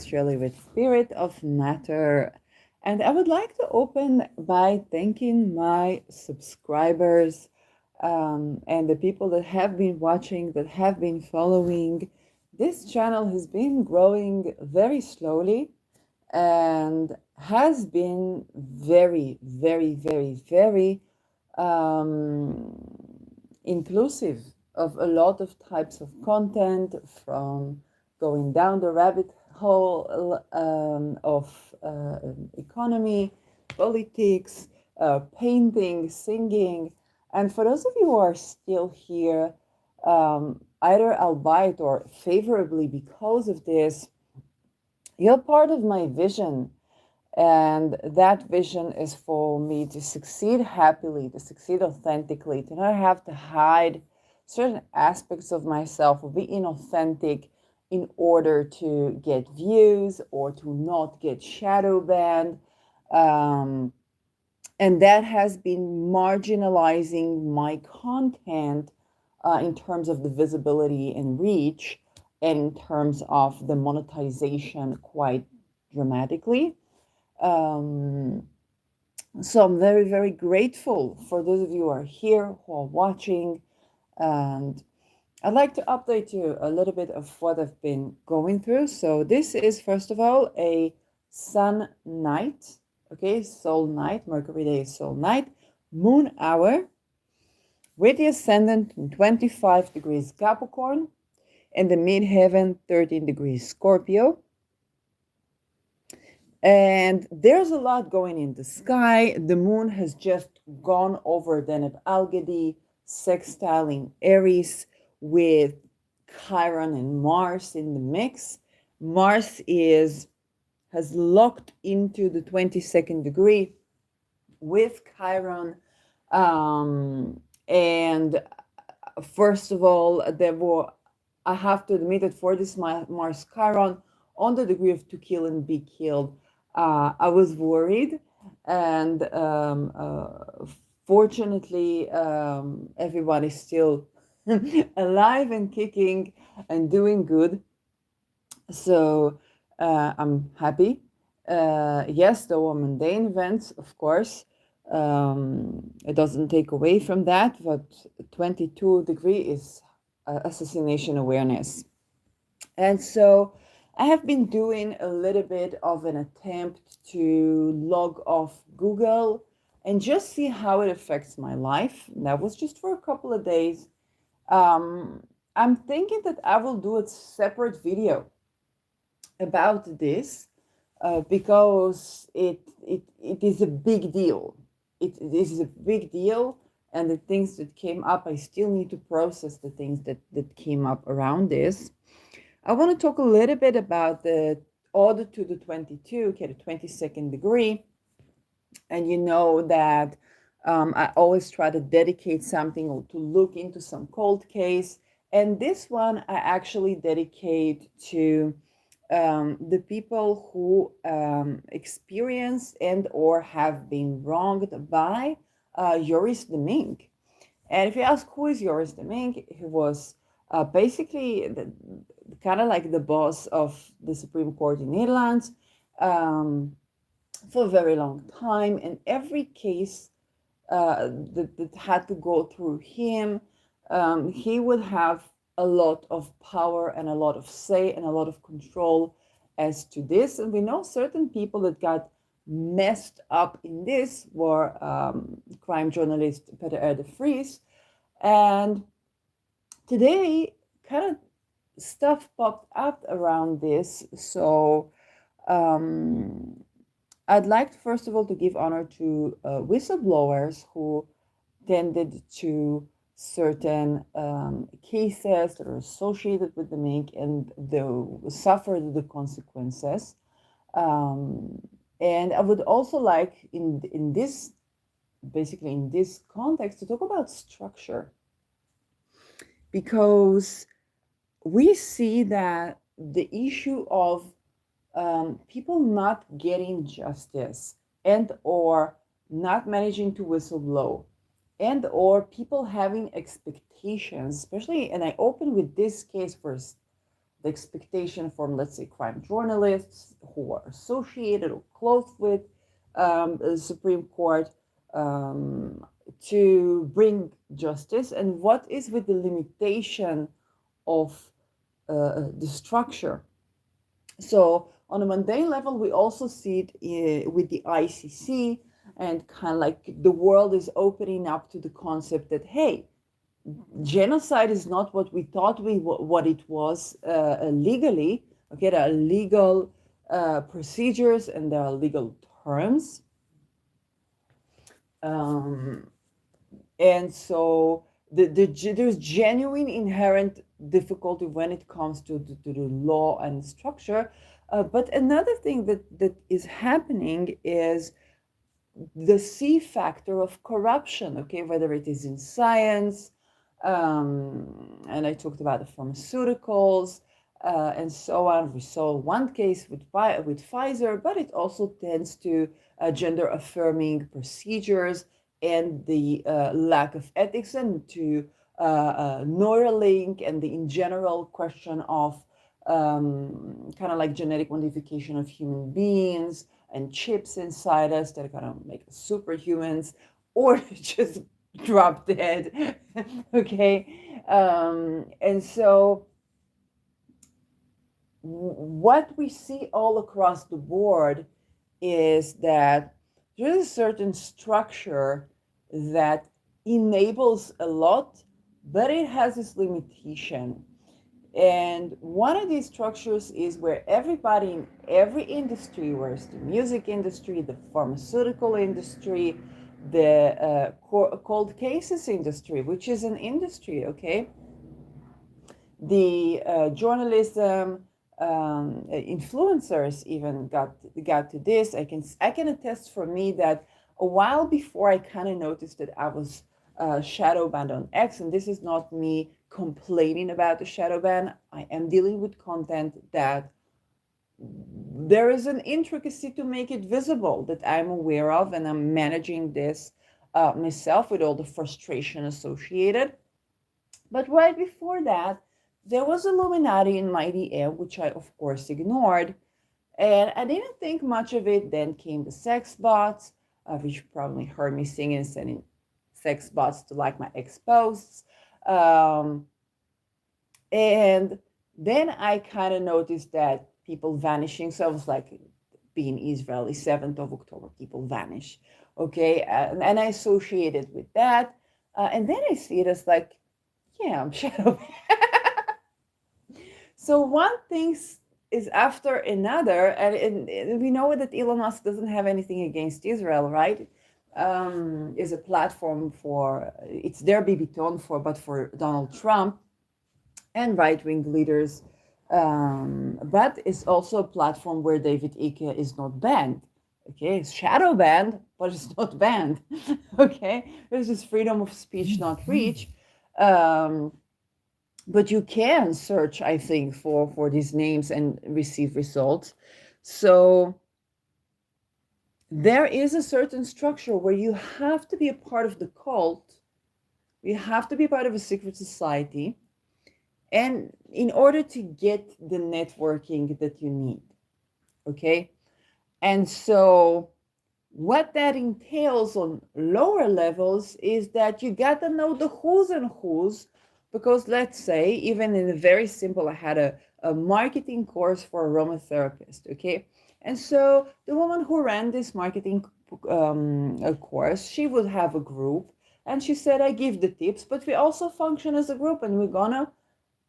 Astrally with Spirit of Matter. And I would like to open by thanking my subscribers and the people that have been watching, that have been following. This channel has been growing very slowly and has been very, very, very, very inclusive of a lot of types of content, from going down the rabbit hole of economy, politics, painting, singing. And for those of you who are still here, either albeit or favorably because of this, you're part of my vision. And that vision is for me to succeed happily, to succeed authentically, to not have to hide certain aspects of myself or be inauthentic in order to get views or to not get shadow banned. And that has been marginalizing my content in terms of the visibility and reach, and in terms of the monetization quite dramatically. So I'm very, very grateful for those of you who are here, who are watching. And I'd like to update you a little bit of what I've been going through. So this is, first of all, a sun night. Okay, soul night. Mercury day is soul night. Moon hour with the ascendant in 25 degrees Capricorn and the midheaven 13 degrees Scorpio. And there's a lot going in the sky. The moon has just gone over Deneb Algedi, sextiling Aries with Chiron and Mars in the mix. Mars has locked into the 22nd degree with Chiron. And first of all, I have to admit that for this Mars Chiron, on the degree of to kill and be killed, I was worried, and fortunately, everybody's still alive and kicking and doing good. So I'm happy. Yes, there were mundane events, of course. It doesn't take away from that, but 22 degree is assassination awareness. And so I have been doing a little bit of an attempt to log off Google and just see how it affects my life. And that was just for a couple of days. I'm thinking that I will do a separate video about this because it is a big deal. It is a big deal, and the things that came up, I still need to process the things that came up around this. I want to talk a little bit about the order to the 22, okay, the 22nd degree. And you know that I always try to dedicate something or to look into some cold case. And this one I actually dedicate to the people who experienced and or have been wronged by Joris de Mink. And if you ask who is Joris de Mink, he was basically kind of like the boss of the Supreme Court in Netherlands for a very long time. And every case that had to go through him, he would have a lot of power and a lot of say and a lot of control as to this. And we know certain people that got messed up in this were crime journalist Peter R. de Vries. And today, kind of stuff popped up around this. So I'd like, first of all, to give honor to whistleblowers who tended to certain cases that are associated with the Mink and they suffered the consequences. And I would also like, in this, basically in this context, to talk about structure, because we see that the issue of people not getting justice and or not managing to whistleblow and or people having expectations, especially, and I open with this case first, the expectation from, let's say, crime journalists who are associated or close with the Supreme Court, um, to bring justice, and what is with the limitation of the structure. So on a mundane level, we also see it with the ICC, and kind of like the world is opening up to the concept that, hey, genocide is not what we thought what it was legally. Okay, there are legal procedures and there are legal terms, um, and so there's genuine inherent difficulty when it comes to the law and structure. But another thing that is happening is the C factor of corruption, okay, whether it is in science, and I talked about the pharmaceuticals, and so on. We saw one case with Pfizer, but it also tends to gender affirming procedures and the lack of ethics, and to Neuralink and the in general question of kind of like genetic modification of human beings and chips inside us that kind of make us superhumans or just drop dead. Okay. And so what we see all across the board is that there's a certain structure that enables a lot, but it has its limitation. And one of these structures is where everybody in every industry, whether it's the music industry, the pharmaceutical industry, the cold cases industry, which is an industry, okay, the journalism, influencers even got to this. I can attest for me that a while before I kind of noticed that I was shadow banned on X, and this is not me complaining about the shadow ban. I am dealing with content that there is an intricacy to make it visible that I'm aware of, and I'm managing this myself with all the frustration associated. But right before that, there was Illuminati in my DM, which I, of course, ignored. And I didn't think much of it. Then came the sex bots, which you probably heard me singing and sending sex bots to like my ex posts. And then I kind of noticed that people vanishing. So I was like, being Israeli, 7th of October, people vanish. Okay. And I associate it with that. And then I see it as like, yeah, I'm shadow. So one thing is after another, and we know that Elon Musk doesn't have anything against Israel, right? Is a platform for, it's their Bibiton for, but for Donald Trump and right-wing leaders. But it's also a platform where David Icke is not banned. Okay, it's shadow banned, but it's not banned. Okay, there's this freedom of speech not reach. But you can search, I think, for these names and receive results. So there is a certain structure where you have to be a part of the cult, you have to be part of a secret society, and in order to get the networking that you need. Okay, and so what that entails on lower levels is that you got to know the who's and who's, because let's say, even in a very simple, I had a marketing course for aromatherapist, okay? And so the woman who ran this marketing course, she would have a group, and she said, I give the tips, but we also function as a group, and we're gonna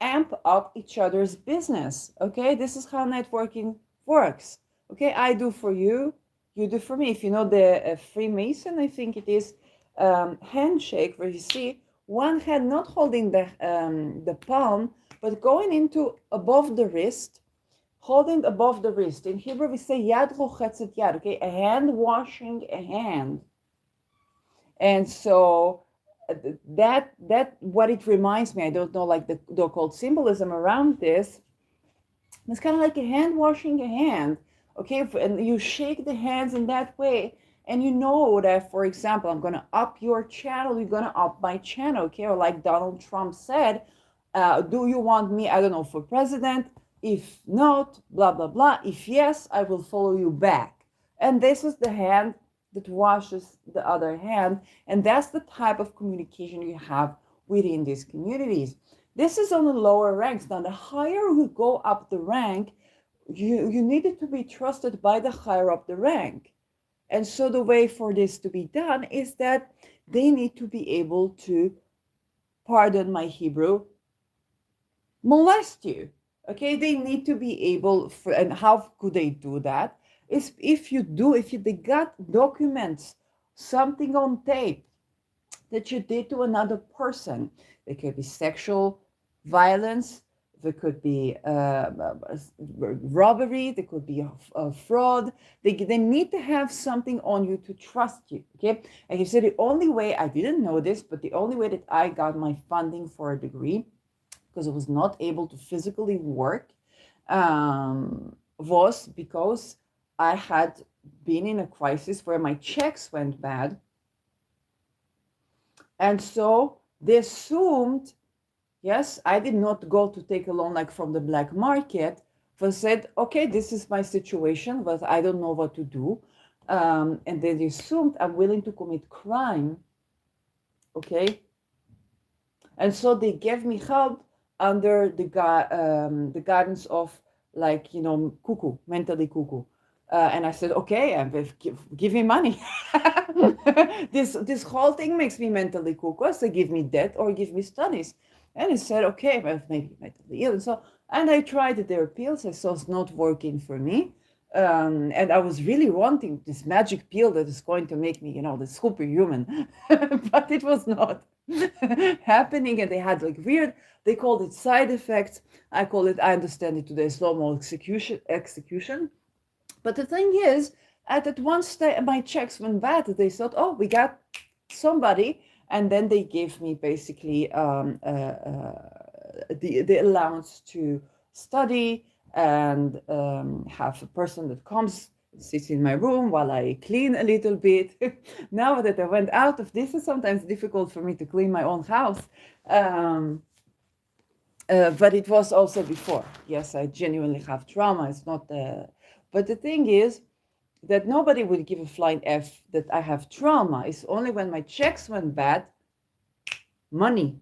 amp up each other's business, okay? This is how networking works, okay? I do for you, you do for me. If you know the Freemason, I think it is handshake, where you see one hand not holding the palm, but going into above the wrist, holding above the wrist. In Hebrew, we say yad rochetzet yad, okay? A hand washing a hand. And so that what it reminds me, I don't know, like the occult symbolism around this, it's kind of like a hand washing a hand, okay? And you shake the hands in that way, and you know that, for example, I'm going to up your channel, you're going to up my channel, okay? Or like Donald Trump said, Do you want me, I don't know, for president? If not, blah, blah, blah. If yes, I will follow you back. And this is the hand that washes the other hand. And that's the type of communication you have within these communities. This is on the lower ranks. Now, the higher you go up the rank, you needed to be trusted by the higher up the rank. And so the way for this to be done is that they need to be able to, pardon my Hebrew, molest you. Okay, they need to be able for, and how could they do that? Is if they got documents, something on tape that you did to another person. It could be sexual violence, there could be robbery, there could be fraud. They need to have something on you to trust you. Okay, and he said the only way, I didn't know this, but the only way that I got my funding for a degree, because I was not able to physically work, was because I had been in a crisis where my checks went bad. And so they assumed, yes, I did not go to take a loan like from the black market, but said, okay, this is my situation, but I don't know what to do. And they assumed I'm willing to commit crime. Okay. And so they gave me help under the guidance of, like, cuckoo, mentally cuckoo. And I said, okay, and give me money. This whole thing makes me mentally cuckoo. So give me debt or give me studies. And he said, okay, well, maybe mentally ill. And I tried their pills. I saw it's not working for me. And I was really wanting this magic pill that is going to make me, the superhuman. But it was not happening. And they had like weird, they called it side effects. I understand it today, slow-mo execution. But the thing is, at that one stage, my checks went bad. They thought, oh, we got somebody. And then they gave me basically the allowance to study and have a person that comes, sits in my room while I clean a little bit. Now that I went out of this, is sometimes difficult for me to clean my own house. But it was also before. Yes, I genuinely have trauma. It's not but the thing is that nobody would give a flying F that I have trauma. It's only when my checks went bad, money,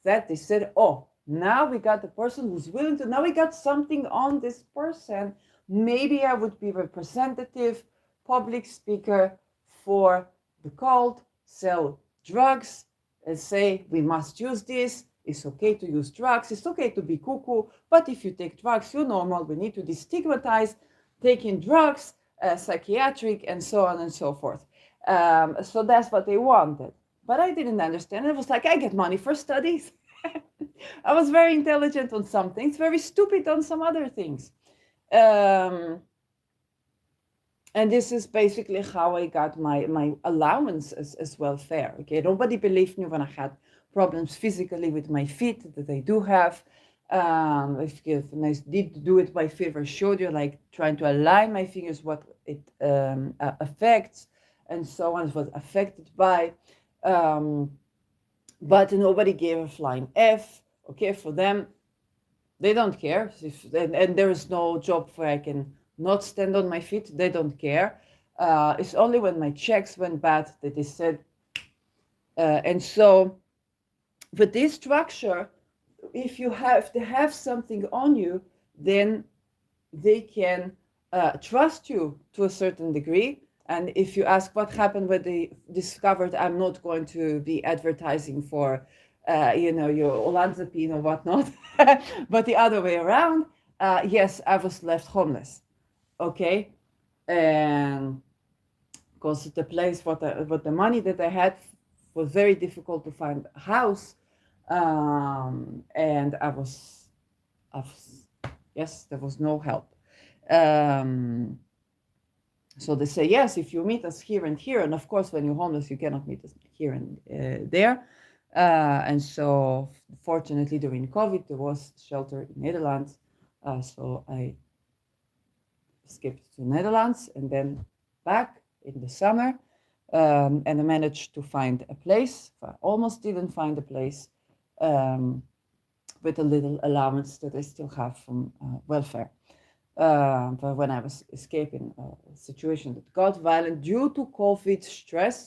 that they said, oh, now we got the person who's willing to, now we got something on this person. Maybe I would be representative, public speaker for the cult, sell drugs, and say, we must use this. It's okay to use drugs. It's okay to be cuckoo. But if you take drugs, you're normal. We need to destigmatize taking drugs, psychiatric, and so on and so forth. So that's what they wanted. But I didn't understand. It was like, I get money for studies. I was very intelligent on some things, very stupid on some other things. And this is basically how I got my allowance as welfare. Okay, nobody believed me when I had problems physically with my feet that I do have. If I did do it by feet, I showed you, like trying to align my fingers, what it affects, and so on, was affected by. But nobody gave a flying F. Okay, for them, they don't care. And there is no job where I can not stand on my feet. They don't care. It's only when my checks went bad that they said. And so, with this structure, if you have to have something on you, then they can trust you to a certain degree. And if you ask what happened when they discovered I'm not going to be advertising for, your olanzapine or whatnot, but the other way around, yes, I was left homeless. Okay, and because the place, what the money that I had was very difficult to find a house, and I was, yes, there was no help. So they say, yes, if you meet us here and here, and of course, when you're homeless, you cannot meet us here and there. And so, fortunately, during COVID, there was shelter in Netherlands. So I skipped to Netherlands and then back in the summer. And I managed to find a place. I almost didn't find a place, with a little allowance that I still have from welfare. But when I was escaping a situation that got violent due to COVID stress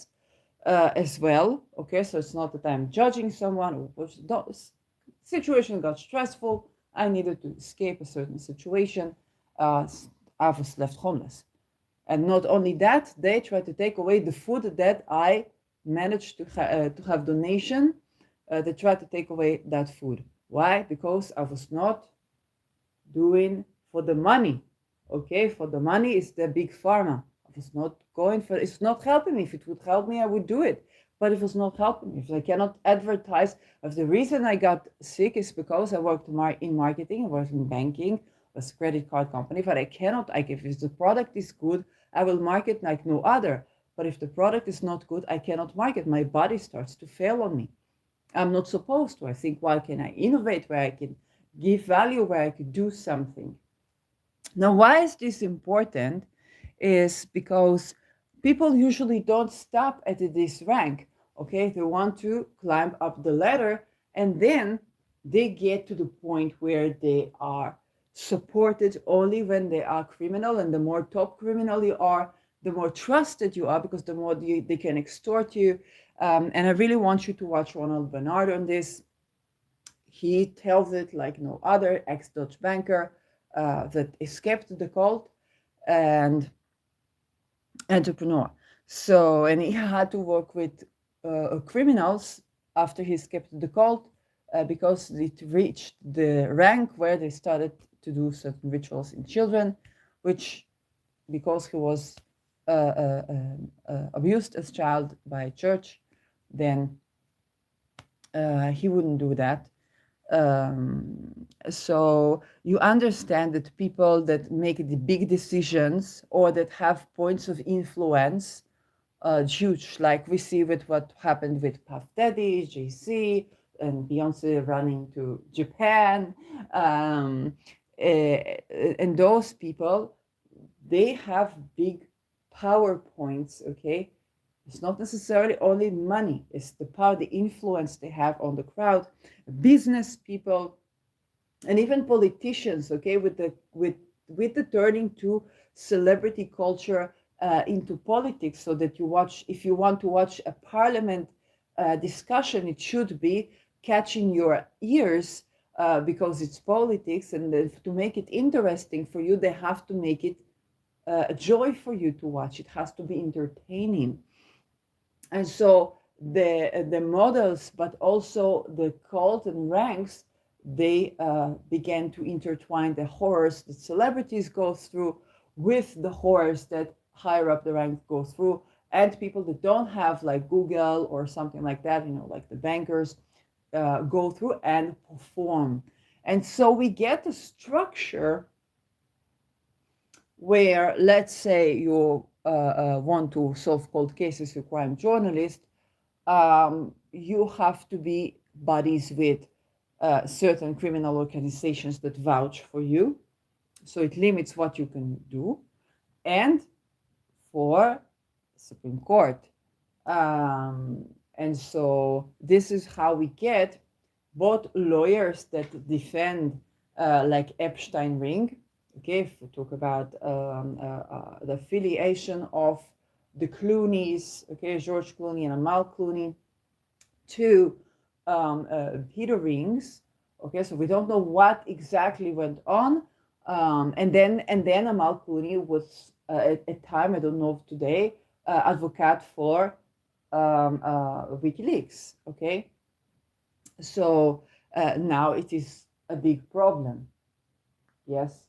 as well. Okay, so it's not that I'm judging someone, or the situation got stressful. I needed to escape a certain situation. I was left homeless. And not only that, they tried to take away the food that I managed to have donation. They tried to take away that food. Why? Because I was not doing for the money. Okay, for the money is the big pharma. I was not going for it's not helping me. If it would help me, I would do it. But it was not helping me. If I cannot advertise, if the reason I got sick is because I worked in marketing, I worked in banking, was a credit card company, but I cannot, like if the product is good, I will market like no other. But if the product is not good, I cannot market. My body starts to fail on me. I'm not supposed to. I think, why can I innovate where I can give value, where I could do something? Now, why is this important? Is because people usually don't stop at this rank. Okay, they want to climb up the ladder, and then they get to the point where they are supported only when they are criminal. And the more top criminal you are, the more trusted you are, because the more they can extort you. And I really want you to watch Ronald Bernard on this. He tells it like no other, ex-Dutch banker that escaped the cult and entrepreneur. So, and he had to work with criminals after he escaped the cult because it reached the rank where they started to do certain rituals in children, which, because he was abused as child by church, then he wouldn't do that. So you understand that people that make the big decisions or that have points of influence, huge, like we see with what happened with Puff Daddy, Jay-Z, and Beyonce running to Japan, and those people, they have big power points, okay? It's not necessarily only money, it's the power, the influence they have on the crowd. Business people and even politicians, okay, with the turning to celebrity culture into politics, so that you watch, if you want to watch a parliament discussion, it should be catching your ears because it's politics, and to make it interesting for you, they have to make it a joy for you to watch. It has to be entertaining. And so the models, but also the cult and ranks, they began to intertwine the horrors that celebrities go through with the horrors that higher up the rank go through, and people that don't have like Google or something like that, you know, like the bankers, go through and perform. And so we get a structure where, let's say you want to solve cold cases, you're a crime journalist, you have to be buddies with certain criminal organizations that vouch for you. So it limits what you can do. And for Supreme Court. And so this is how we get both lawyers that defend like Epstein ring. Okay, if we talk about the affiliation of the Clooneys, okay, George Clooney and Amal Clooney, to Peter rings. Okay, so we don't know what exactly went on. And then Amal Clooney was at time, I don't know if today, advocate for WikiLeaks. Okay, so now it is a big problem. Yes.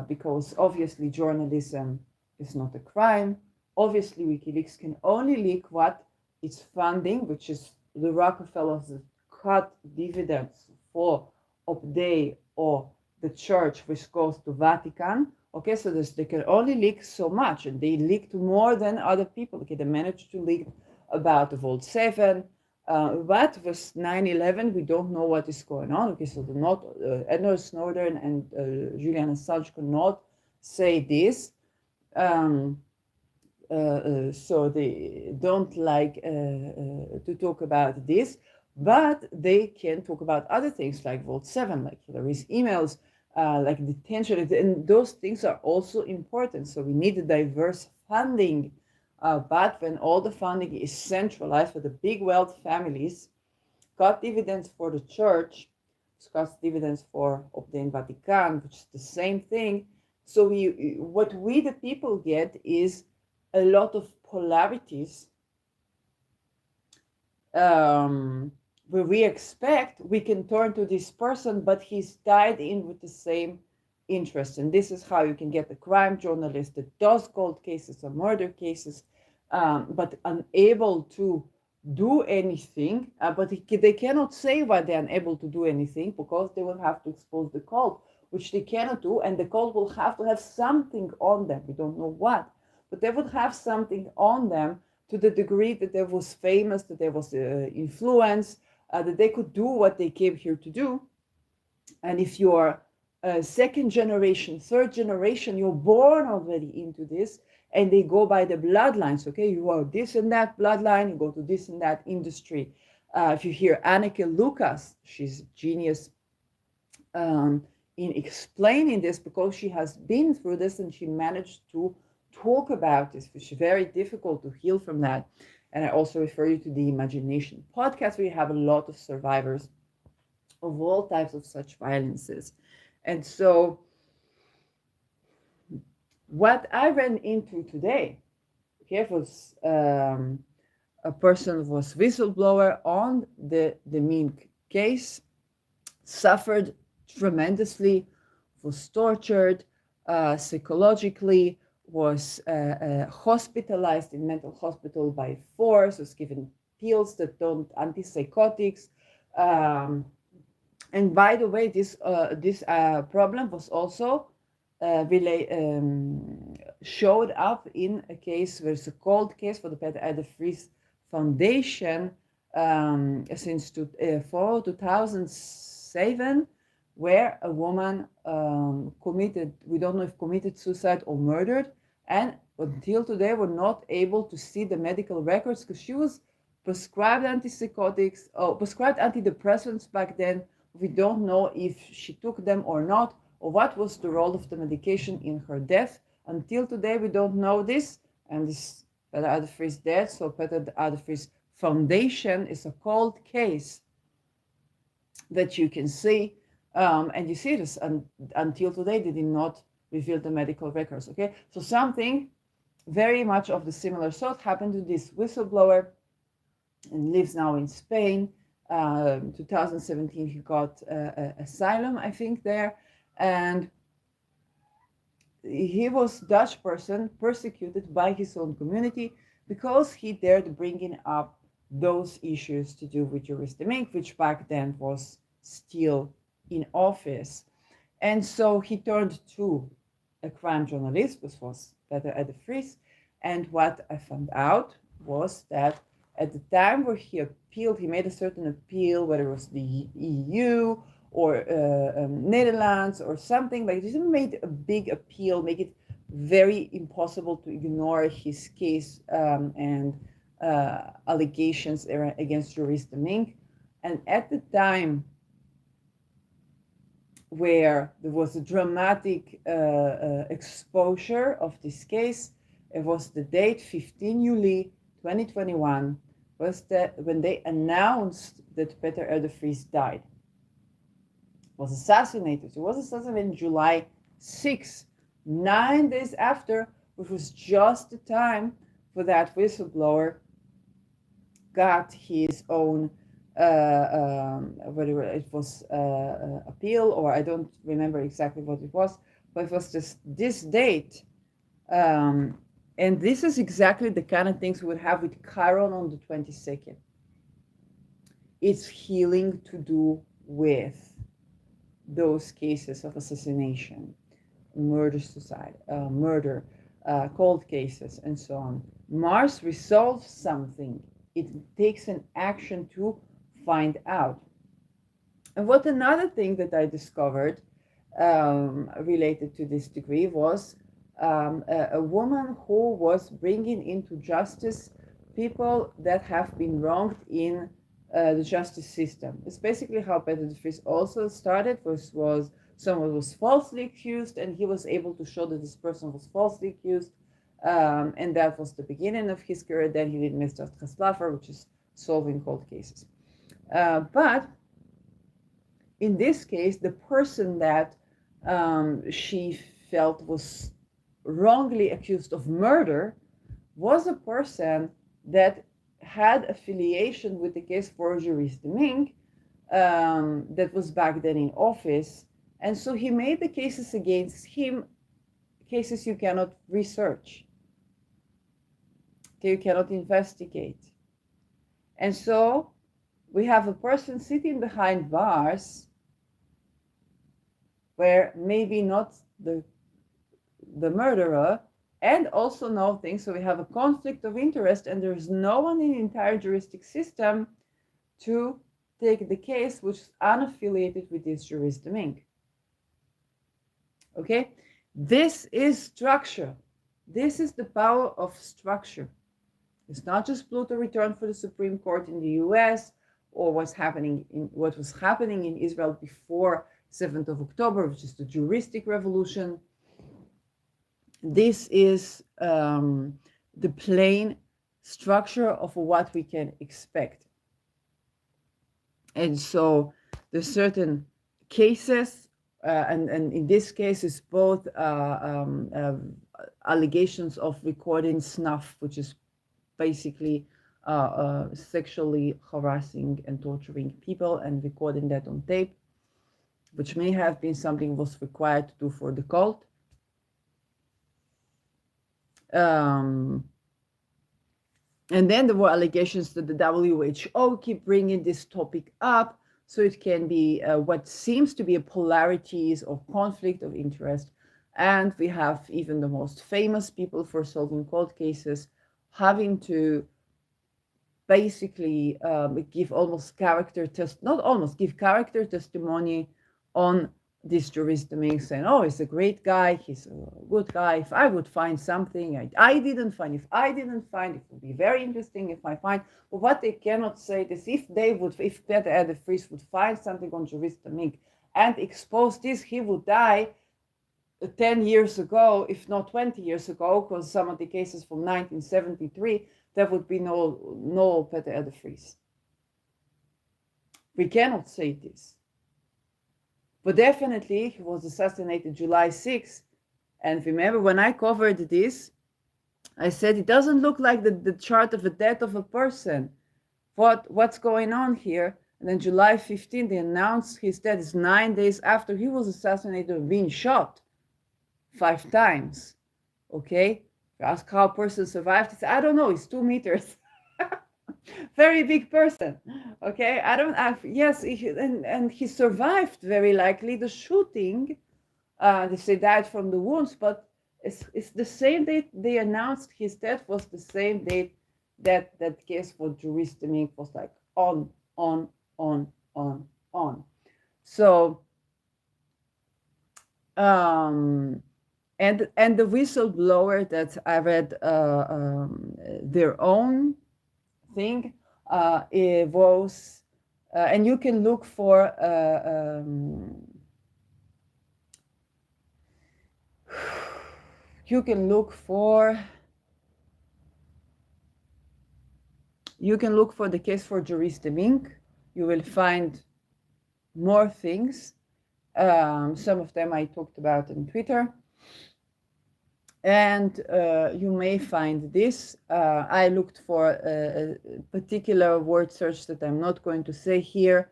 Because obviously journalism is not a crime. Obviously, WikiLeaks can only leak what it's funding, which is the Rockefellers that cut dividends for Opday or the church, which goes to Vatican. Okay, so they can only leak so much, and they leaked more than other people. Okay, they managed to leak about the Vault 7. What was 9/11? We don't know what is going on. Okay, so Edward Snowden and Julian Assange cannot say this. So they don't like to talk about this. but they can talk about other things like Vault 7, like Hillary's emails, like detention, and those things are also important. So we need a diverse funding. But when all the funding is centralized for the big wealth families, got dividends for the church, got dividends for Obden Vatican, which is the same thing. So what we the people get is a lot of polarities, um, where we expect we can turn to this person, but he's tied in with the same interest. And this is how you can get a crime journalist that does cold cases or murder cases, but unable to do anything. But they cannot say why they're unable to do anything, because they will have to expose the cult, which they cannot do. And the cult will have to have something on them. We don't know what, but they would have something on them to the degree that there was famous, that there was influence, that they could do what they came here to do. And if you're second generation, third generation, you're born already into this, and they go by the bloodlines. Okay, you are this and that bloodline, you go to this and that industry. If you hear Anneke Lucas, she's a genius um, in explaining this, because she has been through this and she managed to talk about this, which is very difficult to heal from that. And I also refer you to the Imagination podcast, where you have a lot of survivors of all types of such violences. And so what I ran into today, okay, was a person was whistleblower on the Mink case, suffered tremendously, was tortured psychologically, was hospitalized in mental hospital by force, was given pills that don't, antipsychotics. And by the way, this problem was also showed up in a case where it's a cold case for the Peter R. de Vries Foundation since 2007, where a woman committed, we don't know if committed suicide or murdered, and until today we're not able to see the medical records, because she was prescribed antipsychotics or prescribed antidepressants back then. We don't know if she took them or not, or what was the role of the medication in her death. Until today, we don't know this, and this Peter R. de Vries death, so Peter R. de Vries Foundation is a cold case that you can see, and you see this, and until today, they did not reveal the medical records, okay? So something very much of the similar sort happened to this whistleblower, and lives now in Spain. 2017, he got asylum, I think, there. And he was Dutch person persecuted by his own community because he dared bringing up those issues to do with Joris de Mink, which back then was still in office. And so he turned to a crime journalist, which was Peter R. de Vries. And what I found out was that at the time where he appealed, he made a certain appeal, whether it was the EU or Netherlands or something, like he made a big appeal, make it very impossible to ignore his case and allegations against Joris de Mink. And at the time where there was a dramatic exposure of this case, it was the date 15 July 2021, was that when they announced that Peter R. de Vries died, was assassinated. He was assassinated July 6, 9 days after, which was just the time for that whistleblower got his own, whether it was appeal, or I don't remember exactly what it was, but it was just this date. And this is exactly the kind of things we would have with Chiron on the 22nd. It's healing to do with those cases of assassination, murder, suicide, murder, cold cases, and so on. Mars resolves something. It takes an action to find out. And what another thing that I discovered related to this degree was a woman who was bringing into justice people that have been wronged in the justice system. It's basically how Peter de Vries also started, was someone was falsely accused, and he was able to show that this person was falsely accused, and that was the beginning of his career. Then he did Misdaadgestrafer, which is solving cold cases. But in this case, the person that she felt was wrongly accused of murder was a person that had affiliation with the case for Juriste Mink that was back then in office. And so he made the cases against him, cases you cannot research, you cannot investigate. And so we have a person sitting behind bars where maybe not the murderer, and also nothing. So we have a conflict of interest, and there's no one in the entire juristic system to take the case which is unaffiliated with this Juriste Mink. Okay, this is structure. This is the power of structure. It's not just Pluto return for the Supreme Court in the US, or what was happening in Israel before 7th of October, which is the juristic revolution. This is the plain structure of what we can expect. And so there's certain cases, and in this case it's both allegations of recording snuff, which is basically sexually harassing and torturing people and recording that on tape, which may have been something was required to do for the cult. And then there were allegations that the WHO keep bringing this topic up, so it can be what seems to be a polarities or conflict of interest. And we have even the most famous people for solving cold cases having to basically give character testimony on this Juriste Mink, saying, oh, he's a great guy, he's a good guy. If I would find something I didn't find, it would be very interesting if I find. But what they cannot say is if Peter de Vries would find something on Juriste Mink and expose this, he would die 10 years ago, if not 20 years ago, because some of the cases from 1973, there would be no Peter de Vries. We cannot say this. But definitely, he was assassinated July 6th. And remember, when I covered this, I said it doesn't look like the chart of the death of a person. What's going on here? And then July 15th, they announced his death is 9 days after he was assassinated and being shot 5 times. Okay? You ask how a person survived. He said, I don't know, he's 2 meters. Very big person. Okay, I don't have, yes, and he survived very likely the shooting. They say died from the wounds, but it's the same date they announced his death was the same date that case for Juriste Mink was like on. So and the whistleblower that I read their own thing was and you can look for the case for Juriste Mink. You will find more things. Some of them I talked about on Twitter. And you may find this. I looked for a particular word search that I'm not going to say here,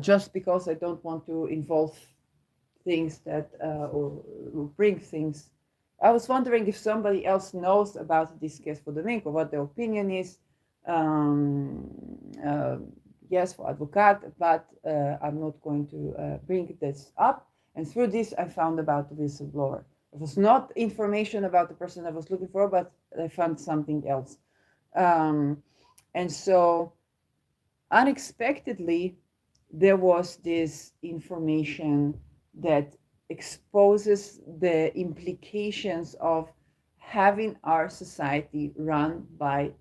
just because I don't want to involve things that or bring things. I was wondering if somebody else knows about this case for the Mink or what their opinion is. Yes, for advocate, but I'm not going to bring this up. And through this, I found about the whistleblower. It was not information about the person I was looking for, but I found something else. And so unexpectedly, there was this information that exposes the implications of having our society run by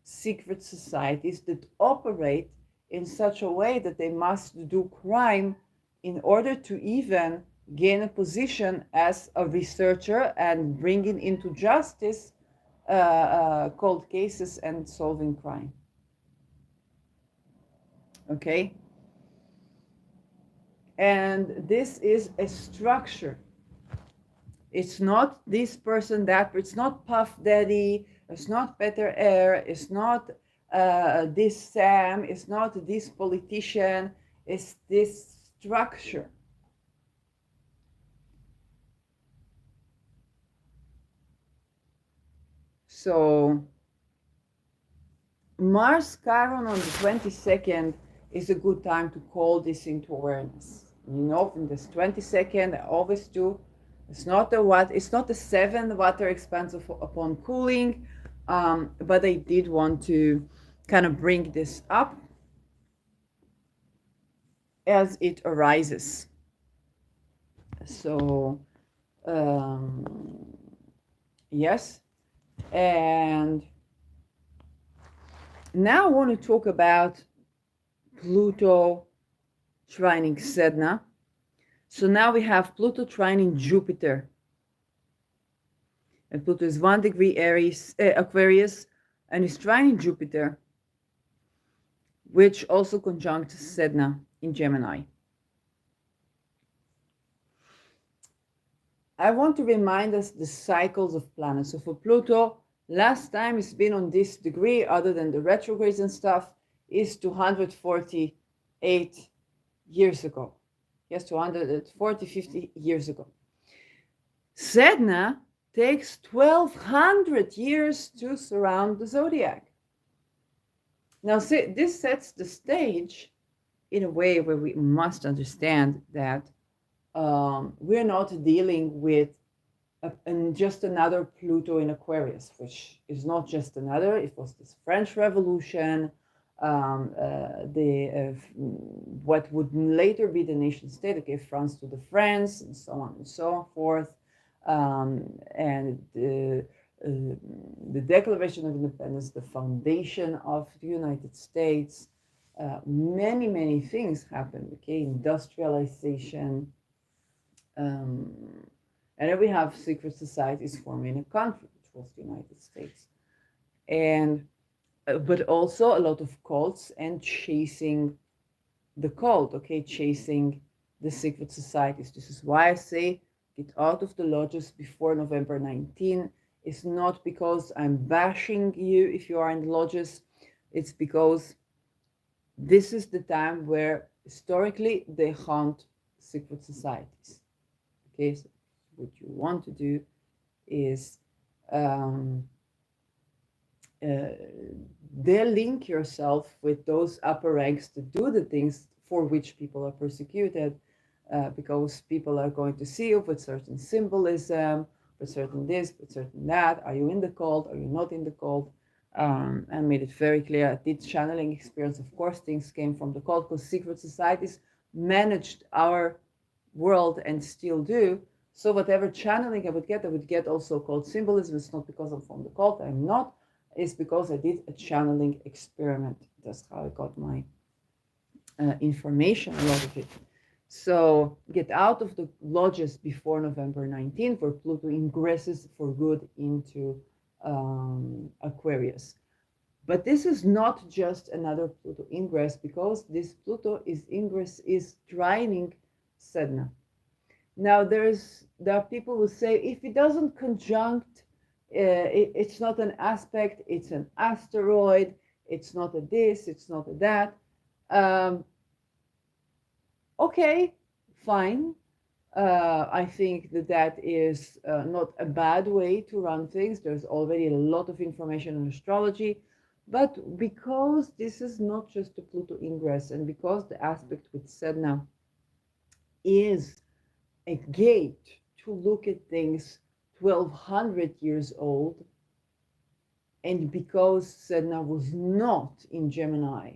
secret societies that operate in such a way that they must do crime in order to even gain a position as a researcher and bringing into justice cold cases and solving crime. Okay? And this is a structure. It's not this person, that, it's not Puff Daddy, it's not Peter Air, it's not this Sam, it's not this politician, it's this structure. So Mars Chiron on the 22nd is a good time to call this into awareness. You know, from this 22nd, I always do. It's not the 7th water expands upon cooling, but I did want to kind of bring this up as it arises. So, yes, and now I want to talk about Pluto trining Sedna. So now we have Pluto trining Jupiter. And Pluto is 1 degree Aquarius and is trining Jupiter, which also conjuncts Sedna in Gemini. I want to remind us the cycles of planets. So for Pluto, last time it's been on this degree, other than the retrogrades and stuff, is 248 years ago. Yes, 240, 50 years ago. Sedna takes 1200 years to surround the zodiac. Now, this sets the stage in a way where we must understand that we're not dealing with just another Pluto in Aquarius, which is not just another. It was this French Revolution, what would later be the nation state, okay, France to the France, and so on and so forth, and the Declaration of Independence, the foundation of the United States. Many, many things happened, okay, industrialization, and then we have secret societies forming a country, which was the United States. And but also a lot of cults and chasing the cult, okay, chasing the secret societies. This is why I say get out of the lodges before November 19. It's not because I'm bashing you if you are in the lodges. It's because this is the time where historically they hunt secret societies. Okay, so what you want to do is link yourself with those upper ranks to do the things for which people are persecuted, because people are going to see you with certain symbolism, with certain this, with certain that. Are you in the cult? Are you not in the cult? I made it very clear. I did channeling experience. Of course, things came from the cult because secret societies managed our world and still do. So whatever channeling I would get also called symbolism. It's not because I'm from the cult. I'm not. It's because I did a channeling experiment. That's how I got my information, a lot of it. So get out of the lodges before November 19th, where Pluto ingresses for good into Aquarius. But this is not just another Pluto ingress, because this Pluto ingress is trining Sedna. Now there are people who say if it doesn't conjunct, it's not an aspect, it's an asteroid, it's not a this, it's not a that. Okay, fine. I think that is not a bad way to run things. There's already a lot of information on astrology, but because this is not just a Pluto ingress, and because the aspect with Sedna is a gate to look at things 1200 years old, and because Sedna was not in Gemini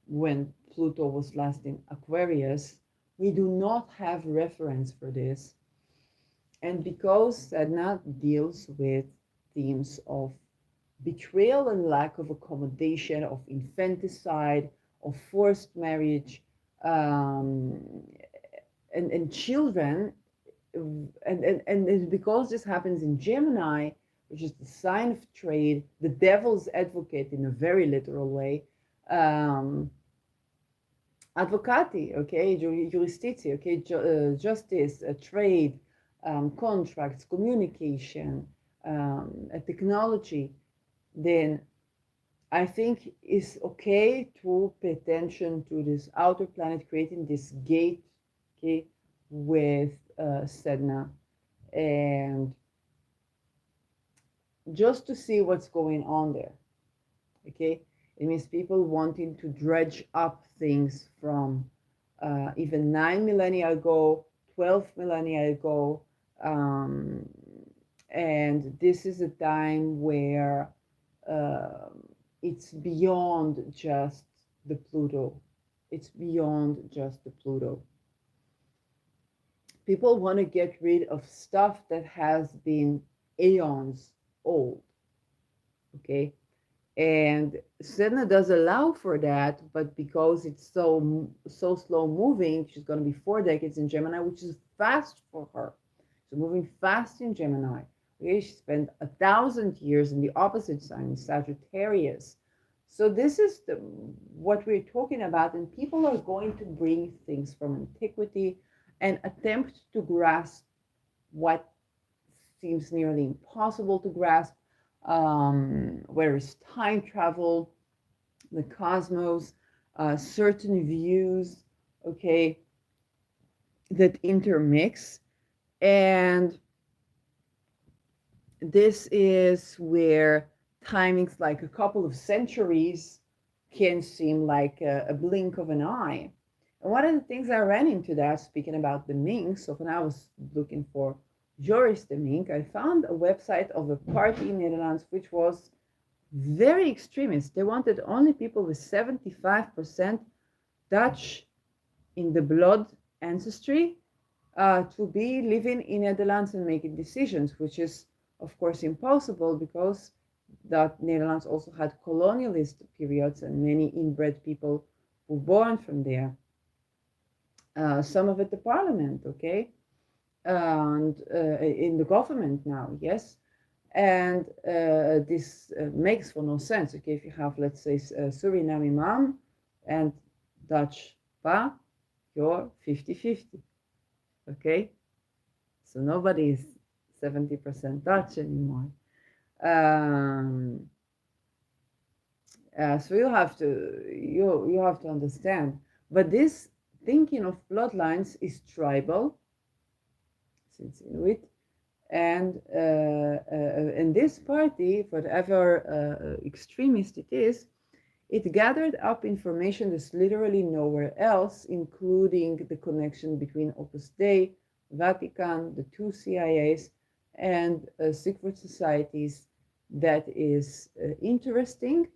when Pluto was last in Aquarius, we do not have reference for this. And because Sedna deals with themes of betrayal and lack of accommodation, of infanticide, of forced marriage, um, and children. And because this happens in Gemini, which is the sign of trade, the devil's advocate in a very literal way, um, advocati, okay, justitia, okay, justice, trade, contracts, communication, technology, then I think it's okay to pay attention to this outer planet creating this gate, okay, with Sedna, and just to see what's going on there, okay? It means people wanting to dredge up things from even 9 millennia ago, 12 millennia ago, um, and this is a time where uh, it's beyond just the Pluto. It's beyond just the Pluto. People want to get rid of stuff that has been aeons old, okay? And Sedna does allow for that, but because it's so slow moving, she's going to be 4 decades in Gemini, which is fast for her. So moving fast in Gemini. Okay, she spent 1,000 years in the opposite sign in Sagittarius. So this is what we're talking about, and people are going to bring things from antiquity and attempt to grasp what seems nearly impossible to grasp, where is time travel, the cosmos, certain views, okay, that intermix. And this is where timings like a couple of centuries can seem like a blink of an eye. And one of the things I ran into that, speaking about the Ming, so when I was looking for Joris de Mink, I found a website of a party in Netherlands which was very extremist. They wanted only people with 75% Dutch in the blood ancestry to be living in Netherlands and making decisions, which is, of course, impossible because that Netherlands also had colonialist periods and many inbred people were born from there. Some of it the parliament, okay, and in the government now, yes. And this makes for no sense, okay, if you have, let's say, Suriname mom and Dutch pa, you're 50-50, okay? So nobody is 70% Dutch anymore. So you have to understand. But this thinking of bloodlines is tribal, since Inuit, and this party, whatever extremist it is, it gathered up information that's literally nowhere else, including the connection between Opus Dei, Vatican, the two CIAs, and secret societies that is interesting.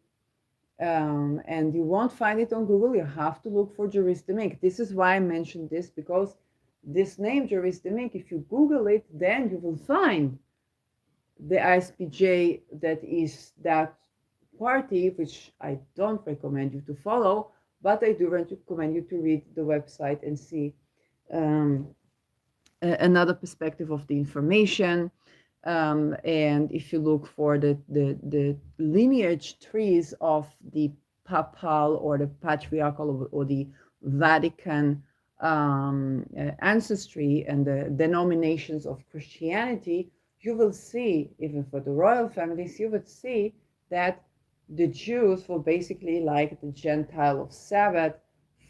And you won't find it on Google. You have to look for Joris de Mink. This is why I mentioned this, because this name, Joris de Mink, if you Google it, then you will find the ISPJ that is that party, which I don't recommend you to follow, but I do recommend you to read the website and see another perspective of the information. And if you look for the lineage trees of the papal or the patriarchal or the Vatican ancestry and the denominations of Christianity, you will see, even for the royal families, you would see that the Jews were basically like the Gentile of Sabbath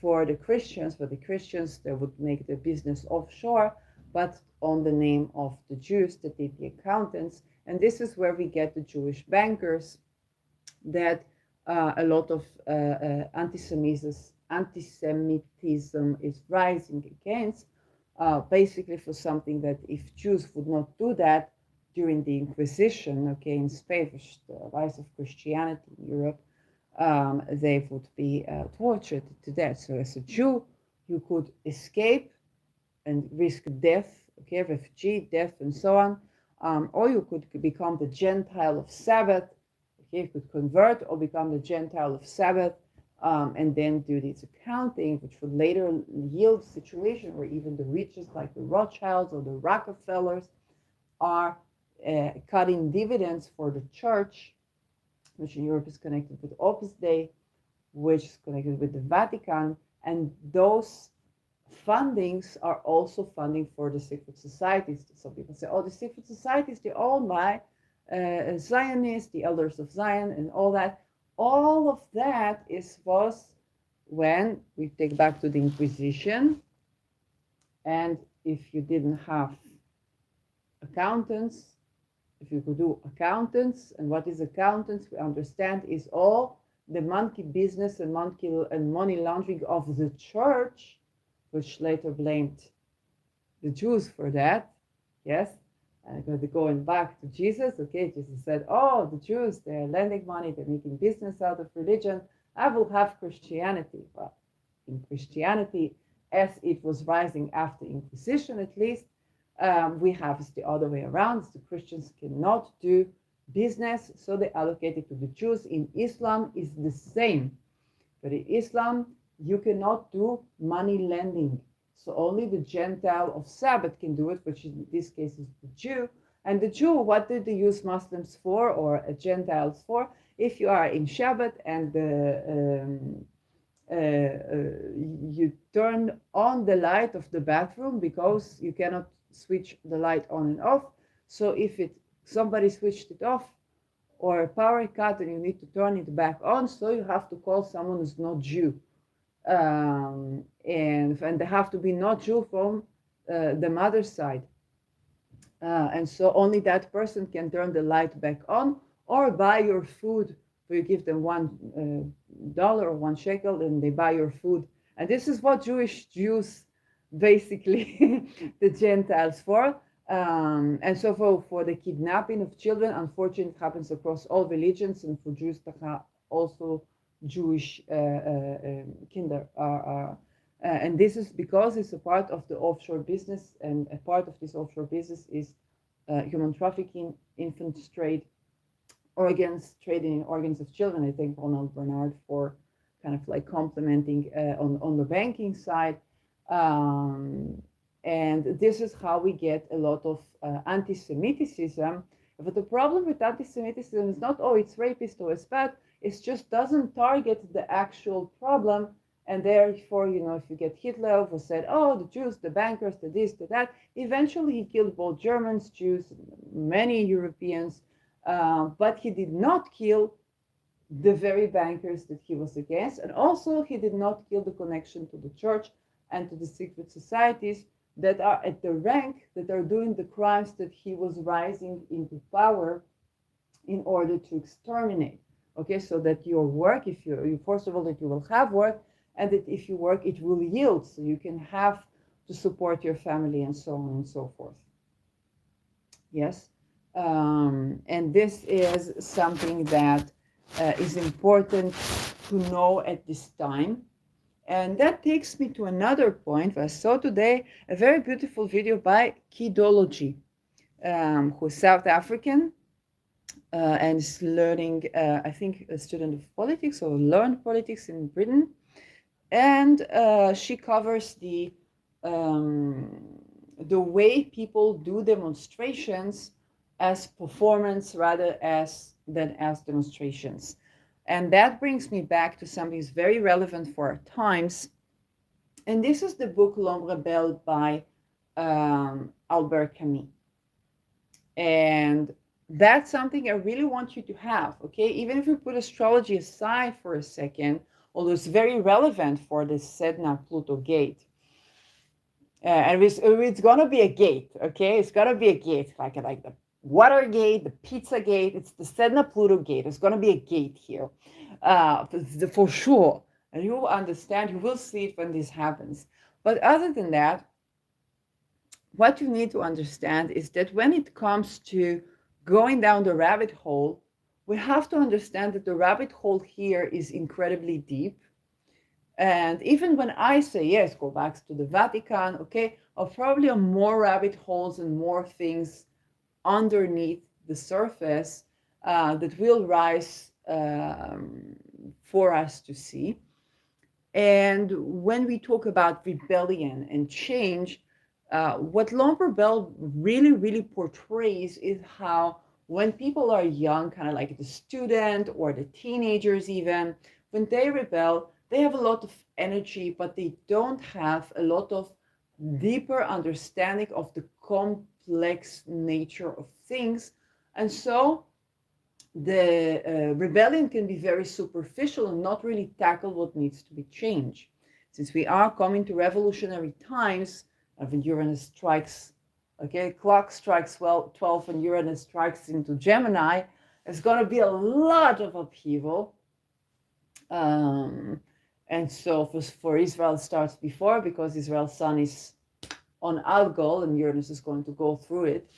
for the Christians. For the Christians, they would make the business offshore, but on the name of the Jews that did the accountants. And this is where we get the Jewish bankers that a lot of anti-Semitism is rising against, basically for something that if Jews would not do that during the Inquisition, okay, in Spain, which the rise of Christianity in Europe, they would be tortured to death. So as a Jew, you could escape and risk death, okay, refugee, death, and so on. Or you could become the Gentile of Sabbath, Okay, you could convert or become the Gentile of Sabbath, and then do this accounting, which would later yield a situation where even the richest, like the Rothschilds or the Rockefellers, are cutting dividends for the church, which in Europe is connected with Opus Dei, which is connected with the Vatican, and those fundings are also funding for the secret societies. Some people say, oh, the secret societies, they're owned by Zionists, the elders of Zion, and all that. All of that was when we take back to the Inquisition, and if you didn't have accountants, if you could do accountants, and what is accountants, we understand, is all the monkey business and money laundering of the church, which later blamed the Jews for that. Yes, and going back to Jesus, okay, Jesus said, oh, the Jews, they're lending money, they're making business out of religion, I will have Christianity. Well, in Christianity, as it was rising after Inquisition at least, we have the other way around. The Christians cannot do business, so they allocate it to the Jews. In Islam is the same, but in Islam you cannot do money lending, so only the Gentile of Sabbath can do it, which in this case is the Jew. And the Jew, what did they use Muslims for, or Gentiles for? If you are in Shabbat and you turn on the light of the bathroom, because you cannot switch the light on and off. So if somebody switched it off or a power cut and you need to turn it back on, so you have to call someone who's not Jew. And they have to be not Jew from the mother's side. And so only that person can turn the light back on or buy your food. So you give them $1 or 1 shekel and they buy your food. And this is what Jews basically the Gentiles for. And so for the kidnapping of children, unfortunately, it happens across all religions, and for Jews, also Jewish kinder are. And this is because it's a part of the offshore business, and a part of this offshore business is human trafficking, infant trade, trading in organs of children. I thank Ronald Bernard for kind of like complementing on the banking side. And this is how we get a lot of anti-Semitism. But the problem with anti-Semitism is not, oh, it's rapist or it's bad. It just doesn't target the actual problem. And therefore, if you get Hitler, who said, oh, the Jews, the bankers, the this, the that, eventually he killed both Germans, Jews, many Europeans, but he did not kill the very bankers that he was against. And also, he did not kill the connection to the church and to the secret societies that are at the rank, that are doing the crimes that he was rising into power in order to exterminate. Okay, so that your work, if you first of all, that you will have work, and that if you work, it will yield, so you can have to support your family and so on and so forth. Yes, and this is something that is important to know at this time. And that takes me to another point. I saw today a very beautiful video by Kidology, who's South African and is learning, I think, a student of politics or learned politics in Britain. And she covers the way people do demonstrations as performance rather than as demonstrations. And that brings me back to something that's very relevant for our times. And this is the book L'Homme Rebelle by Albert Camus. And that's something I really want you to have, okay? Even if we put astrology aside for a second, although it's very relevant for the Sedna Pluto gate. And it's going to be a gate, okay? It's going to be a gate, like the water gate, the pizza gate. It's the Sedna Pluto gate. It's going to be a gate here for sure. And you will understand, you will see it when this happens. But other than that, what you need to understand is that when it comes to going down the rabbit hole, we have to understand that the rabbit hole here is incredibly deep. And even when I say, yes, go back to the Vatican, okay, probably more rabbit holes and more things underneath the surface. that will rise for us to see. And when we talk about rebellion and change, what Lomper Bell really, really portrays is how when people are young, kind of like the student or the teenagers even, when they rebel, they have a lot of energy, but they don't have a lot of deeper understanding of the complex nature of things. And so the rebellion can be very superficial and not really tackle what needs to be changed. Since we are coming to revolutionary times, when Uranus strikes, okay, clock strikes 12 and Uranus strikes into Gemini, there's going to be a lot of upheaval. And so for Israel, it starts before because Israel's sun is on Algol and Uranus is going to go through it.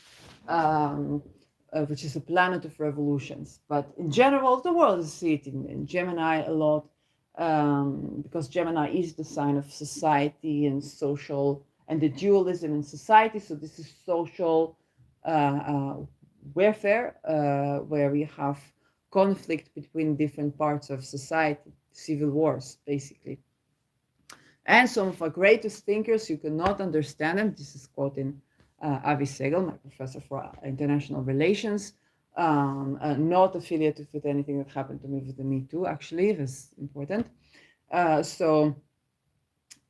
Which is a planet of revolutions. But in general, the world is see it in Gemini a lot, because Gemini is the sign of society and social, and the dualism in society. So this is social warfare, where we have conflict between different parts of society, civil wars, basically. And some of our greatest thinkers, you cannot understand them. This is quoting Avi Segal, my professor for international relations, not affiliated with anything that happened to me with the Me Too, actually, that's important. So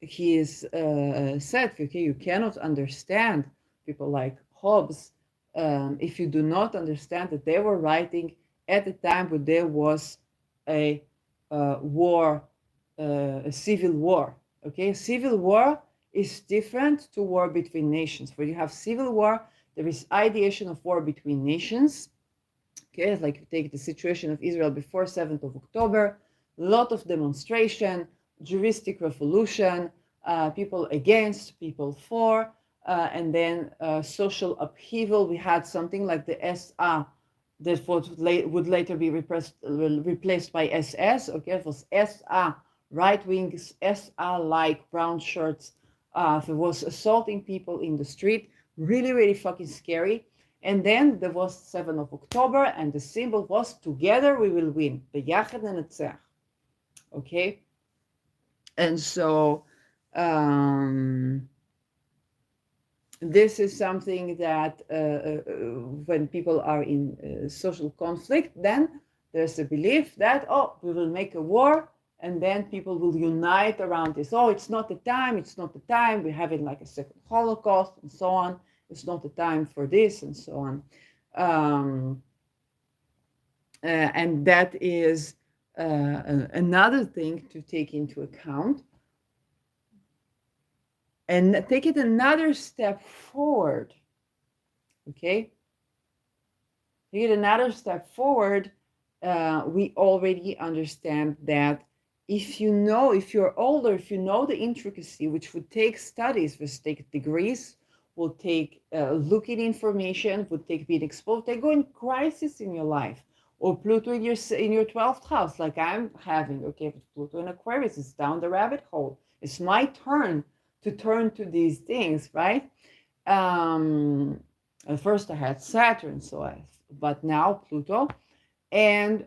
he is said, okay, you cannot understand people like Hobbes if you do not understand that they were writing at the time when there was a war, a civil war. Okay, civil war is different to war between nations. Where you have civil war, there is ideation of war between nations. Okay, like you take the situation of Israel before 7th of October, a lot of demonstration, juristic revolution, people against, people for, and then social upheaval. We had something like the SA that would later be replaced by SS. Okay, it was SA, right wings, SA like brown shirts. It was assaulting people in the street, really, really fucking scary. And then there was 7th of October, and the symbol was together we will win. B'yachad nenatzach. Okay? And so this is something that when people are in social conflict, then there's a belief that, oh, we will make a war, and then people will unite around this. Oh, it's not the time, it's not the time. We're having like a second Holocaust and so on. It's not the time for this and so on. And that is another thing to take into account. And take it another step forward. Okay? Take it another step forward. We already understand that if you're older, if you know the intricacy, which would take studies, which take degrees, will take looking information, would take being exposed, they go in crisis in your life. Or Pluto in your 12th house, like I'm having. Okay, but Pluto in Aquarius is down the rabbit hole. It's my turn to these things, right? At first I had Saturn, but now Pluto. And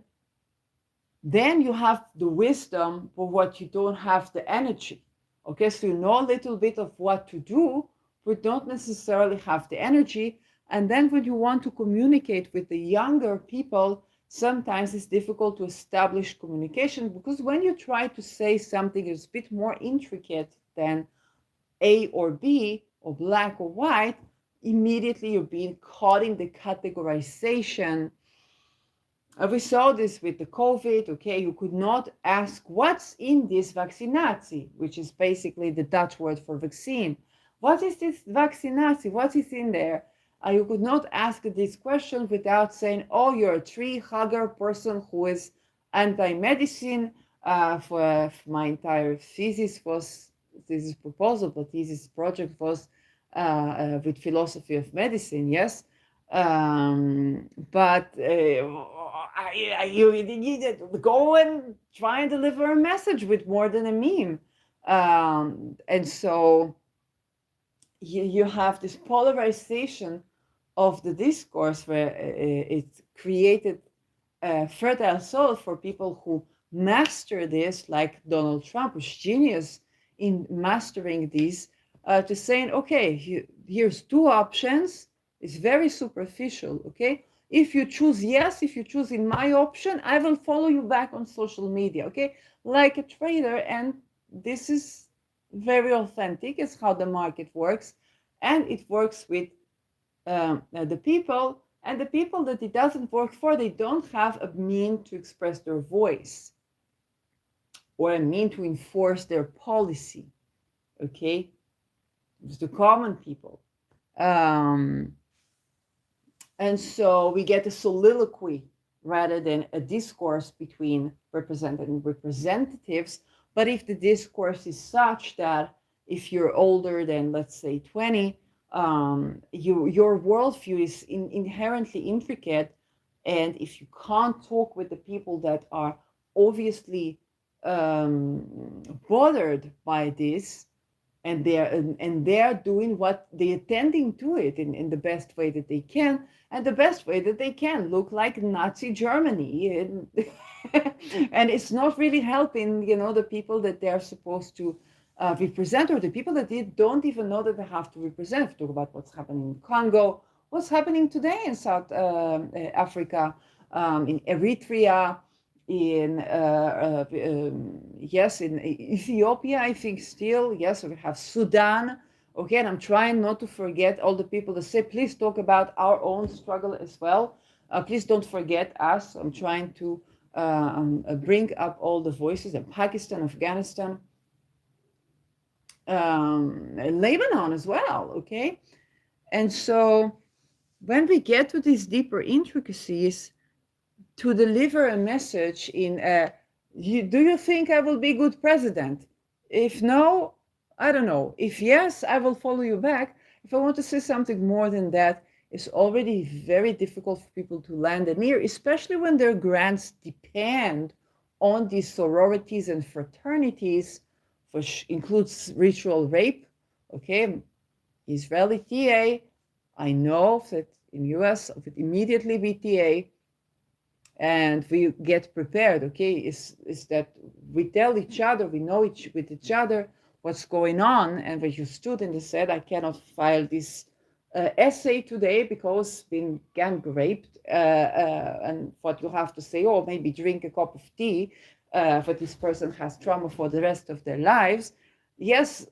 then you have the wisdom for what you don't have the energy. Okay, so you know a little bit of what to do, but don't necessarily have the energy. And then when you want to communicate with the younger people, sometimes it's difficult to establish communication, because when you try to say something that's a bit more intricate than A or B, or black or white, immediately you're being caught in the categorization. We saw this with the COVID. Okay, you could not ask what's in this vaccinatie, which is basically the Dutch word for vaccine. What is this vaccinatie? What is in there? You could not ask this question without saying, oh, you're a tree hugger person who is anti-medicine. For my entire thesis proposal, but thesis project was with philosophy of medicine, yes. But you needed to go and try and deliver a message with more than a meme. And so you have this polarization of the discourse where it's created fertile soil for people who master this, like Donald Trump, who's genius in mastering these, to saying, okay, here's two options. It's very superficial, okay? If you choose yes, if you choose in my option, I will follow you back on social media, okay? Like a trader, and this is very authentic. It's how the market works, and it works with the people, and the people that it doesn't work for, they don't have a mean to express their voice or a mean to enforce their policy, okay? It's the common people. Um, and so we get a soliloquy rather than a discourse between represented and representatives. But if the discourse is such that if you're older than, let's say, 20, your worldview is inherently intricate. And if you can't talk with the people that are obviously bothered by this, and they're doing what they're tending to it in the best way that they can, and the best way that they can look like Nazi Germany, and it's not really helping, the people that they're supposed to represent, or the people that they don't even know that they have to represent. Talk about what's happening in Congo, what's happening today in South Africa, in Eritrea, yes, in Ethiopia, I think still, yes, we have Sudan. Okay, and I'm trying not to forget all the people that say, please talk about our own struggle as well. Please don't forget us. I'm trying to bring up all the voices in Pakistan, Afghanistan, Lebanon as well, okay? And so when we get to these deeper intricacies, to deliver a message in do you think I will be a good president? If no, I don't know. If yes, I will follow you back. If I want to say something more than that, it's already very difficult for people to land an ear, especially when their grants depend on these sororities and fraternities, which includes ritual rape. Okay, Israeli TA, I know that in US, it would immediately be TA, and we get prepared. Okay, is that we tell each other, we know with each other what's going on. And when you stood and said, I cannot file this essay today because been gang raped, and what you have to say, or maybe drink a cup of tea, but this person has trauma for the rest of their lives. Yes,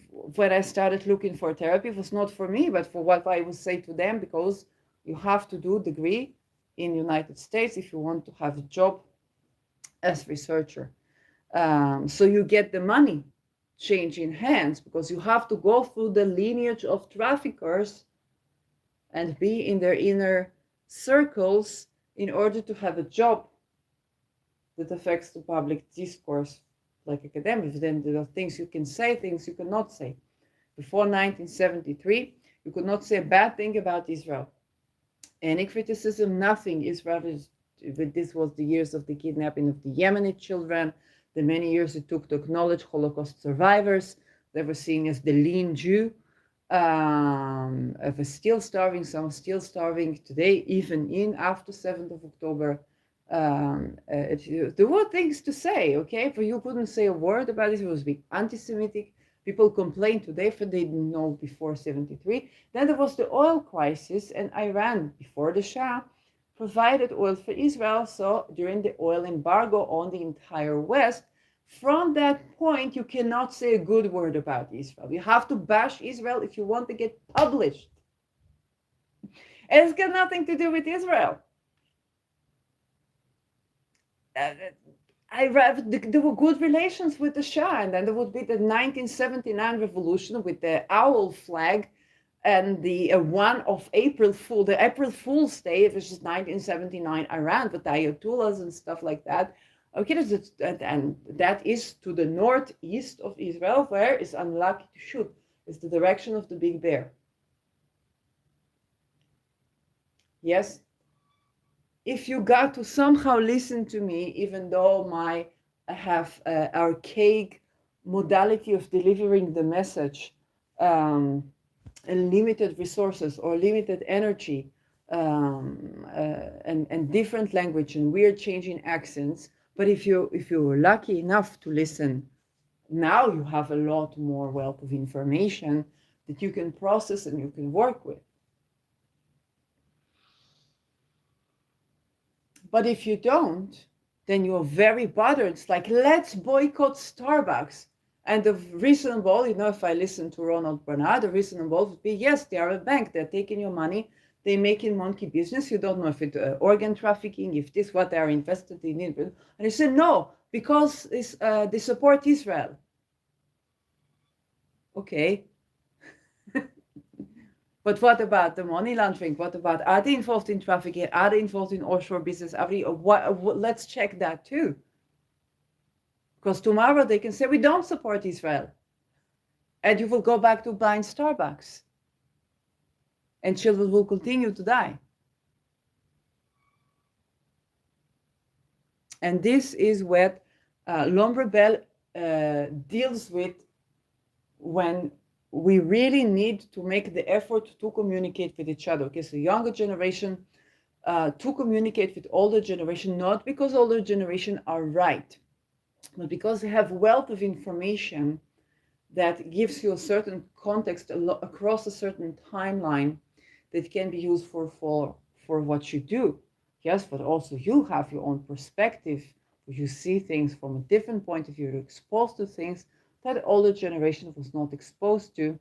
when I started looking for therapy, it was not for me, but for what I would say to them, because you have to do a degree in the United States if you want to have a job as researcher. So you get the money changing hands, because you have to go through the lineage of traffickers and be in their inner circles in order to have a job that affects the public discourse, like academics. Then there are things you can say, things you cannot say. Before 1973, you could not say a bad thing about Israel. Any criticism, nothing. Israel is, this was the years of the kidnapping of the Yemeni children, the many years it took to acknowledge Holocaust survivors. They were seen as the lean Jew. Of still starving, some still starving today, even in after 7th of October. There were things to say, okay? But you couldn't say a word about it. It was big anti-Semitic. People complained today, for they didn't know before 73. Then there was the oil crisis, and Iran, before the Shah, provided oil for Israel. So during the oil embargo on the entire West, from that point, you cannot say a good word about Israel. You have to bash Israel if you want to get published. And it's got nothing to do with Israel. There were good relations with the Shah, and then there would be the 1979 revolution with the owl flag and the one of April Fool, the April Fool's Day, which is 1979 Iran with the Ayatollahs and stuff like that. Okay, and that is to the northeast of Israel, where it's unlucky to shoot. It's the direction of the Big Bear. Yes. If you got to somehow listen to me, even though I have archaic modality of delivering the message, and limited resources or limited energy, and different language, and we're changing accents. But if you were lucky enough to listen, now you have a lot more wealth of information that you can process and you can work with. But if you don't, then you're very bothered. It's like, let's boycott Starbucks. And the reasonable, if I listen to Ronald Bernard, the reasonable would be, yes, they are a bank. They're taking your money. They're making monkey business. You don't know if it's organ trafficking, if this, what they are invested in. And they said, no, because they support Israel. Okay. But what about the money laundering? What about, are they involved in trafficking? Are they involved in offshore business? Let's check that too. Because tomorrow they can say, we don't support Israel. And you will go back to buying Starbucks. And children will continue to die. And this is what L'Homme Rebelle deals with when we really need to make the effort to communicate with each other. Okay, so younger generation to communicate with older generation, not because older generation are right, but because they have wealth of information that gives you a certain context across a certain timeline that can be used for what you do. Yes, but also you have your own perspective. You see things from a different point of view. You're exposed to things that older generation was not exposed to,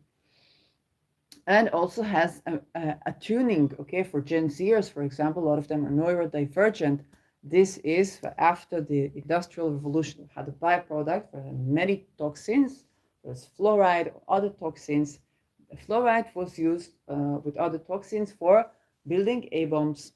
and also has a tuning. Okay, for Gen Zers, for example, a lot of them are neurodivergent. This is after the Industrial Revolution had a byproduct for many toxins. There's fluoride or other toxins. Fluoride was used with other toxins for building A-bombs.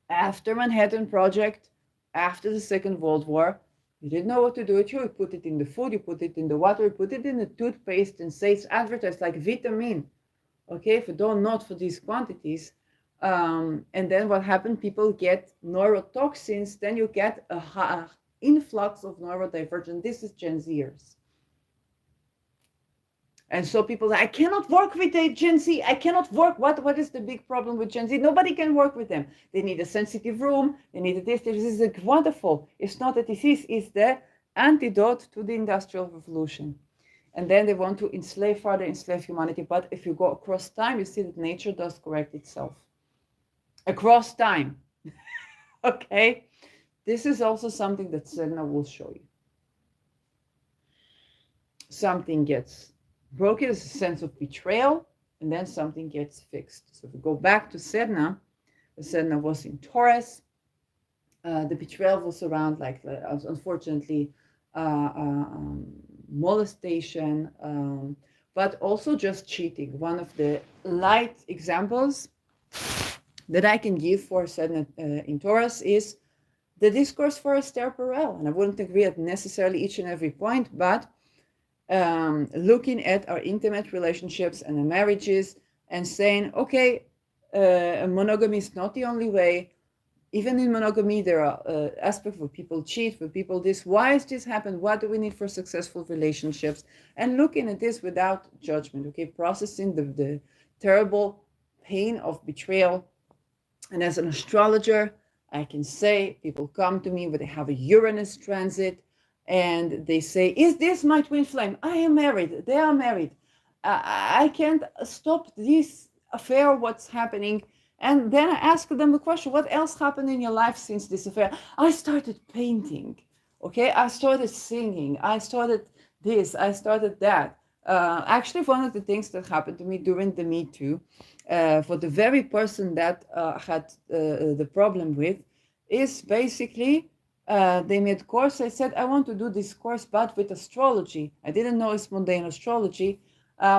After Manhattan Project, after the Second World War, you didn't know what to do with it. You put it in the food, you put it in the water, you put it in the toothpaste, and say it's advertised like vitamin. Okay, if you don't know for these quantities, and then what happened? People get neurotoxins. Then you get a influx of neurodivergent. This is Gen Zers. And so people say, I cannot work with a Gen Z. I cannot work. What is the big problem with Gen Z? Nobody can work with them. They need a sensitive room. They need this. This is wonderful. It's not a disease. It's the antidote to the Industrial Revolution. And then they want to further enslave humanity. But if you go across time, you see that nature does correct itself. Across time. Okay? This is also something that Sedna will show you. Something gets broken, is a sense of betrayal, and then something gets fixed. So if we go back to Sedna, Sedna was in Taurus. The betrayal was around, like, unfortunately, molestation, but also just cheating. One of the light examples that I can give for Sedna in Taurus is the discourse for Esther Perel. And I wouldn't agree at necessarily each and every point, but looking at our intimate relationships and the marriages and saying, okay, monogamy is not the only way. Even in monogamy, there are aspects where people cheat, where people this. Why has this happened? What do we need for successful relationships? And looking at this without judgment, okay, processing the terrible pain of betrayal. And as an astrologer, I can say people come to me when they have a Uranus transit, and they say, is this my twin flame? I am married. They are married. I can't stop this affair, what's happening. And then I ask them the question, what else happened in your life since this affair? I started painting. Okay, I started singing. I started this. I started that. Actually, one of the things that happened to me during the Me Too, for the very person that had the problem with, is basically they made course. I said, I want to do this course, but with astrology. I didn't know it's mundane astrology,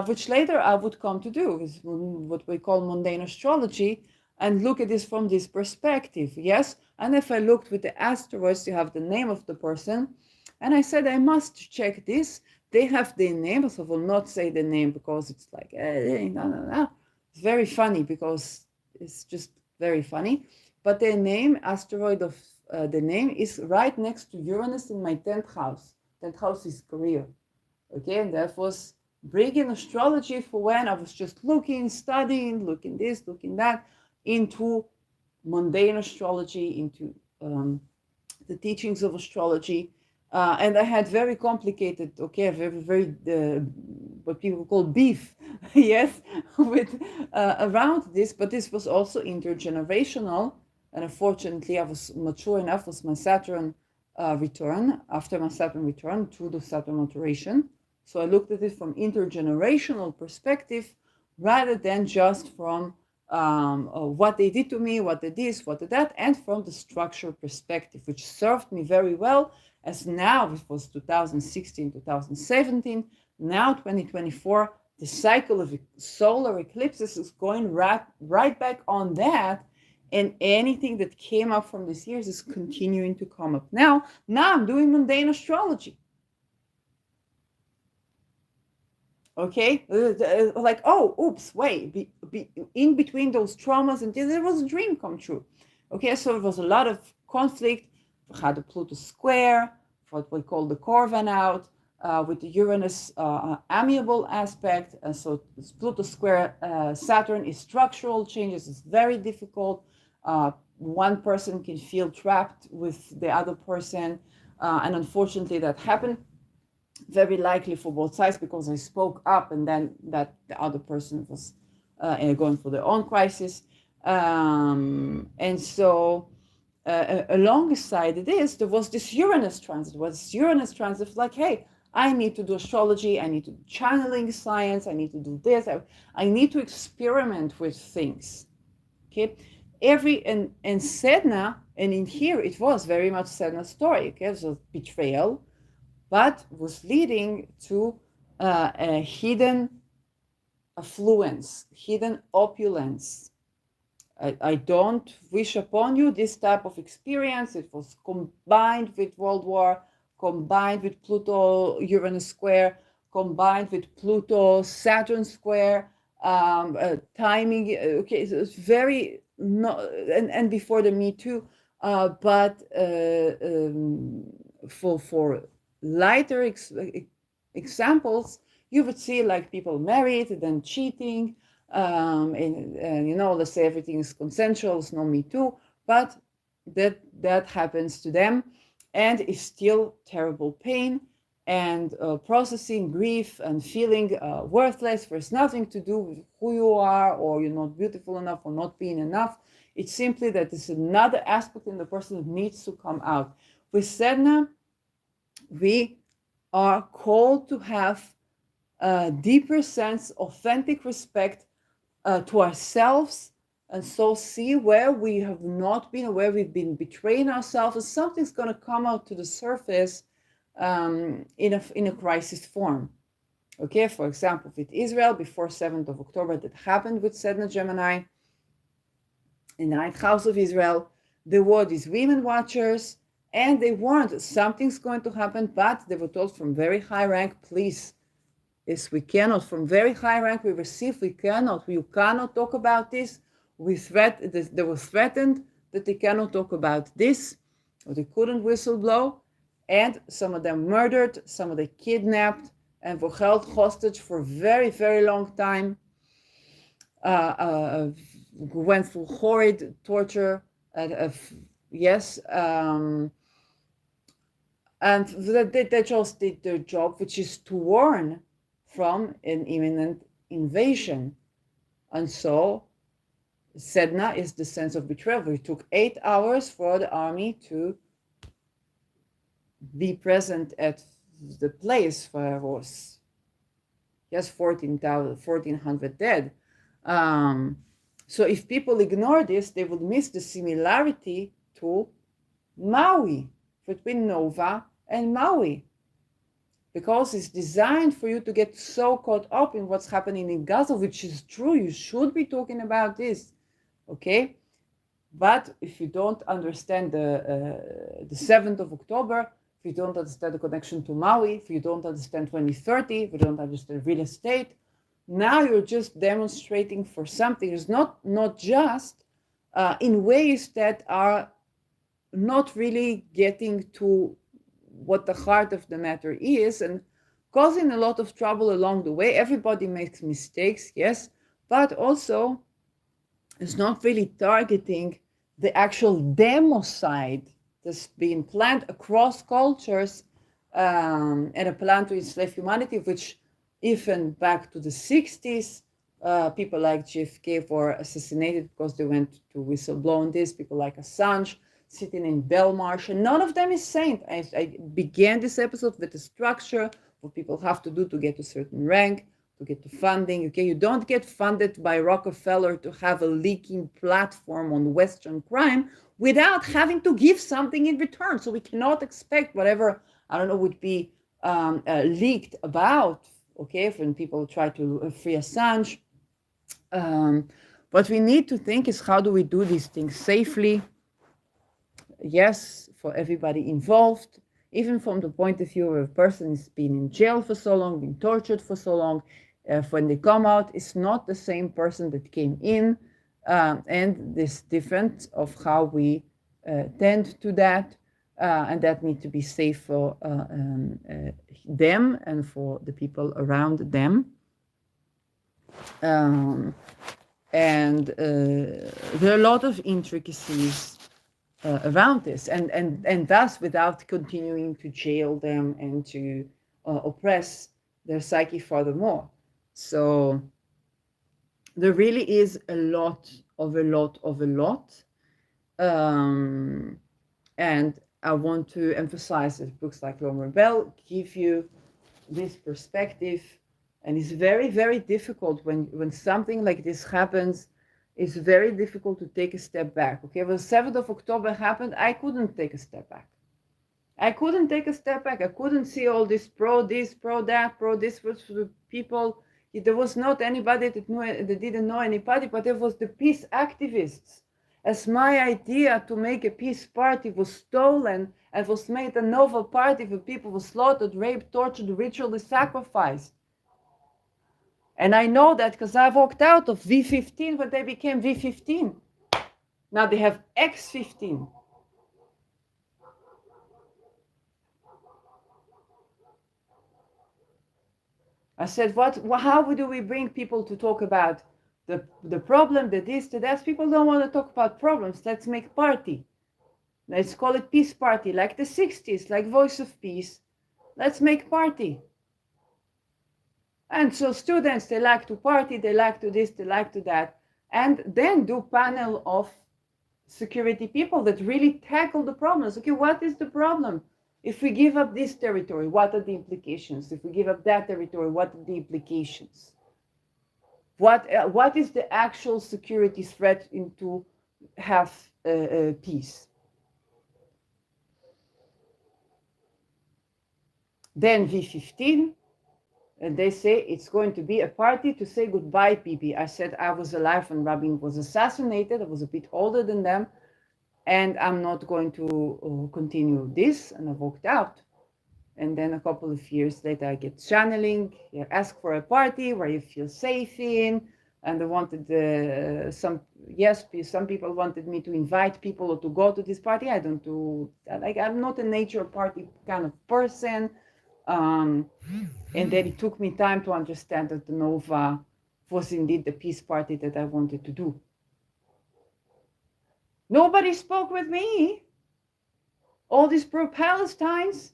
which later I would come to do, is what we call mundane astrology, and look at this from this perspective. Yes, and if I looked with the asteroids, you have the name of the person, and I said, I must check this. They have their name, so I will not say the name because it's like, no. It's very funny because it's just very funny. But their name, asteroid of the name, is right next to Uranus in my 10th house. 10th house is career. Okay, and that was bringing astrology for when I was just looking, studying, looking this, looking that. into mundane astrology, into the teachings of astrology. And I had very complicated, very, what people call beef, yes, with around this. But this was also intergenerational. And unfortunately, I was mature enough with my Saturn return, after my Saturn return to the Saturn maturation. So I looked at it from intergenerational perspective rather than just from what they did to me, what they this, what they that, and from the structure perspective, which served me very well. As now, it was 2016, 2017, now 2024, the cycle of solar eclipses is going right back on that. And anything that came up from these years is continuing to come up now. Now I'm doing mundane astrology. Okay, like, oh, oops, wait, in between those traumas and there was a dream come true. Okay, so it was a lot of conflict. We had a Pluto square, what we call the Corvan out, with the Uranus amiable aspect. And so Pluto square Saturn is structural changes. It's very difficult. One person can feel trapped with the other person. And unfortunately, that happened very likely for both sides, because I spoke up and then that the other person was going for their own crisis. And so alongside this, there was this Uranus transit. Like, hey, I need to do astrology, I need to do channeling science, I need to do this, I need to experiment with things. Okay, and Sedna, and in here it was very much Sedna's story. Okay, so betrayal, but was leading to a hidden affluence, hidden opulence. I don't wish upon you this type of experience. It was combined with World War, combined with Pluto Uranus square, combined with Pluto Saturn square, timing. Okay, so it's very and before the Me Too, but for lighter examples, you would see like people married, then cheating, and let's say everything is consensual, it's no Me Too, but that happens to them, and is still terrible pain, and processing grief and feeling worthless. There's nothing to do with who you are, or you're not beautiful enough, or not being enough. It's simply that it's another aspect in the person that needs to come out. With Sedna, we are called to have a deeper sense, authentic respect to ourselves, and so see where we have not been, where we've been betraying ourselves, and something's going to come out to the surface in a crisis form. Okay, for example, with Israel, before 7th of October, that happened with Sedna Gemini, in the 9th house of Israel, there were these women watchers, and they warned something's going to happen, but they were told from very high rank, please, yes, we cannot, from very high rank we received, you cannot talk about this. They were threatened that they cannot talk about this, or they couldn't whistleblow, and some of them murdered, some of them kidnapped, and were held hostage for a very, very long time, went through horrid torture, yes, and they just did their job, which is to warn from an imminent invasion. And so Sedna is the sense of betrayal. It took 8 hours for the army to be present at the place where was, yes, 1,400 dead. So if people ignore this, they would miss the similarity to Maui, between Nova and Maui, because it's designed for you to get so caught up in what's happening in Gaza, which is true. You should be talking about this, okay? But if you don't understand the 7th of October, if you don't understand the connection to Maui, if you don't understand 2030, if you don't understand real estate, now you're just demonstrating for something. It's not just in ways that are not really getting to what the heart of the matter is, and causing a lot of trouble along the way. Everybody makes mistakes, yes, but also is not really targeting the actual democide that's been planned across cultures, and a plan to enslave humanity, which even back to the 60s, people like JFK were assassinated because they went to whistleblow on this, people like Assange sitting in Belmarsh, and none of them is saint. I began this episode with a structure, what people have to do to get a certain rank, to get the funding. Okay, you don't get funded by Rockefeller to have a leaking platform on Western crime without having to give something in return. So we cannot expect whatever, I don't know, would be leaked about, okay, when people try to free Assange. What we need to think is, how do we do these things safely? Yes, for everybody involved, even from the point of view of a person who's been in jail for so long, been tortured for so long, when they come out, it's not the same person that came in, and this difference of how we tend to that, and that need to be safe for them and for the people around them. And there are a lot of intricacies around this, and thus without continuing to jail them and to oppress their psyche furthermore. So there really is a lot. And I want to emphasize that books like Rome Rebel give you this perspective, and it's very, very difficult when something like this happens. It's very difficult to take a step back. Okay, when 7th of October happened, I couldn't take a step back. I couldn't see all this pro this, pro that, pro this was for the people. There was not anybody that didn't know anybody, but there was the peace activists. As my idea to make a peace party was stolen and was made a novel party where people were slaughtered, raped, tortured, ritually sacrificed. And I know that because I walked out of V15 when they became V15. Now they have X15. I said, how do we bring people to talk about the problem, the this, the that? People don't want to talk about problems. Let's make party. Let's call it peace party, like the 60s, like Voice of Peace. Let's make party. And so students, they like to party, they like to this, they like to that. And then do panel of security people that really tackle the problems. Okay, what is the problem? If we give up this territory, what are the implications? If we give up that territory, what are the implications? What is the actual security threat into have peace? Then V15, and they say it's going to be a party to say goodbye, Bibi. I said I was alive when Rabin was assassinated. I was a bit older than them, and I'm not going to continue this. And I walked out. And then a couple of years later, I get channeling. You ask for a party where you feel safe in. And they wanted some people wanted me to invite people or to go to this party. I don't do that. Like, I'm not a nature party kind of person. And then it took me time to understand that the Nova was indeed the peace party that I wanted to do. Nobody spoke with me. All these pro-Palestines.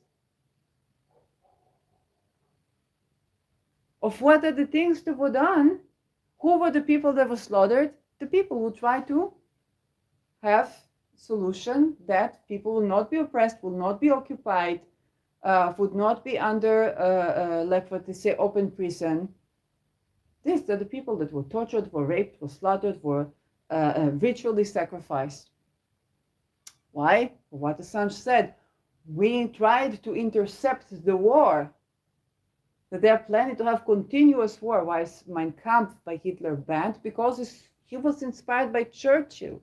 Of what are the things that were done? Who were the people that were slaughtered? The people who tried to have solution that people will not be oppressed, will not be occupied, would not be under, like what they say, open prison. These are the people that were tortured, were raped, were slaughtered, were ritually sacrificed. Why? What Assange said. We tried to intercept the war. That they are planning to have continuous war. Why is Mein Kampf by Hitler banned? Because he was inspired by Churchill.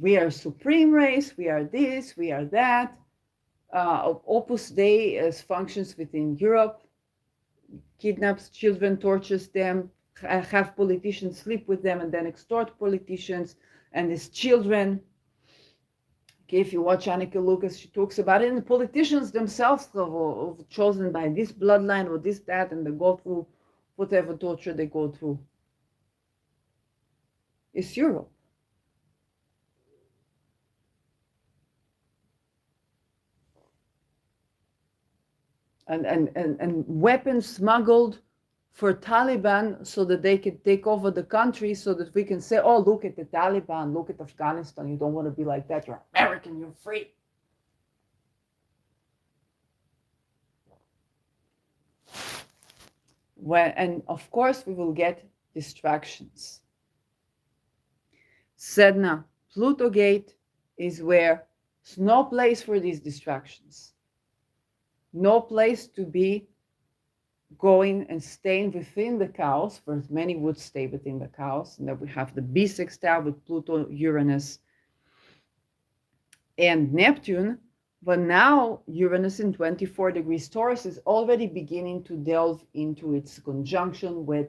We are supreme race, we are this, we are that. Opus Dei as functions within Europe, kidnaps children, tortures them, have politicians sleep with them and then extort politicians and his children. Okay, if you watch Anneke Lucas, she talks about it, and the politicians themselves have chosen by this bloodline or this, that, and they go through whatever torture they go through. It's Europe. And weapons smuggled for Taliban so that they can take over the country, so that we can say, oh, look at the Taliban, look at Afghanistan, you don't want to be like that, you're American, you're free. And of course we will get distractions. Sedna, Pluto gate is where there's no place for these distractions. No place to be going and staying within the chaos, for many would stay within the chaos, and then we have the bisextile with Pluto, Uranus, and Neptune. But now Uranus in 24 degrees Taurus is already beginning to delve into its conjunction with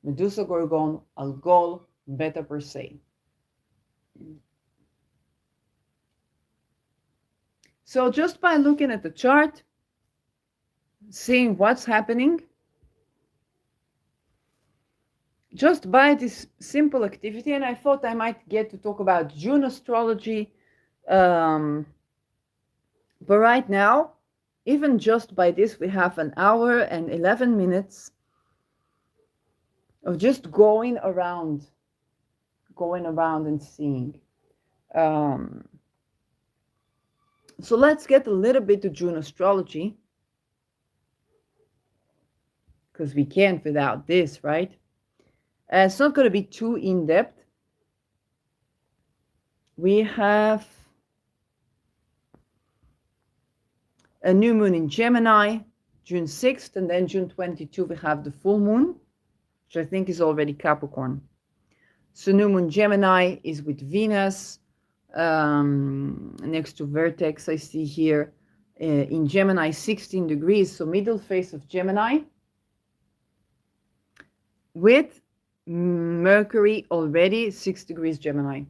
Medusa Gorgon, Algol, Beta Persei. So just by looking at the chart, seeing what's happening, just by this simple activity, and I thought I might get to talk about June astrology, but right now, even just by this, we have an hour and 11 minutes of just going around and seeing. So let's get a little bit to June astrology, because we can't without this, right? It's not going to be too in-depth. We have a new moon in Gemini, June 6th, and then June 22, we have the full moon, which I think is already Capricorn. So new moon Gemini is with Venus, next to vertex, I see here, in Gemini, 16 degrees, so middle phase of Gemini, with Mercury already 6 degrees Gemini.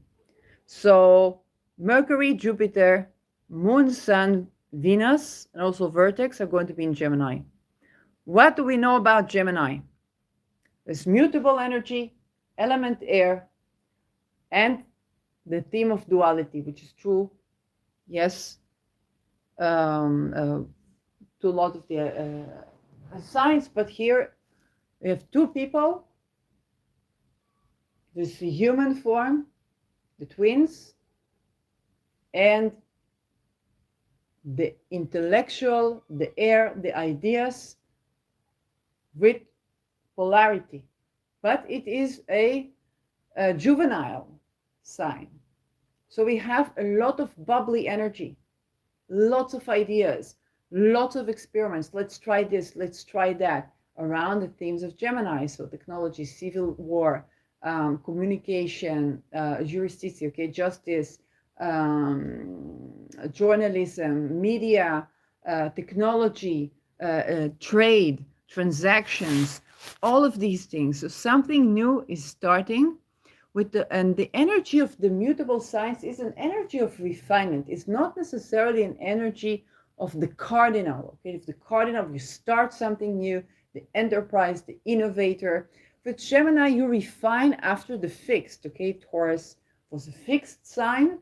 So Mercury, Jupiter, Moon, Sun, Venus, and also vertex are going to be in Gemini. What do we know about Gemini? There's mutable energy, element air, and the theme of duality, which is true, yes, to a lot of the signs, but here we have two people. There's the human form, the twins, and the intellectual, the air, the ideas, with polarity. But it is a juvenile sign. So we have a lot of bubbly energy, lots of ideas, lots of experiments. Let's try this, let's try that, around the themes of Gemini. So technology, civil war, communication, justice, okay, justice, journalism, media, technology, trade, transactions, all of these things. So something new is starting with and the energy of the mutable signs is an energy of refinement. It's not necessarily an energy of the cardinal. Okay, if the cardinal, you start something new, the enterprise, the innovator. With Gemini, you refine after the fixed. Okay, Taurus was a fixed sign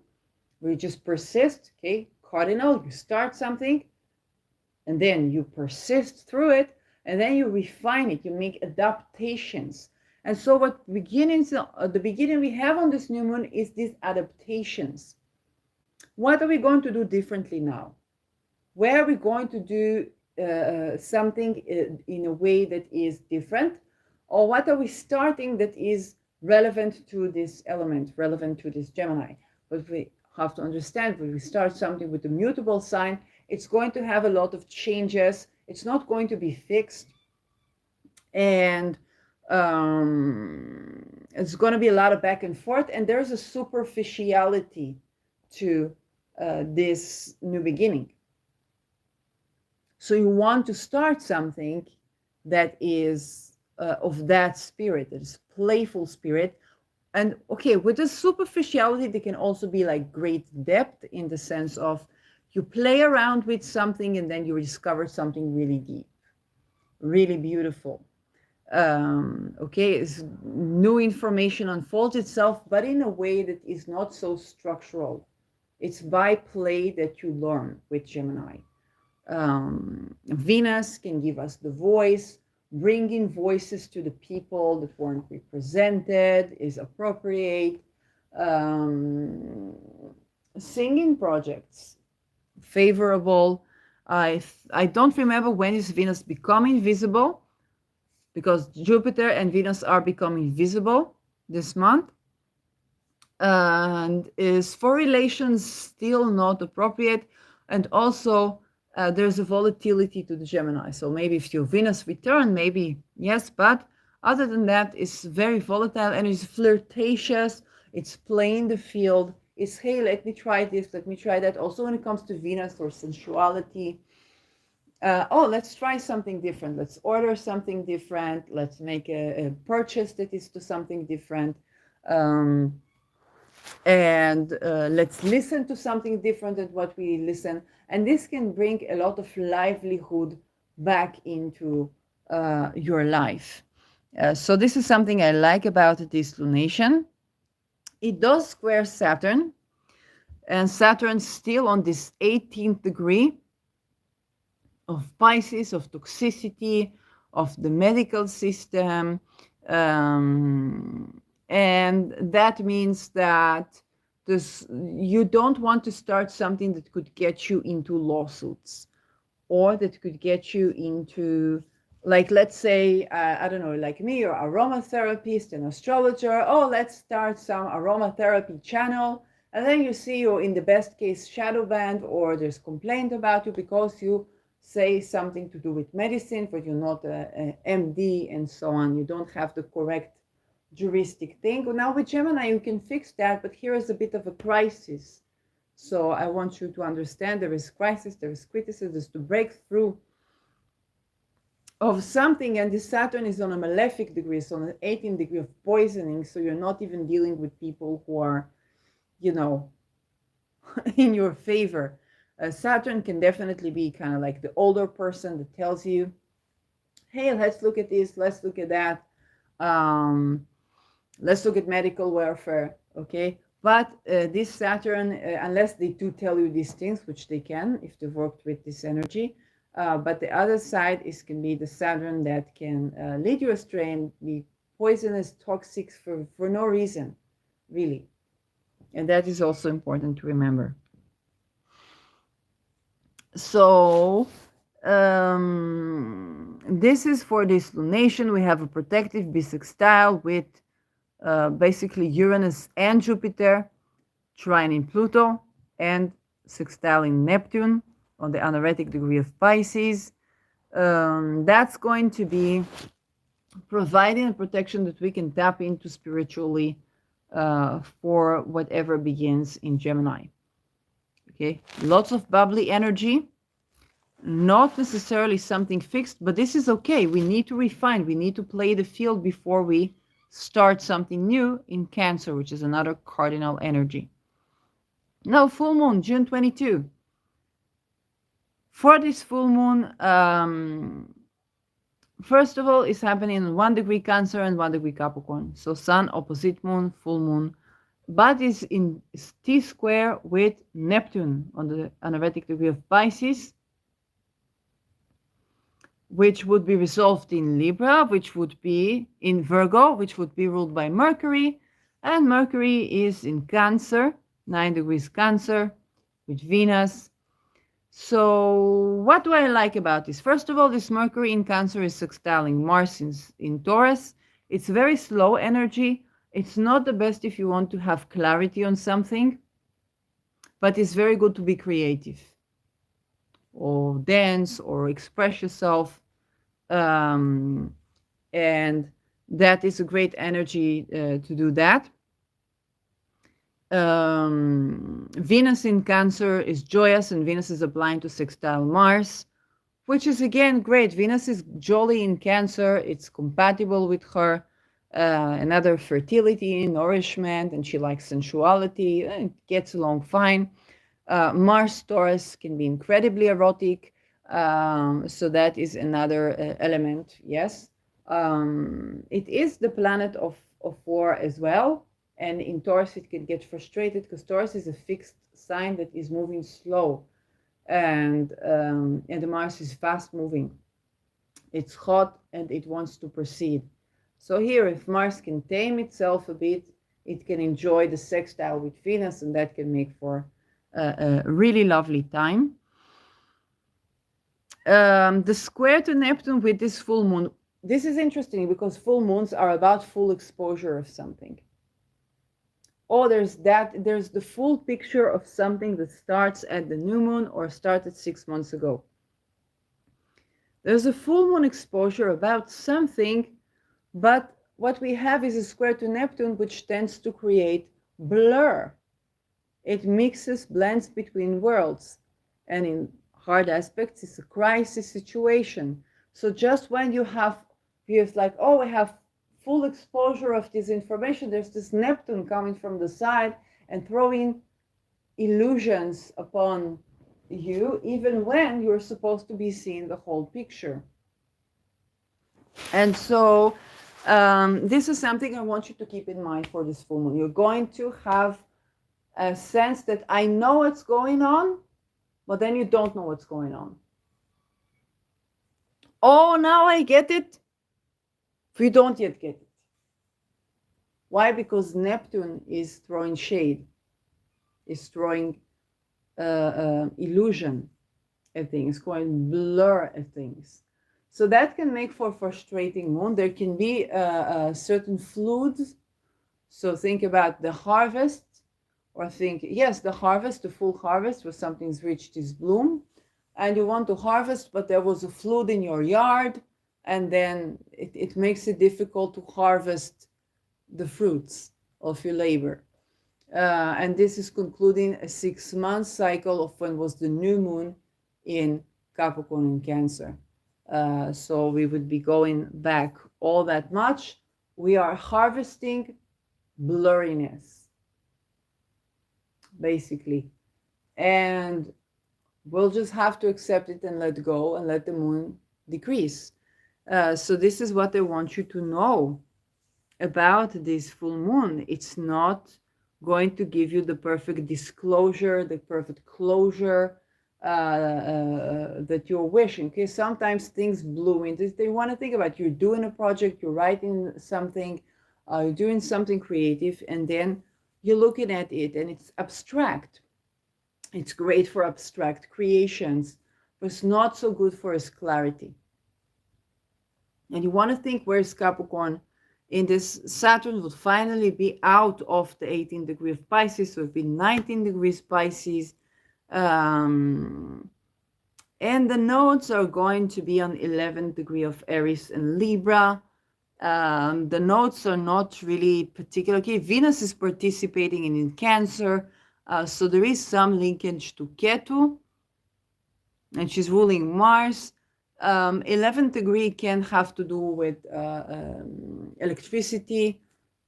where you just persist. Okay, cardinal, you start something and then you persist through it, and then you refine it, you make adaptations. And so what the beginning we have on this new moon is these adaptations. What are we going to do differently now? Where are we going to do something in a way that is different? Or what are we starting that is relevant to this element, relevant to this Gemini? But we have to understand, when we start something with a mutable sign, it's going to have a lot of changes. It's not going to be fixed. And it's going to be a lot of back and forth. And there's a superficiality to this new beginning. So you want to start something that is of that spirit, that is playful spirit, And okay, with the superficiality, they can also be like great depth in the sense of you play around with something and then you discover something really deep, really beautiful. Okay, it's new information unfolds itself, but in a way that is not so structural. It's by play that you learn with Gemini. Venus can give us the voice, bringing voices to the people that weren't represented is appropriate. Um, Singing projects, favorable. I don't remember when is Venus becoming visible, because Jupiter and Venus are becoming visible this month, and is for relations still not appropriate. And also there's a volatility to the Gemini, so maybe if your Venus return, maybe yes, but other than that, it's very volatile and it's flirtatious, it's playing the field, it's hey, let me try this, let me try that. Also when it comes to Venus or sensuality, oh, let's try something different, let's order something different, let's make a purchase that is to something different. And let's listen to something different than what we listen. And this can bring a lot of livelihood back into your life. So this is something I like about this lunation. It does square Saturn, and Saturn's still on this 18th degree of Pisces, of toxicity, of the medical system. And that means that you don't want to start something that could get you into lawsuits, or that could get you into, like, let's say, I don't know, like me, you're aromatherapist and astrologer. Oh, let's start some aromatherapy channel. And then you see you're in the best case shadow banned, or there's complaint about you because you say something to do with medicine, but you're not a MD and so on. You don't have the correct juristic thing. Now with Gemini, you can fix that, but here is a bit of a crisis. So I want you to understand there is crisis, there is criticism, there's to break through of something. And this Saturn is on a malefic degree, so on an 18th degree of poisoning. So you're not even dealing with people who are, you know, in your favor. Saturn can definitely be kind of like the older person that tells you, hey, let's look at this, let's look at that. Let's look at medical welfare, okay? But this Saturn, unless they do tell you these things, which they can if they've worked with this energy, but the other side can be the Saturn that can lead you astray and be poisonous, toxic for no reason, really. And that is also important to remember. So this is for this lunation. We have a protective bisextile with basically Uranus and Jupiter, trine in Pluto, and sextile in Neptune on the anaretic degree of Pisces. That's going to be providing a protection that we can tap into spiritually for whatever begins in Gemini. Okay, lots of bubbly energy, not necessarily something fixed, but this is okay. We need to refine, we need to play the field before we start something new in Cancer, which is another cardinal energy. Now, full moon, June 22. For this full moon, first of all, it's happening in 1 degree Cancer and 1 degree Capricorn. So Sun, opposite moon, full moon. But it's in T square with Neptune on the anaretic degree of Pisces, which would be resolved in Libra, which would be in Virgo, which would be ruled by Mercury. And Mercury is in Cancer, 9 degrees Cancer, with Venus. So what do I like about this? First of all, this Mercury in Cancer is sextiling Mars in Taurus. It's very slow energy. It's not the best if you want to have clarity on something, but it's very good to be creative or dance or express yourself. And that is a great energy to do that. Venus in Cancer is joyous, and Venus is applying to sextile Mars, which is again great. Venus is jolly in Cancer. It's compatible with her. another fertility, nourishment, and she likes sensuality. Gets along fine. Mars Taurus can be incredibly erotic. So that is another element, yes. It is the planet of war as well. And in Taurus, it can get frustrated because Taurus is a fixed sign that is moving slow. And the Mars is fast moving. It's hot and it wants to proceed. So here, if Mars can tame itself a bit, it can enjoy the sextile with Venus, and that can make for a really lovely time. The square to Neptune with this full moon. This is interesting because full moons are about full exposure of something. Oh, there's the full picture of something that starts at the new moon or started 6 months ago. There's a full moon exposure about something, but what we have is a square to Neptune, which tends to create blur. It mixes, blends between worlds. And in hard aspects, it's a crisis situation. So just when you have like, oh, we have full exposure of this information, there's this Neptune coming from the side and throwing illusions upon you, even when you're supposed to be seeing the whole picture. And so this is something I want you to keep in mind for this full moon. You're going to have a sense that I know what's going on, but then you don't know what's going on. Oh, now I get it. You don't yet get it. Why? Because Neptune is throwing shade, is throwing illusion at things, going blur at things. So that can make for frustrating moon. There can be certain floods. So think about the harvest, or think, yes, the harvest, the full harvest, where something's reached its bloom, and you want to harvest, but there was a flood in your yard, and then it makes it difficult to harvest the fruits of your labor. And this is concluding a 6-month cycle of when was the new moon in Capricorn and Cancer. So we would be going back all that much. We are harvesting blurriness, basically. And we'll just have to accept it and let go and let the moon decrease. So this is what I want you to know about this full moon. It's not going to give you the perfect disclosure, the perfect closure that you're wishing. Okay, sometimes things bloom into. They want to think about, you're doing a project, you're writing something, you're doing something creative, and then you're looking at it and it's abstract. It's great for abstract creations, but it's not so good for its clarity. And you want to think, where's Capricorn in this? Saturn would finally be out of the 18th degree of Pisces, so it would be 19 degrees Pisces. And the nodes are going to be on 11th degree of Aries and Libra. The nodes are not really particular. Okay, Venus is participating in Cancer, so there is some linkage to Ketu, and she's ruling Mars. 11th degree can have to do with electricity,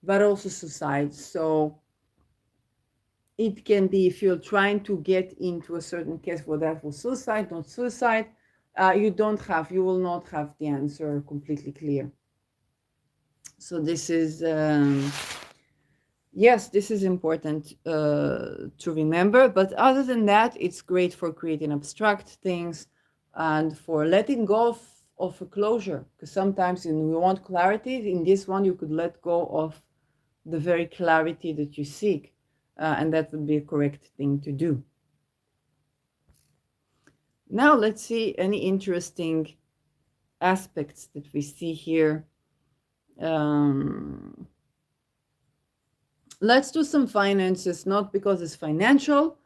but also suicide. So it can be, if you're trying to get into a certain case where that was suicide, not suicide, you will not have the answer completely clear. So this is, yes, this is important to remember. But other than that, it's great for creating abstract things and for letting go of a closure. Because sometimes we want clarity. In this one, you could let go of the very clarity that you seek. And that would be a correct thing to do. Now let's see any interesting aspects that we see here. Let's do some finances, not because it's financial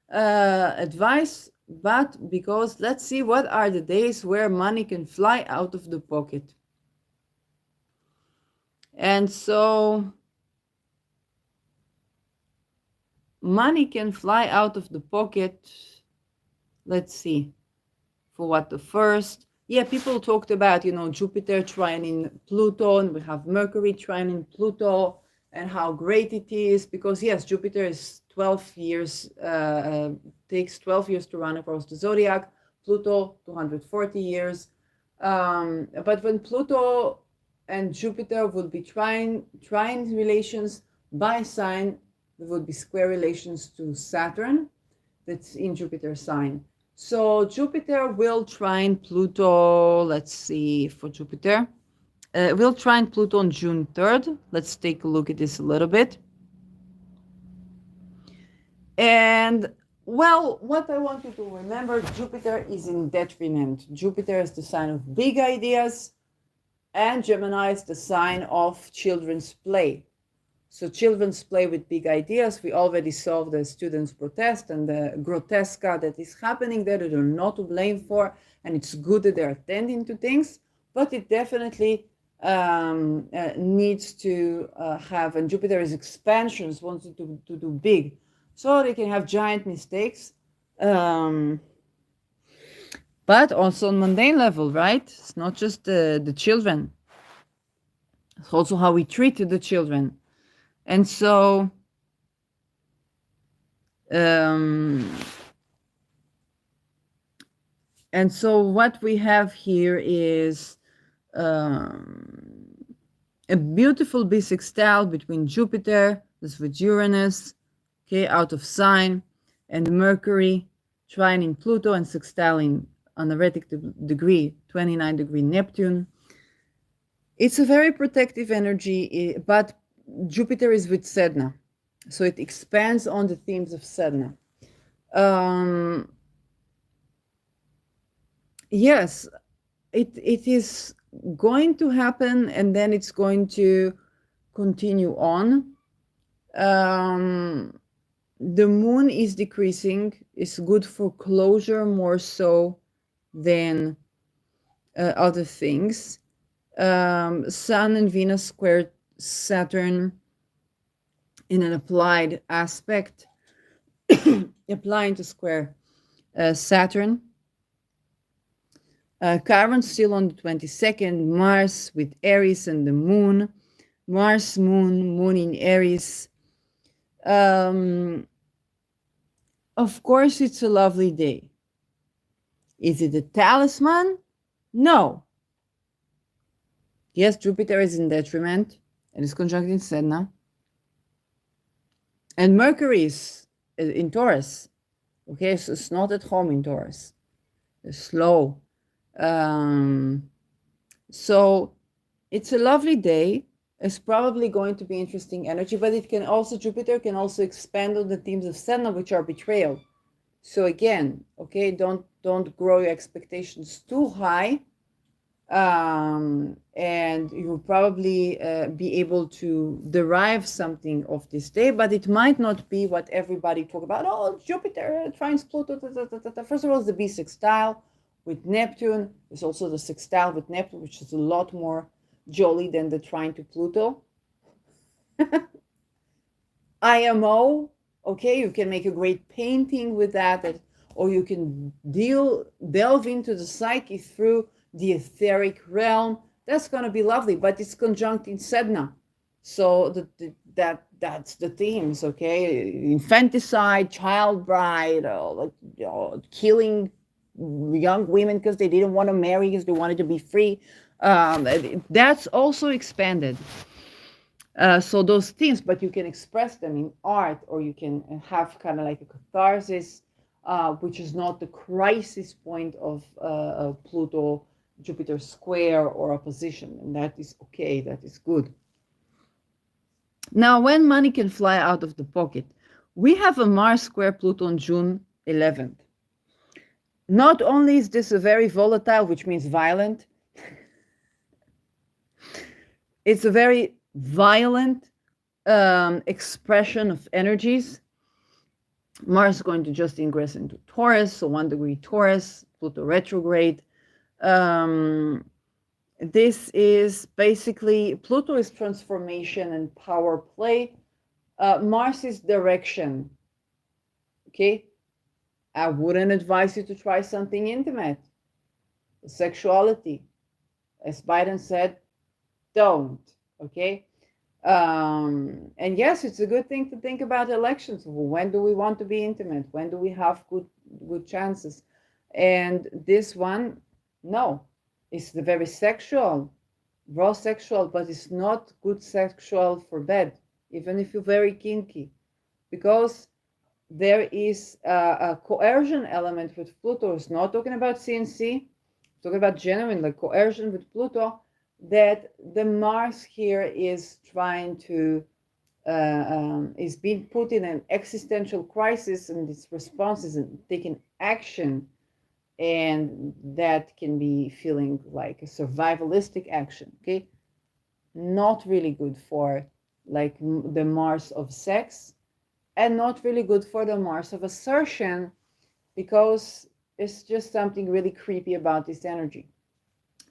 advice, but because let's see what are the days where money can fly out of the pocket. And so money can fly out of the pocket. Let's see. For what? The 1st, Yeah, people talked about, Jupiter trining Pluto, and we have Mercury trining Pluto, and how great it is, because yes, Jupiter is 12 years, takes 12 years to run across the zodiac, Pluto 240 years. But when Pluto and Jupiter would be trine relations by sign, there would be square relations to Saturn, that's in Jupiter sign. So Jupiter will trine Pluto. Let's see for Jupiter. Will trine Pluto on June 3rd. Let's take a look at this a little bit. And well, what I want you to remember, Jupiter is in detriment. Jupiter is the sign of big ideas, and Gemini is the sign of children's play. So children's play with big ideas. We already saw the students' protest and the grotesca that is happening there that they're not to blame for, and it's good that they're attending to things, but it definitely needs to have, and Jupiter is expansions, wants to do big, so they can have giant mistakes, but also on mundane level, right? It's not just the children, it's also how we treat the children. And so what we have here is a beautiful bisextile between Jupiter, that's with Uranus, okay, out of sign, and Mercury trining Pluto and sextiling on a retic degree, 29-degree Neptune. It's a very protective energy, but Jupiter is with Sedna, so it expands on the themes of Sedna. Yes, it is going to happen, and then it's going to continue on. The moon is decreasing. It's good for closure more so than other things. Sun and Venus square Saturn in an applied aspect, applying to square Saturn. Chiron still on the 22nd, Mars with Aries and the moon. Mars, moon in Aries. Of course, it's a lovely day. Is it a talisman? No. Yes, Jupiter is in detriment and is conjunct in Sedna. And Mercury is in Taurus. Okay, so it's not at home in Taurus. It's slow. So it's a lovely day. It's probably going to be interesting energy, but it can also, Jupiter can also expand on the themes of Sedna, which are betrayal. So again, okay, don't grow your expectations too high, and you'll probably be able to derive something of this day, but it might not be what everybody talk about. Oh, Jupiter trines Pluto. First of all, it's the bisextile with Neptune. There's also the sextile with Neptune, which is a lot more jolly than the trine to Pluto. IMO, okay, you can make a great painting with that, or you can delve into the psyche through the etheric realm. That's going to be lovely, but it's conjunct in Sedna. So that's the themes, okay? Infanticide, child bride, killing young women because they didn't want to marry, because they wanted to be free. That's also expanded. So those themes, but you can express them in art, or you can have kind of like a catharsis, which is not the crisis point of Pluto Jupiter square or opposition, and that is okay, that is good. Now, when money can fly out of the pocket, we have a Mars square Pluto on June 11th. Not only is this a very volatile, which means violent, it's a very violent expression of energies. Mars is going to just ingress into Taurus, so 1 degree Taurus, Pluto retrograde. This is basically, Pluto is transformation and power play. Mars is direction. Okay, I wouldn't advise you to try something intimate. sexuality. As Biden said, don't. Okay. And yes, it's a good thing to think about elections. When do we want to be intimate? When do we have good chances? And this one, no, it's the very sexual, raw sexual, but it's not good sexual for bed, even if you're very kinky, because there is a coercion element with Pluto. It's not talking about CNC, talking about genuine like coercion with Pluto, that the Mars here is trying to is being put in an existential crisis, and its response is taking action, and that can be feeling like a survivalistic action. Okay, not really good for like the Mars of sex, and not really good for the Mars of assertion, because it's just something really creepy about this energy.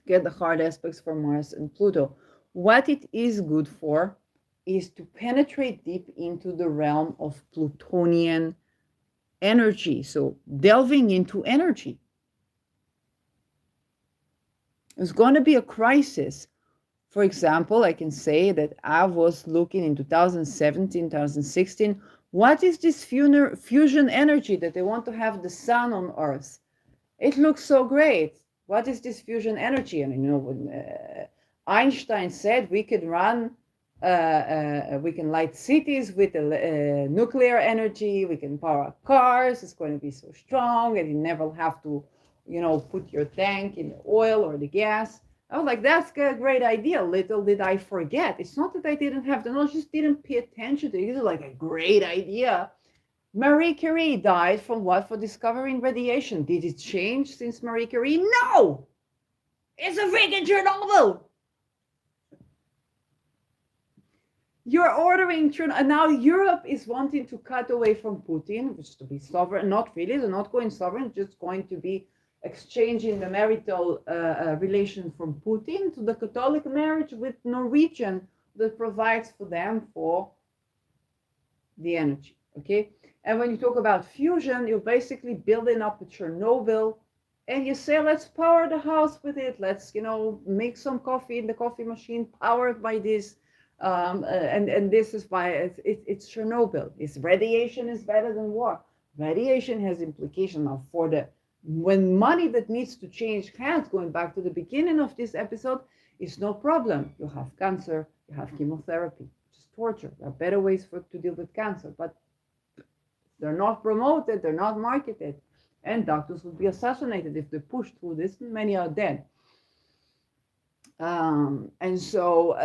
Get the hard aspects for Mars and Pluto. What it is good for is to penetrate deep into the realm of Plutonian energy. So delving into energy. It's going to be a crisis. For example, I can say that I was looking in 2017, 2016, what is this fusion energy that they want to have the sun on Earth? It looks so great. What is this fusion energy? And you know, when Einstein said we could we can light cities with nuclear energy, we can power cars, it's going to be so strong, and you never have to, you know, put your tank in the oil or the gas. I was like, that's a great idea. Little did I forget. It's not that I didn't have the knowledge, just didn't pay attention to it. It's like a great idea. Marie Curie died from what? For discovering radiation. Did it change since Marie Curie? No! It's a freaking Chernobyl! You're ordering Chernobyl, and now Europe is wanting to cut away from Putin, which is to be sovereign. Not really, they're not going sovereign, just going to be exchanging the marital relation from Putin to the Catholic marriage with Norwegian that provides for them for the energy, okay? And when you talk about fusion, you're basically building up a Chernobyl, and you say, let's power the house with it. Let's, you know, make some coffee in the coffee machine powered by this. And this is why it's Chernobyl. It's radiation is better than war. Radiation has implication now for the when money that needs to change hands, going back to the beginning of this episode, is no problem. You have cancer, you have chemotherapy, which is torture. There are better ways to deal with cancer, but they're not promoted, they're not marketed, and doctors would be assassinated if they push through this, and many are dead. And so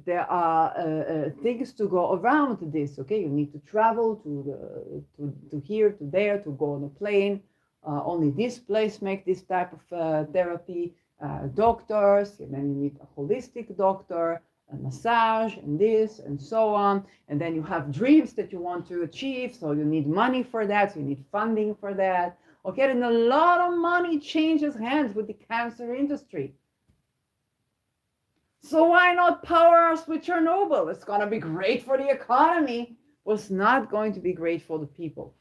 there are things to go around this. Okay, you need to travel to here, to there, to go on a plane. Only this place make this type of therapy. Doctors, and then you need a holistic doctor, a massage, and this, and so on. And then you have dreams that you want to achieve, so you need money for that. So you need funding for that. Okay, and a lot of money changes hands with the cancer industry. So why not power us with Chernobyl? It's going to be great for the economy. Was not going to be great for the people.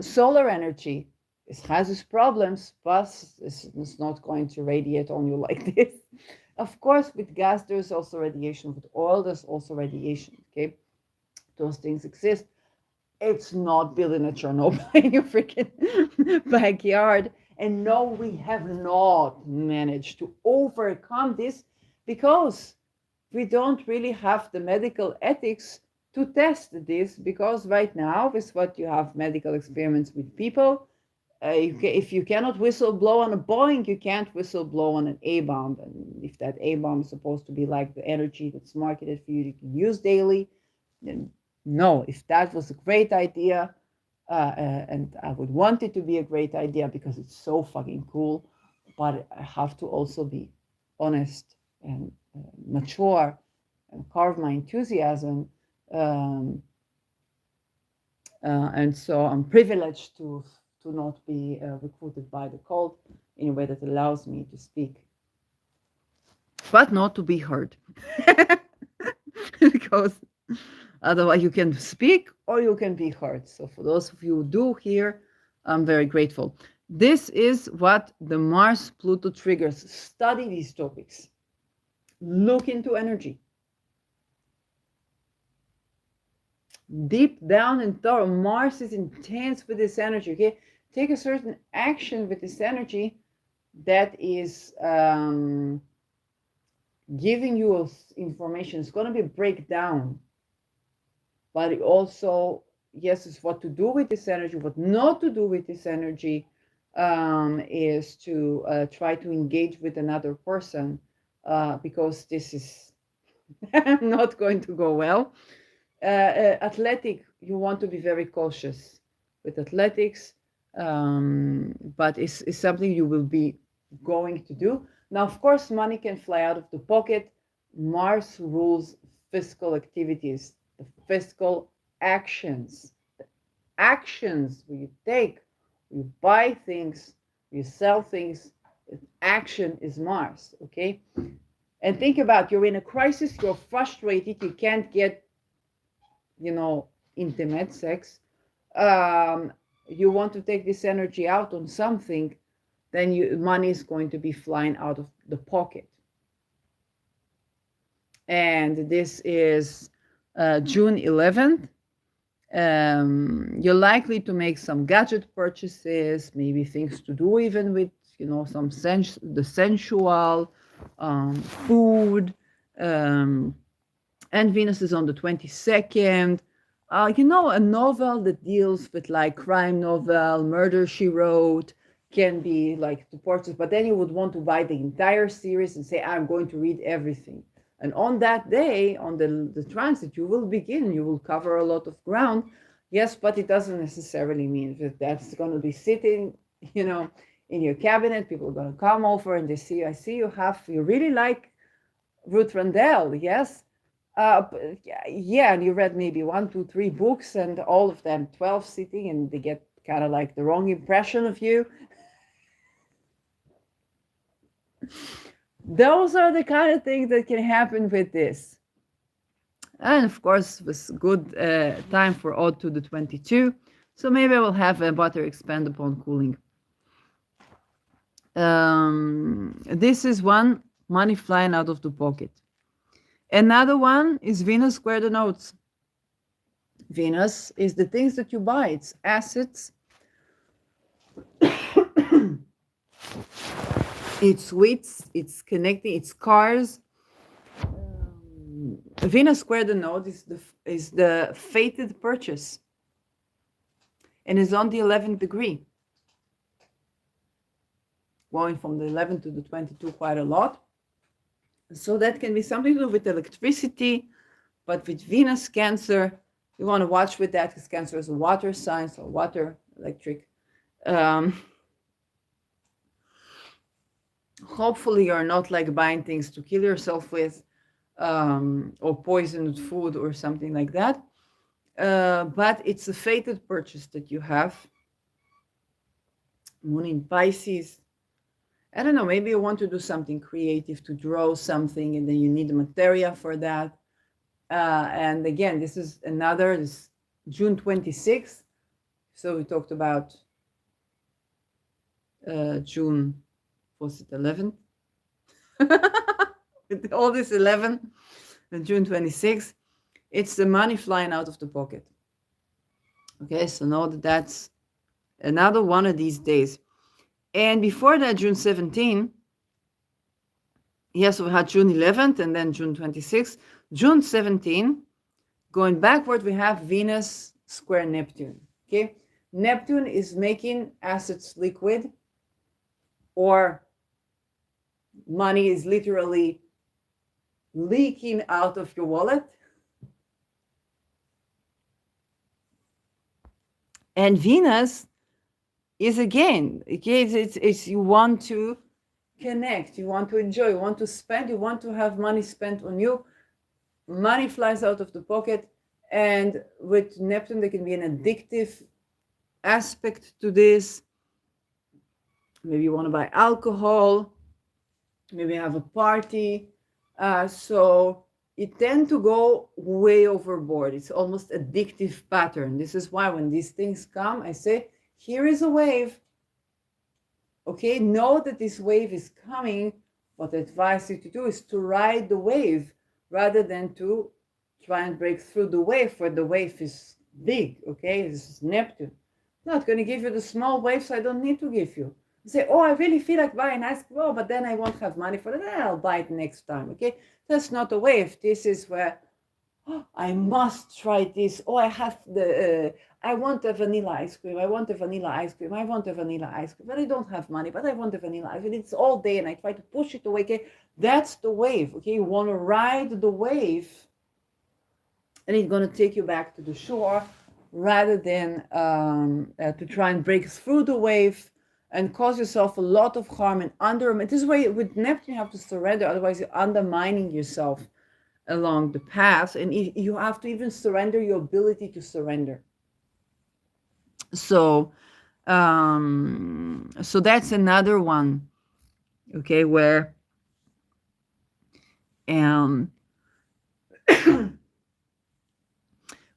Solar energy has its problems, but it's not going to radiate on you like this. Of course, with gas, there's also radiation. With oil, there's also radiation. Okay, those things exist. It's not building a Chernobyl in your freaking backyard. And no, we have not managed to overcome this, because we don't really have the medical ethics to test this, because right now, with what you have medical experiments with people, if you cannot whistle blow on a Boeing, you can't whistle blow on an A-bomb. And if that A-bomb is supposed to be like the energy that's marketed for you to use daily, then no. If that was a great idea, and I would want it to be a great idea because it's so fucking cool, but I have to also be honest and mature and carve my enthusiasm. And so I'm privileged to not be recruited by the cult in a way that allows me to speak, but not to be heard. Because otherwise you can speak or you can be heard. So for those of you who do hear, I'm very grateful. This is what the Mars Pluto triggers. Study these topics. Look into energy. Deep down and thorough. Mars is intense with this energy. Okay, take a certain action with this energy that is giving you information. It's going to be a breakdown, but it also, yes, it's what to do with this energy. What not to do with this energy is to try to engage with another person, because this is not going to go well. Athletic, you want to be very cautious with athletics, but it's something you will be going to do. Now, of course, money can fly out of the pocket. Mars rules fiscal activities, the fiscal actions, the actions you take, you buy things, you sell things. Action is Mars, okay? And think about, you're in a crisis, you're frustrated, you can't get, intimate sex. You want to take this energy out on something, then money is going to be flying out of the pocket. And this is June 11th. You're likely to make some gadget purchases, maybe things to do even with, some the sensual, food, and Venus is on the 22nd. A novel that deals with like crime novel, Murder, She Wrote, can be like to purchase, but then you would want to buy the entire series and say, I'm going to read everything. And on that day, on the transit, you will begin, you will cover a lot of ground. Yes, but it doesn't necessarily mean that that's going to be sitting, in your cabinet. People are going to come over and they see, I see you really like Ruth Randell, yes? Yeah, and you read maybe 1, 2, 3 books, and all of them 12 sitting, and they get kind of like the wrong impression of you. Those are the kind of things that can happen with this. And of course, it was good time for Ode to the 22. So maybe I will have a butter expand upon cooling. This is one, money flying out of the pocket. Another one is Venus square the notes. Venus is the things that you buy. It's assets. It's sweets. It's connecting. It's cars. Venus square the node is the fated purchase, and is on the 11th degree, going from the 11th to the 22 quite a lot. So that can be something to do with electricity, but with Venus Cancer, you want to watch with that, because Cancer is a water sign, so water, electric. Hopefully you're not like buying things to kill yourself with, or poisoned food or something like that. But it's a fated purchase that you have. Moon in Pisces. I don't know, maybe you want to do something creative, to draw something, and then you need the material for that. And again, this is June 26th. So we talked about June, was it 11th? With all this 11, and June 26th, it's the money flying out of the pocket. Okay, so know that that's another one of these days. And before that, June 17, yes, we had June 11th and then June 26th. June 17, going backward, we have Venus square Neptune. Okay, Neptune is making assets liquid, or money is literally leaking out of your wallet. And Venus is again, it's you want to connect, you want to enjoy, you want to spend, you want to have money spent on you. Money flies out of the pocket, and with Neptune there can be an addictive aspect to this. Maybe you want to buy alcohol, maybe have a party, so it tends to go way overboard. It's almost addictive pattern. This is why when these things come, I say, here is a wave. Okay, know that this wave is coming. What I advise you to do is to ride the wave rather than to try and break through the wave where the wave is big. Okay, this is Neptune. I'm not going to give you the small waves I don't need to give you. You say, oh, I really feel like buying ice cream, oh, but then I won't have money for it. I'll buy it next time. Okay, that's not a wave. This is where, oh, I must try this. Oh, I have I want a vanilla ice cream. I want a vanilla ice cream. I want a vanilla ice cream. But I don't have money, but I want a vanilla ice cream. It's all day and I try to push it away. Okay, that's the wave. Okay, you want to ride the wave and it's going to take you back to the shore rather than to try and break through the wave and cause yourself a lot of harm and undermine. This is why with Neptune you have to surrender, otherwise you're undermining yourself along the path, and you have to even surrender your ability to surrender. So so that's another one, okay, where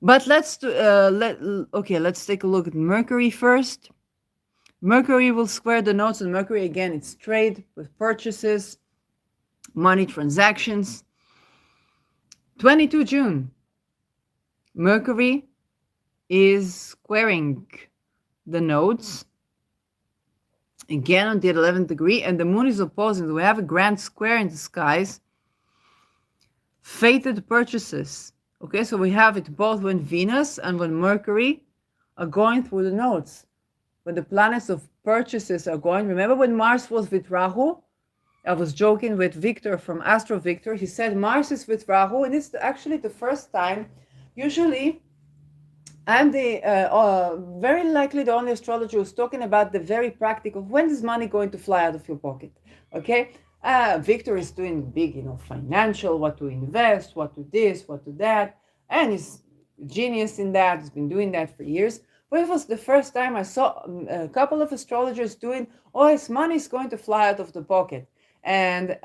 but let's take a look at Mercury first. Mercury will square the nodes, and Mercury again, it's trade with purchases, money transactions. 22 June, Mercury is squaring the nodes again on the 11th degree, and the moon is opposing. We have a grand square in the skies. Fated purchases. Okay, so we have it both when Venus and when Mercury are going through the nodes. When the planets of purchases are going. Remember when Mars was with Rahu? I was joking with Victor from Astro Victor. He said Mars is with Rahu, and it's actually the first time. Usually, I'm the very likely the only astrologer who's talking about the very practical. When is money going to fly out of your pocket? Okay, Victor is doing big, financial, what to invest, what to this, what to that, and he's genius in that. He's been doing that for years. But it was the first time I saw a couple of astrologers doing, oh, his money is going to fly out of the pocket. And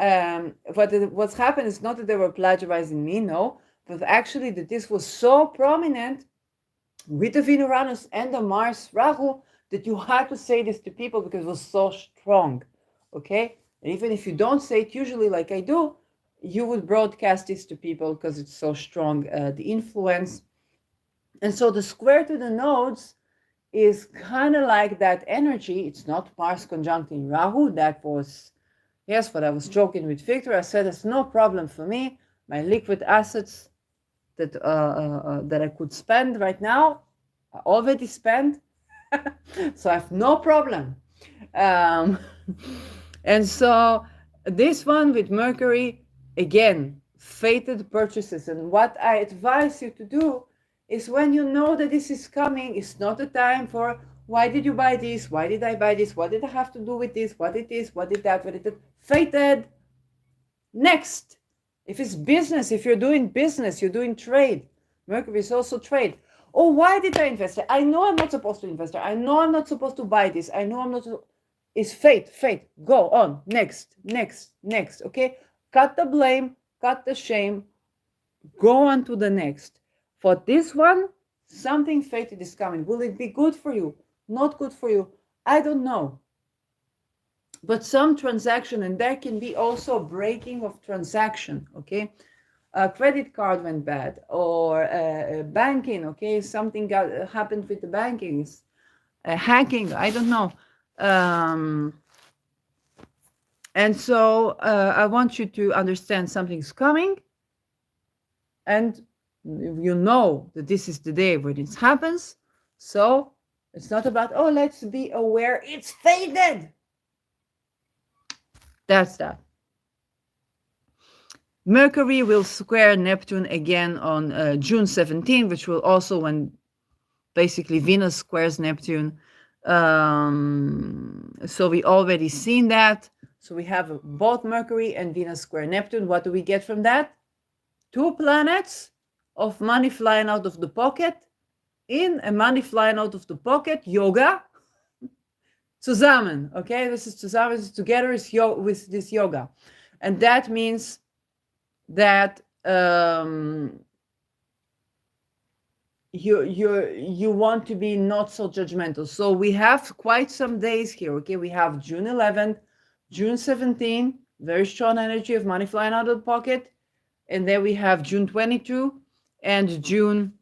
what's happened is not that they were plagiarizing me, no, but actually that this was so prominent with the Venus and the Mars Rahu that you had to say this to people because it was so strong, okay? And even if you don't say it usually like I do, you would broadcast this to people because it's so strong, the influence. And so the square to the nodes is kind of like that energy. It's not Mars conjuncting Rahu. That was, yes, what I was joking with Victor. I said it's no problem for me. My liquid assets that that I could spend right now, I already spent, so I have no problem. And so this one with Mercury, again, fated purchases. And what I advise you to do is when you know that this is coming, it's not the time for why did you buy this? Why did I buy this? What did I have to do with this? What it is? What did that? What did it? Fated. Next. If it's business, if you're doing business, you're doing trade. Mercury is also trade. Oh, why did I invest it? I know I'm not supposed to invest it. I know I'm not supposed to buy this. I know I'm not. It's fate. Go on. Next. Okay? Cut the blame. Cut the shame. Go on to the next. For this one, something fated is coming. Will it be good for you? Not good for you? I don't know. But some transaction, and there can be also breaking of transaction, okay? A credit card went bad, or banking, okay? Something happened with the banking, hacking, I don't know. And so I want you to understand something's coming, and you know that this is the day when it happens. So it's not about, oh, let's be aware, it's fated. That's that. Mercury will square Neptune again on June 17, which will also when basically Venus squares Neptune. So we already seen that. So we have both Mercury and Venus square Neptune. What do we get from that? 2 planets of money flying out of the pocket. In a money flying out of the pocket, yoga. Zusammen, okay? This is zusammen, this is together with this yoga. And that means that you want to be not so judgmental. So we have quite some days here. Okay, we have June 11th, June 17th, very strong energy of money flying out of the pocket, and then we have June 22 and June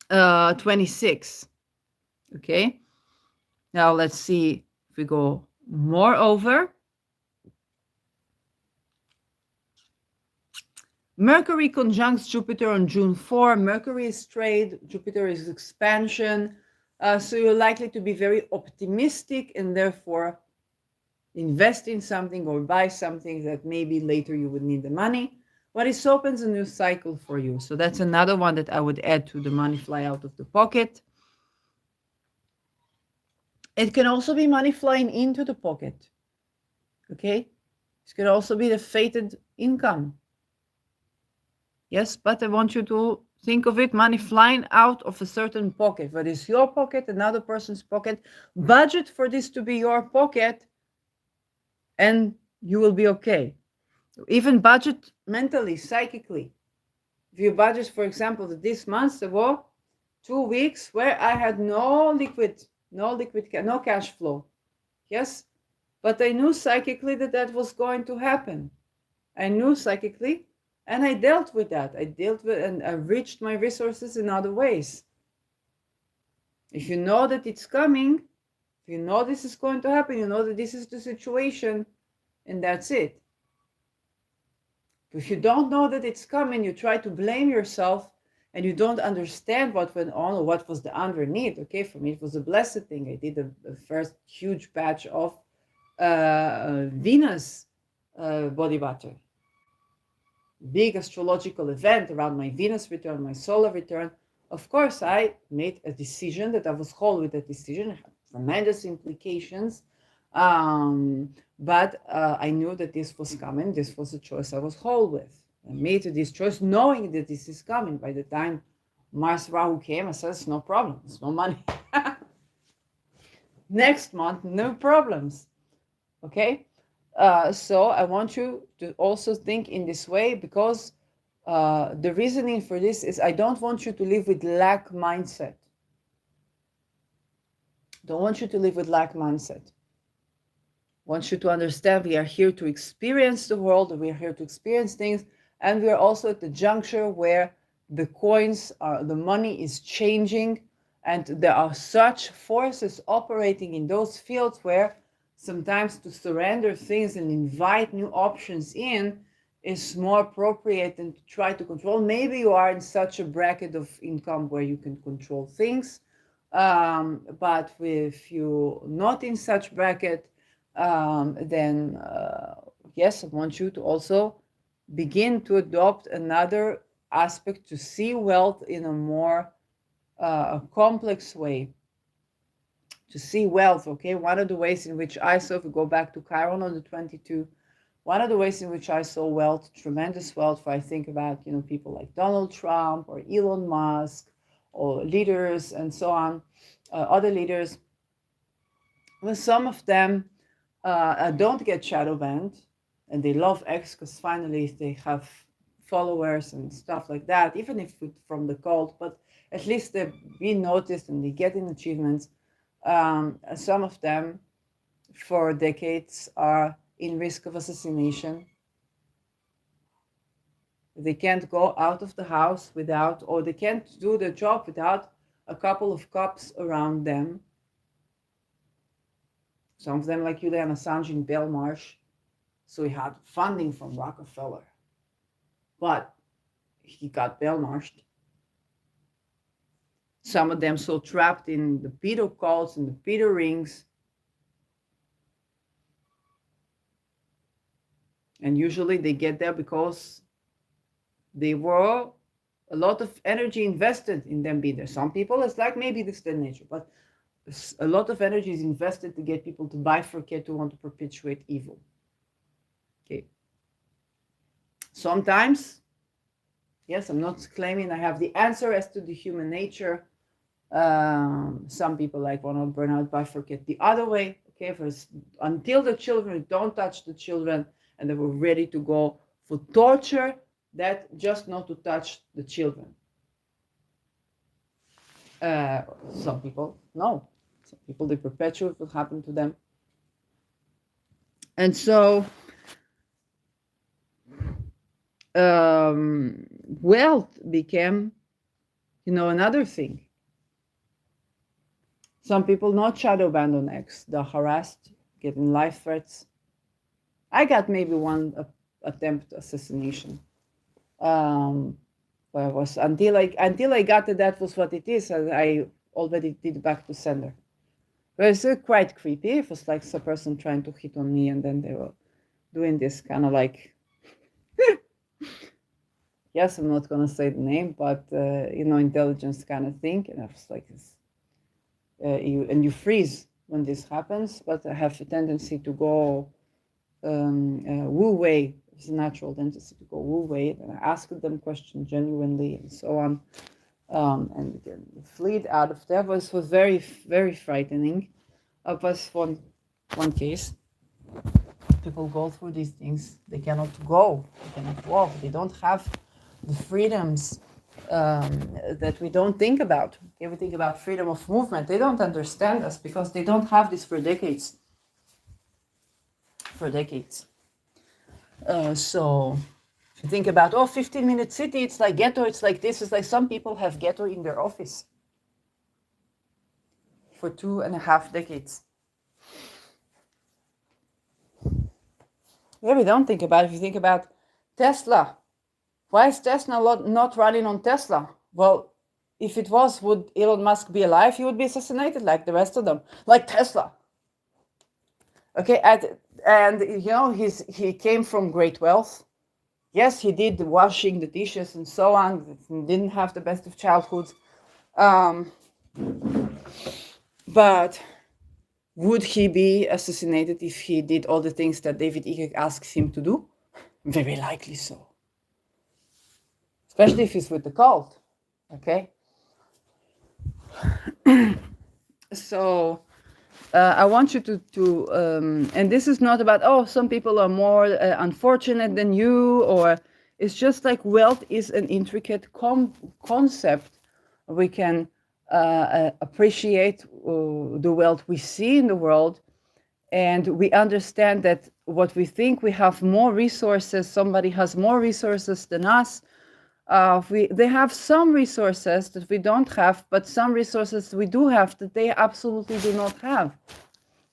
26. Okay, now let's see if we go more over. Mercury conjuncts Jupiter on June 4. Mercury is trade, Jupiter is expansion. So you're likely to be very optimistic and therefore invest in something or buy something that maybe later you would need the money. But it opens a new cycle for you. So that's another one that I would add to the money fly out of the pocket. It can also be money flying into the pocket. Okay? It can also be the fated income. Yes, but I want you to think of it, money flying out of a certain pocket. Whether it's your pocket, another person's pocket, budget for this to be your pocket, and you will be okay. Even budget mentally, psychically. If you budget, for example, this month there were 2 weeks where I had no cash flow. Yes, but I knew psychically that was going to happen. I knew psychically. And I dealt with that. I dealt with and I reached my resources in other ways. If you know that it's coming, if you know this is going to happen, you know that this is the situation, and that's it. If you don't know that it's coming, you try to blame yourself and you don't understand what went on or what was the underneath. Okay, for me, it was a blessed thing. I did the first huge batch of Venus body butter. Big astrological event around my Venus return, my solar return. Of course, I made a decision that I was whole with that decision. It had tremendous implications. But I knew that this was coming. This was a choice I was whole with. I made this choice knowing that this is coming. By the time Mars Rahu came, I said, it's no problem. It's no money. Next month, no problems. Okay? So I want you to also think in this way, because the reasoning for this is I don't want you to live with lack mindset. Don't want you to live with lack mindset. I want you to understand we are here to experience the world, we are here to experience things, and we are also at the juncture where the coins are, the money is changing, and there are such forces operating in those fields where sometimes to surrender things and invite new options in is more appropriate than to try to control. Maybe you are in such a bracket of income where you can control things, but if you're not in such bracket, then yes, I want you to also begin to adopt another aspect to see wealth in a more complex way. To see wealth, okay? One of the ways in which I saw, if we go back to Chiron on the 22, one of the ways in which I saw wealth, tremendous wealth, I think about, people like Donald Trump or Elon Musk or leaders and so on, other leaders, well, some of them don't get shadow banned, and they love X because finally they have followers and stuff like that, even if from the cult, but at least they're being noticed and they get in achievements. Some of them for decades are in risk of assassination. They can't go out of the house without, or they can't do their job without a couple of cops around them. Some of them, like Julian Assange in Belmarsh, so he had funding from Rockefeller, but he got Belmarshed. Some of them so trapped in the pedo cults and the pedo rings. And usually they get there because they were a lot of energy invested in them being there. Some people, it's like maybe this is their nature, but a lot of energy is invested to get people to bifurcate, to want to perpetuate evil. Okay. Sometimes, yes, I'm not claiming I have the answer as to the human nature. Some people like Ronald Bernard bifurcate the other way. Okay, until the children, don't touch the children, and they were ready to go for torture, that just not to touch the children. Some people, no. Some people, they perpetuate what happened to them. And so, wealth became, another thing. Some people not shadow banned on X. They're harassed, getting life threats. I got maybe one attempt assassination. But I was until I got that was what it is, and I already did back to sender. But it's quite creepy. It was like a person trying to hit on me, and then they were doing this kind of like, yes, I'm not gonna say the name, but intelligence kind of thing, and I was like, this, you freeze when this happens. But I have a tendency to go Wu Wei. It's a natural tendency to go Wu Wei, and I ask them questions genuinely and so on, and then fleed out of there. Was very, very frightening. Was one case. People go through these things. They cannot go. They cannot walk. They don't have the freedoms that we don't think about. Okay, we think about freedom of movement. They don't understand us because they don't have this for decades. So if you think about, 15-minute city, it's like ghetto, it's like this. It's like some people have ghetto in their office for 2.5 decades. Yeah, we don't think about it. If you think about Tesla, why is Tesla not running on Tesla? Well, if it was, would Elon Musk be alive? He would be assassinated like the rest of them, like Tesla. Okay, and he came from great wealth. Yes, he did the washing, the dishes, and so on. Didn't have the best of childhoods. But would he be assassinated if he did all the things that David Icke asks him to do? Very likely so. Especially if he's with the cult. Okay? So I want you to and this is not about, some people are more unfortunate than you, or it's just like wealth is an intricate concept. We can appreciate the wealth we see in the world, and we understand that what we think we have more resources, somebody has more resources than us. They have some resources that we don't have, but some resources we do have that they absolutely do not have.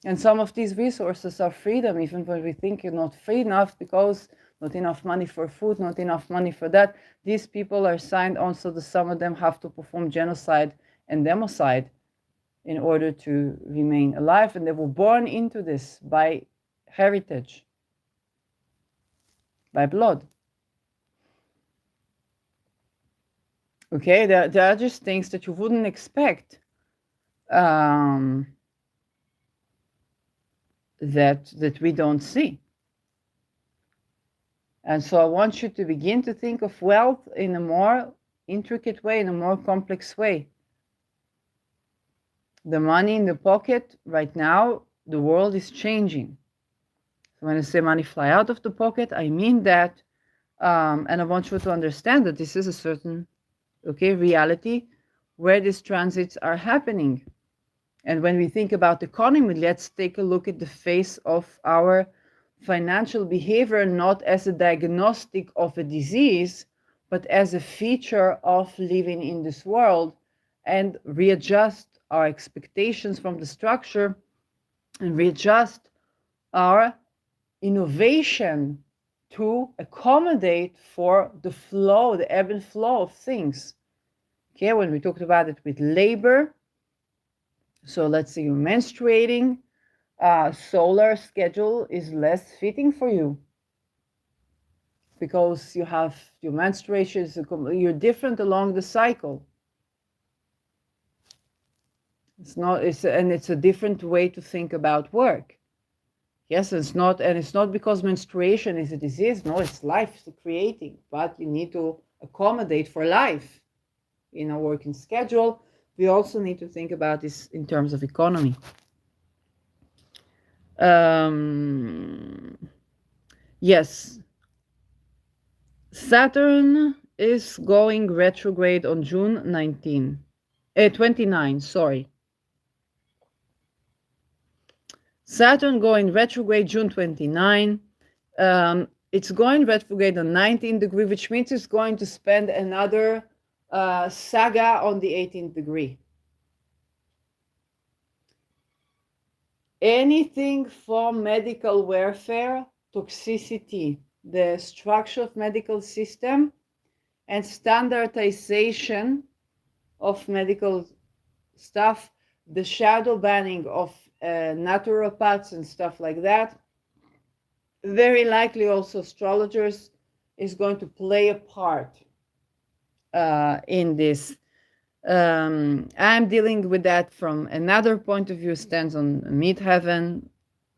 And some of these resources are freedom, even when we think you're not free enough because not enough money for food, not enough money for that. These people are signed on so that some of them have to perform genocide and democide in order to remain alive. And they were born into this by heritage, by blood. Okay, there are just things that you wouldn't expect that we don't see. And so I want you to begin to think of wealth in a more intricate way, in a more complex way. The money in the pocket right now, the world is changing. So when I say money fly out of the pocket, I mean that, and I want you to understand that this is a certain reality where these transits are happening. And when we think about the economy, let's take a look at the face of our financial behavior, not as a diagnostic of a disease, but as a feature of living in this world, and readjust our expectations from the structure and readjust our innovation to accommodate for the flow, the ebb and flow of things. Okay, when we talked about it with labor, so let's say you're menstruating, solar schedule is less fitting for you because you have your menstruation, you're different along the cycle. It's a different way to think about work. Yes, it's not because menstruation is a disease. No, it's life creating, but you need to accommodate for life in a working schedule. We also need to think about this in terms of economy. Yes, Saturn is going retrograde on June 19. 29, sorry. Saturn going retrograde June 29. It's going retrograde on 19th degree, which means it's going to spend another saga on the 18th degree. Anything from medical warfare, toxicity, the structure of medical system, and standardization of medical stuff, the shadow banning of naturopaths and stuff like that. Very likely also astrologers is going to play a part in this. I'm dealing with that from another point of view, stands on midheaven,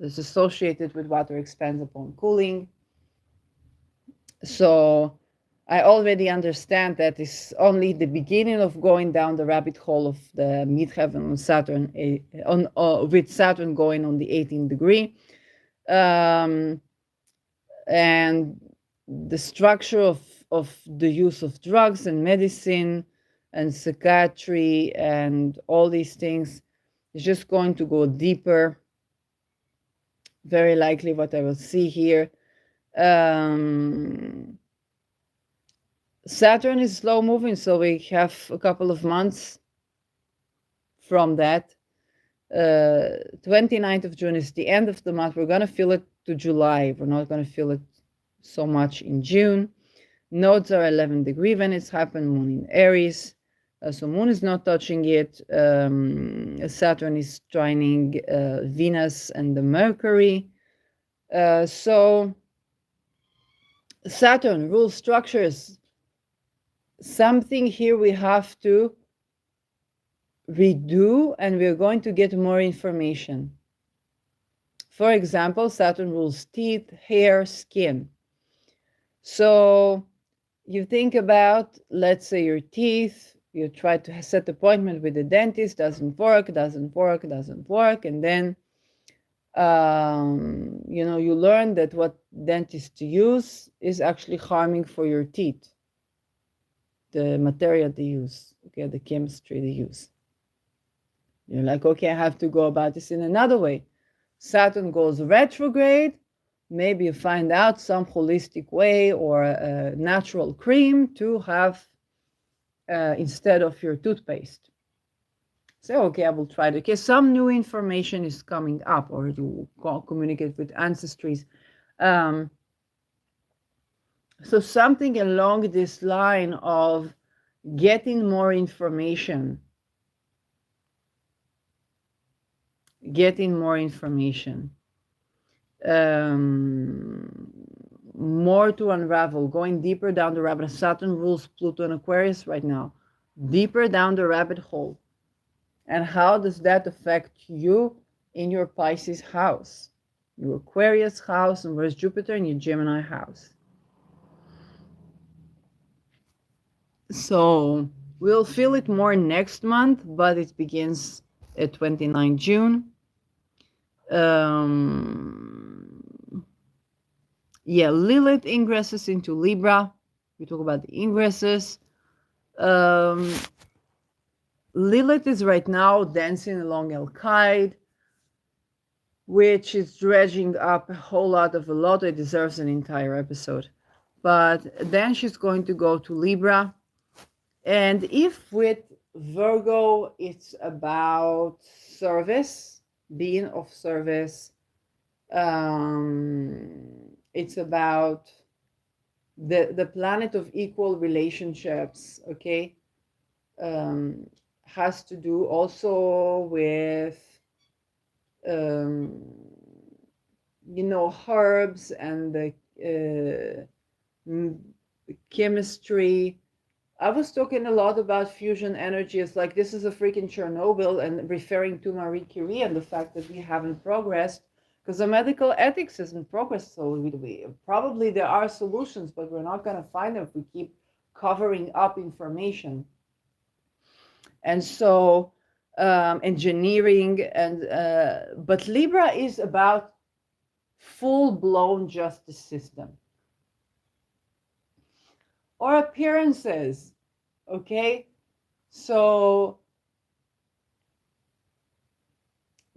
is associated with water expands upon cooling. So I already understand that it's only the beginning of going down the rabbit hole of the midheaven on Saturn, with Saturn going on the 18th degree. And the structure of the use of drugs and medicine and psychiatry and all these things is just going to go deeper. Very likely what I will see here. Saturn is slow moving, so we have a couple of months from that. 29th of June is the end of the month. We're going to feel it to July. We're not going to feel it so much in June. Nodes are 11 degree when it's happened. Moon in Aries. So Moon is not touching it. Saturn is trining Venus and the Mercury. So Saturn rules structures. Something here we have to redo, and we're going to get more information. For example, Saturn rules teeth, hair, skin. So you think about, let's say, your teeth, you try to set appointment with the dentist, doesn't work, and then you learn that what dentist to use is actually harming for your teeth. The material they use, okay, the chemistry they use. You're like, okay, I have to go about this in another way. Saturn goes retrograde. Maybe you find out some holistic way or a natural cream to have instead of your toothpaste. So, okay, I will try to. Okay, some new information is coming up, or you communicate with ancestries. So something along this line of getting more information. More to unravel, going deeper down the rabbit. Saturn rules Pluto and Aquarius right now. Deeper down the rabbit hole. And how does that affect you in your Pisces house? Your Aquarius house, and where's Jupiter in your Gemini house? So we'll feel it more next month, but it begins at 29 June. Lilith ingresses into Libra. We talk about the ingresses. Lilith is right now dancing along Al-Qaeda, which is dredging up a whole lot of a lot. It deserves an entire episode. But then she's going to go to Libra. And if with Virgo, it's about service, being of service, it's about the planet of equal relationships, okay, has to do also with herbs and the chemistry. I was talking a lot about fusion energy. It's like this is a freaking Chernobyl, and referring to Marie Curie and the fact that we haven't progressed because the medical ethics isn't progressed. So we probably there are solutions, but we're not going to find them if we keep covering up information. And so engineering but Libra is about full-blown justice system or appearances, okay? So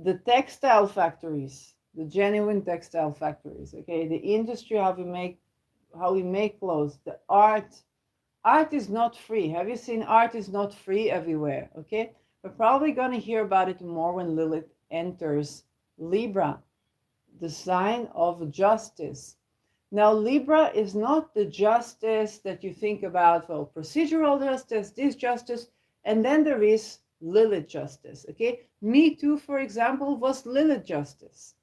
the textile factories, the genuine textile factories, okay, the industry, how we make clothes, the art is not free. Have you seen art is not free everywhere? Okay, we're probably going to hear about it more when Lilith enters Libra, the sign of justice. Now, Libra is not the justice that you think about, well, procedural justice, this justice, and then there is Lilith justice, okay? Me Too, for example, was Lilith justice.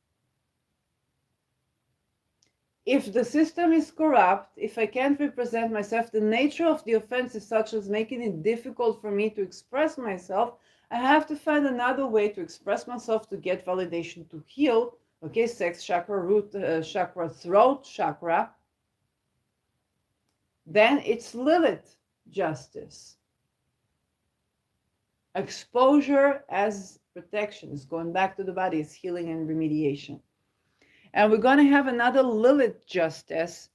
If the system is corrupt, if I can't represent myself, the nature of the offense is such as making it difficult for me to express myself, I have to find another way to express myself to get validation to heal. Okay, sex chakra, root chakra, throat chakra. Then it's Lilith justice. Exposure as protection is going back to the body, it's healing and remediation. And we're going to have another Lilith justice.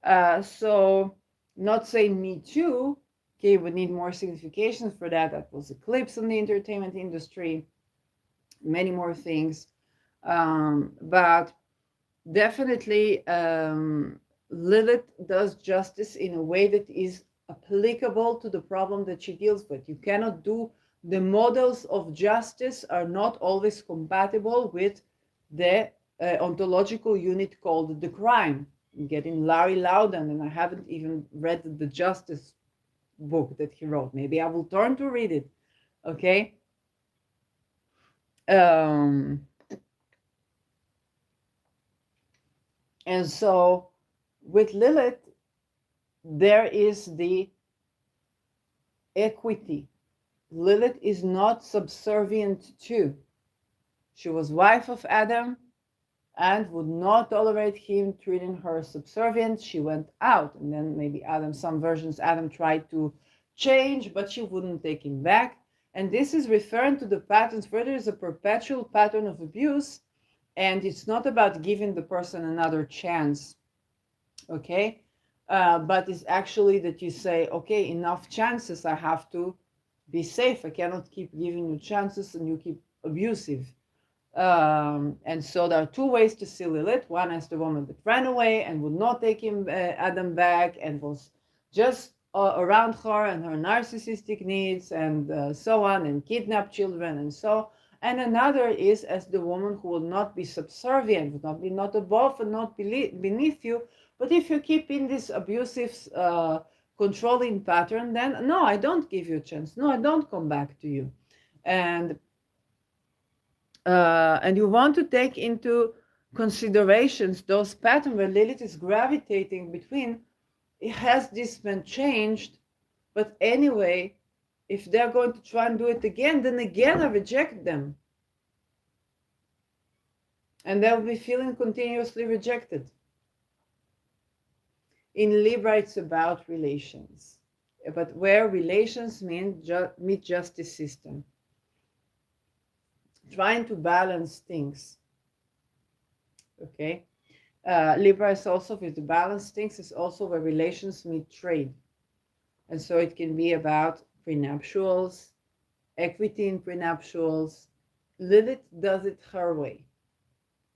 So not saying Me Too, okay, we need more significations for that. That was eclipse in the entertainment industry, many more things. But definitely Lilith does justice in a way that is applicable to the problem that she deals with. You cannot do, the models of justice are not always compatible with the ontological unit called the crime. I'm getting Larry Loudon, and I haven't even read the justice book that he wrote. Maybe I will turn to read it. Okay. And so with Lilith, there is the equity. Lilith is not subservient to. She was wife of Adam and would not tolerate him treating her subservient. She went out, and then maybe Adam, some versions, Adam tried to change, but she wouldn't take him back. And this is referring to the patterns where there is a perpetual pattern of abuse, and it's not about giving the person another chance, okay? But it's actually that you say, okay, enough chances, I have to be safe. I cannot keep giving you chances and you keep abusive. And so there are two ways to see Lilith. One is the woman that ran away and would not take him, Adam, back, and was just around her and her narcissistic needs and so on, and kidnapped children and so. And another is as the woman who will not be subservient, would not be not above and not beneath you. But if you keep in this abusive, controlling pattern, then no, I don't give you a chance. No, I don't come back to you. And you want to take into considerations those patterns where Lilith is gravitating between. Has this been changed? But anyway, if they're going to try and do it again, then again I reject them. And they'll be feeling continuously rejected. In Libra, it's about relations. But where relations meet justice system. Trying to balance things. Okay. Libra is also, with the balance things, is also where relations meet trade. And so it can be about prenuptials, equity in prenuptials. Lilith does it her way.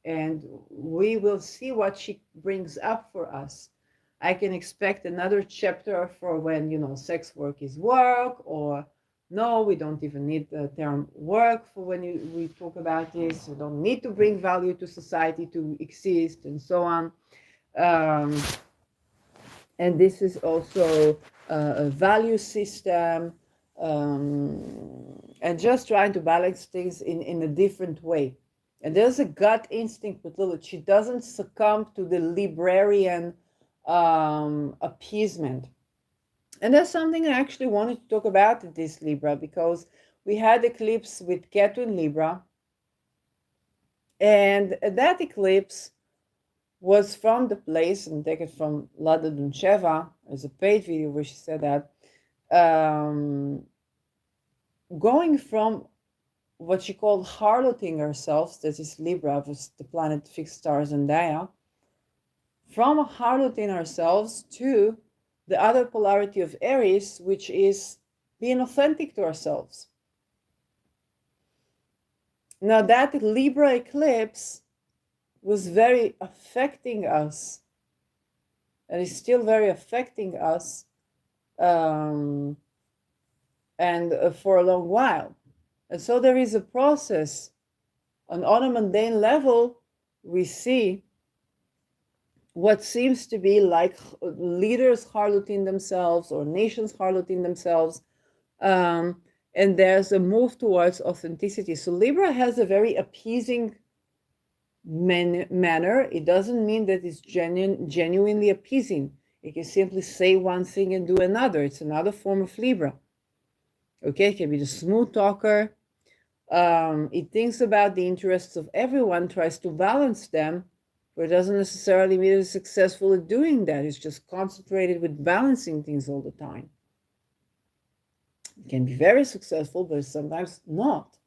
And we will see what she brings up for us. I can expect another chapter for when, sex work is work, or no, we don't even need the term work for when we talk about this. We don't need to bring value to society to exist, and so on. And this is also a value system, and just trying to balance things in a different way. And there's a gut instinct with Lilith. She doesn't succumb to the librarian appeasement. And that's something I actually wanted to talk about in this Libra, because we had eclipse with Ketu in Libra. And that eclipse was from the place, and take it from Lada Duncheva, there's a paid video where she said that, going from what she called harloting herself, that is Libra, was the planet fixed stars and Dia, from harloting ourselves to the other polarity of Aries, which is being authentic to ourselves. Now that Libra eclipse was very affecting us, and is still very affecting us, um, and for a long while. And so there is a process. On a mundane level, we see what seems to be like leaders harloting themselves or nations harloting themselves. And there's a move towards authenticity. So Libra has a very appeasing manner. It doesn't mean that it's genuinely appeasing. It can simply say one thing and do another. It's another form of Libra. Okay, it can be the smooth talker. It thinks about the interests of everyone, tries to balance them, but it doesn't necessarily mean it's successful at doing that. It's just concentrated with balancing things all the time. It can be very successful, but sometimes not.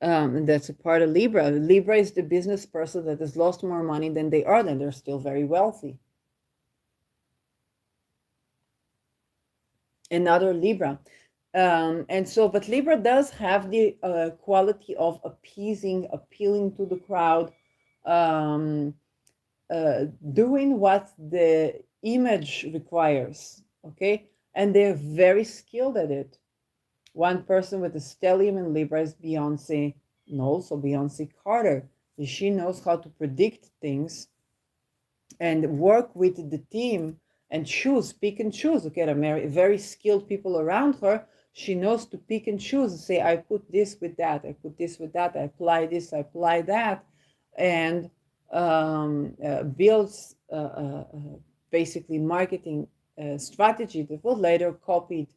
And that's a part of Libra. Libra is the business person that has lost more money than they earn, and they're still very wealthy. Another Libra. But Libra does have the quality of appeasing, appealing to the crowd, doing what the image requires, okay? And they're very skilled at it. One person with a stellium in Libra is Beyonce Knowles, or Beyonce Carter. She knows how to predict things and work with the team and choose, pick and choose. Okay, there are very skilled people around her. She knows to pick and choose and say, I put this with that, I put this with that, I apply this, I apply that, and builds basically marketing strategy that was later copied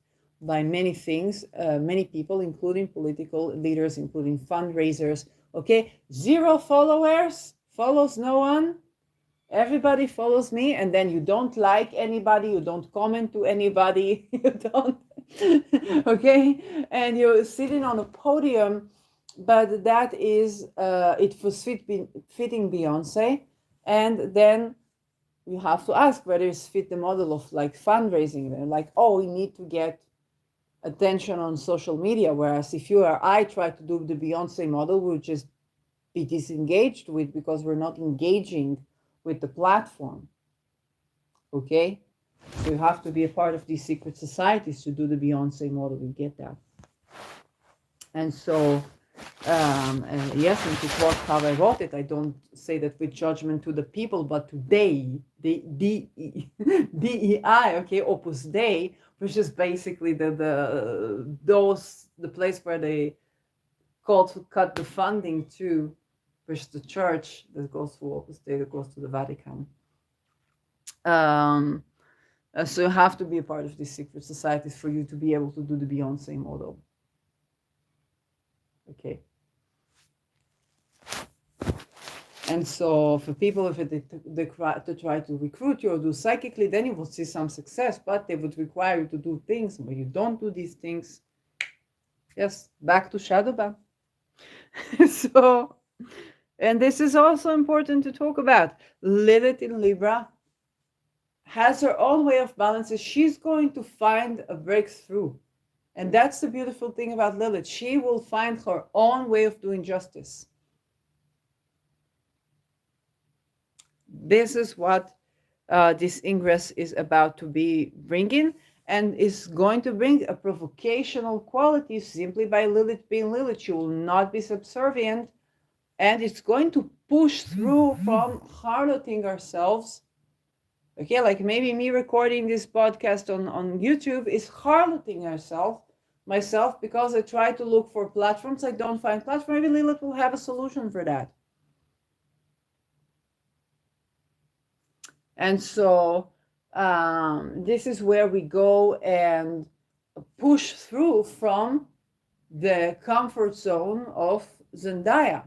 by many things, many people, including political leaders, including fundraisers. Okay, 0 followers, follows no one. Everybody follows me, and then you don't like anybody, you don't comment to anybody, you don't, okay, and you're sitting on a podium, but that is, it was fitting Beyonce, and then you have to ask whether it's fit the model of like fundraising. They're like, oh, we need to get attention on social media, whereas if you or I try to do the Beyonce model, we'll just be disengaged with, because we're not engaging with the platform. Okay, so you have to be a part of these secret societies to do the Beyonce model. We get that. And so yes, and to quote how I wrote it, I don't say that with judgment to the people, but to they, the DEI, okay, Opus Dei, which is basically the place where they called to cut the funding to, which is the church that goes to Opus Dei, that goes to the Vatican. So you have to be a part of these secret societies for you to be able to do the Beyonce model. Okay. And so for people, if they try to recruit you or do psychically, then you will see some success, but they would require you to do things where you don't do these things. Yes, back to shadow ban. So, and this is also important to talk about. Lilith in Libra has her own way of balances. She's going to find a breakthrough. And that's the beautiful thing about Lilith. She will find her own way of doing justice. This is what this ingress is about to be bringing, and is going to bring a provocational quality simply by Lilith being Lilith. She will not be subservient, and it's going to push through from harloting ourselves. Okay, like maybe me recording this podcast on YouTube is harloting myself, because I try to look for platforms. I don't find platforms. Maybe Lilith will have a solution for that. And so this is where we go and push through from the comfort zone of Zendaya.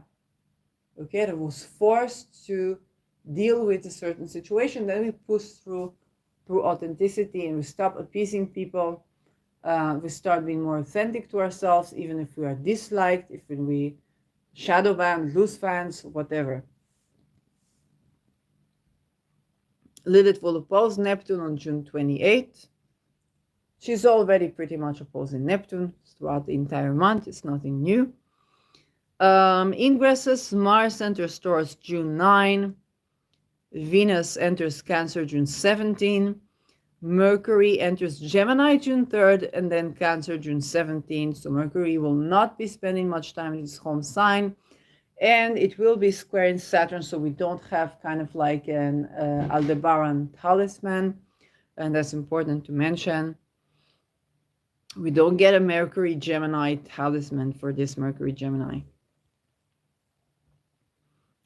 Okay, that was forced to deal with a certain situation. Then we push through authenticity, and we stop appeasing people. We start being more authentic to ourselves, even if we are disliked, if we shadow ban, lose fans, whatever. Lilith will oppose Neptune on June 28th. She's already pretty much opposing Neptune throughout the entire month. It's nothing new. Ingresses: Mars enters Taurus June 9, Venus enters Cancer June 17, Mercury enters Gemini June 3rd, and then Cancer June 17th. So Mercury will not be spending much time in its home sign, and it will be squaring Saturn, so we don't have kind of like an Aldebaran talisman, and that's important to mention. We don't get a Mercury Gemini talisman for this Mercury Gemini.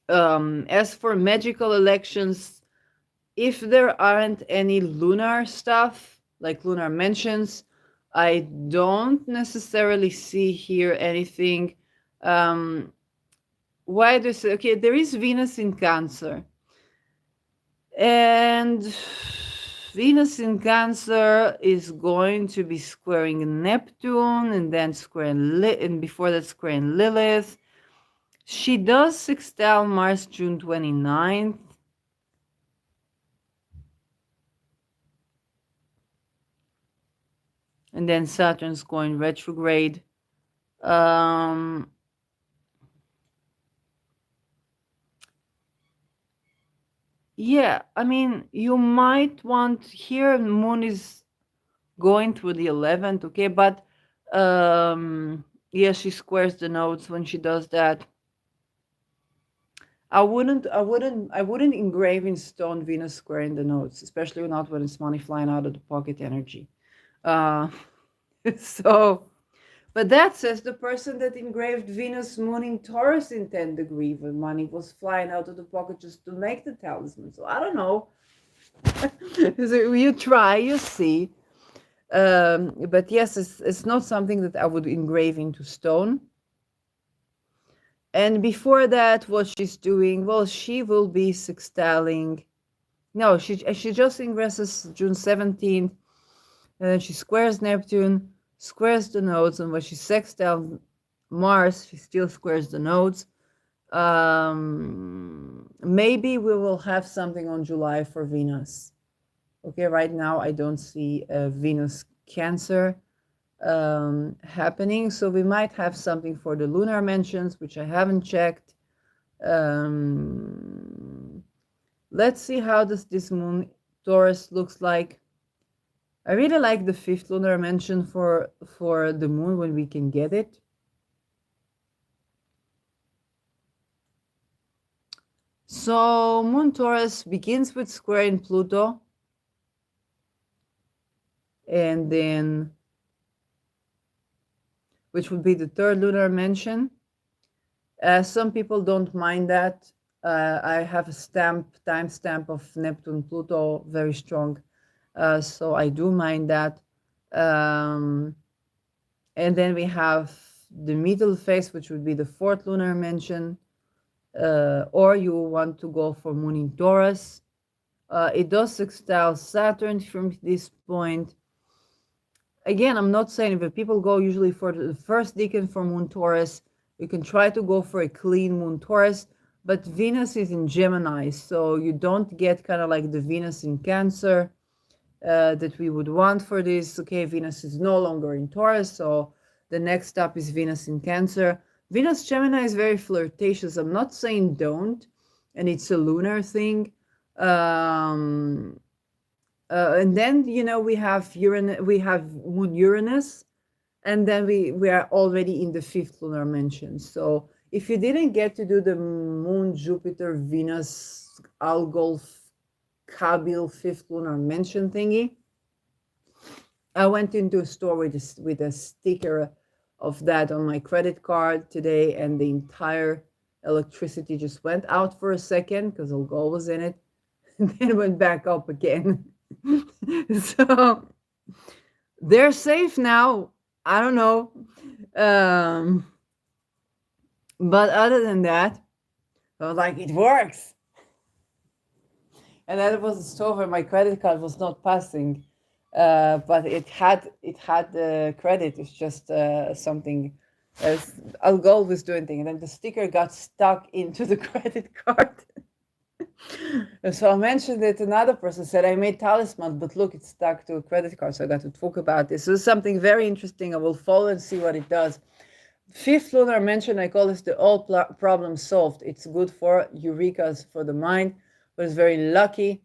As for magical elections, if there aren't any lunar stuff, like lunar mentions, I don't necessarily see here anything. Why this? Okay, there is Venus in Cancer. And Venus in Cancer is going to be squaring Neptune, and then squaring and before that squaring Lilith. She does sextile Mars June 29th. And then Saturn's going retrograde. Yeah, I mean, you might want here, Moon is going through the 11th, okay, but yeah, she squares the nodes when she does that. I wouldn't engrave in stone Venus squaring the nodes, especially not when it's money flying out of the pocket energy. So, but that says the person that engraved Venus Moon in Taurus in 10 degree when money was flying out of the pocket just to make the talisman. So I don't know. So you try, you see. But yes, it's not something that I would engrave into stone. And before that, what she's doing, well, she will be sextiling. No, she just ingresses June 17th, and then she squares Neptune, squares the nodes, and when she sextiles Mars, she still squares the nodes. Maybe we will have something on July for Venus. Okay, right now I don't see Venus Cancer happening, so we might have something for the lunar mentions, which I haven't checked. Let's see how this Moon Taurus looks like. I really like the 5th lunar mention for the Moon when we can get it. So Moon Taurus begins with square in Pluto, and then, which would be the 3rd lunar mention. Some people don't mind that. I have a timestamp of Neptune Pluto, very strong. So I do mind that. And then we have the middle phase, which would be the 4th lunar mention. Or you want to go for Moon in Taurus. It does sextile Saturn from this point. Again, I'm not saying, but people go usually for the first decan for Moon Taurus. You can try to go for a clean Moon Taurus, but Venus is in Gemini, so you don't get kind of like the Venus in Cancer that we would want for this. Okay, Venus is no longer in Taurus, so the next step is Venus in Cancer. Venus Gemini is very flirtatious. I'm not saying don't, and it's a lunar thing. And then, you know, we have Moon Uranus, and then we are already in the 5th lunar mention. So if you didn't get to do the Moon, Jupiter, Venus, Algol, Kabil 5th lunar mention thingy, I went into a store with a sticker of that on my credit card today, and the entire electricity just went out for a second because Algol was in it, and then went back up again. So they're safe now. I don't know. But other than that, I was like, it works. And that was a store where my credit card was not passing. But it had the credit. It's just something. Algol was doing thing, and then the sticker got stuck into the credit card. And so I mentioned it. Another person said, I made talisman, but look, it's stuck to a credit card. So I got to talk about this. So it's something very interesting. I will follow and see what it does. Fifth lunar mention, I call this the all problem solved. It's good for eurekas for the mind, but it's very lucky.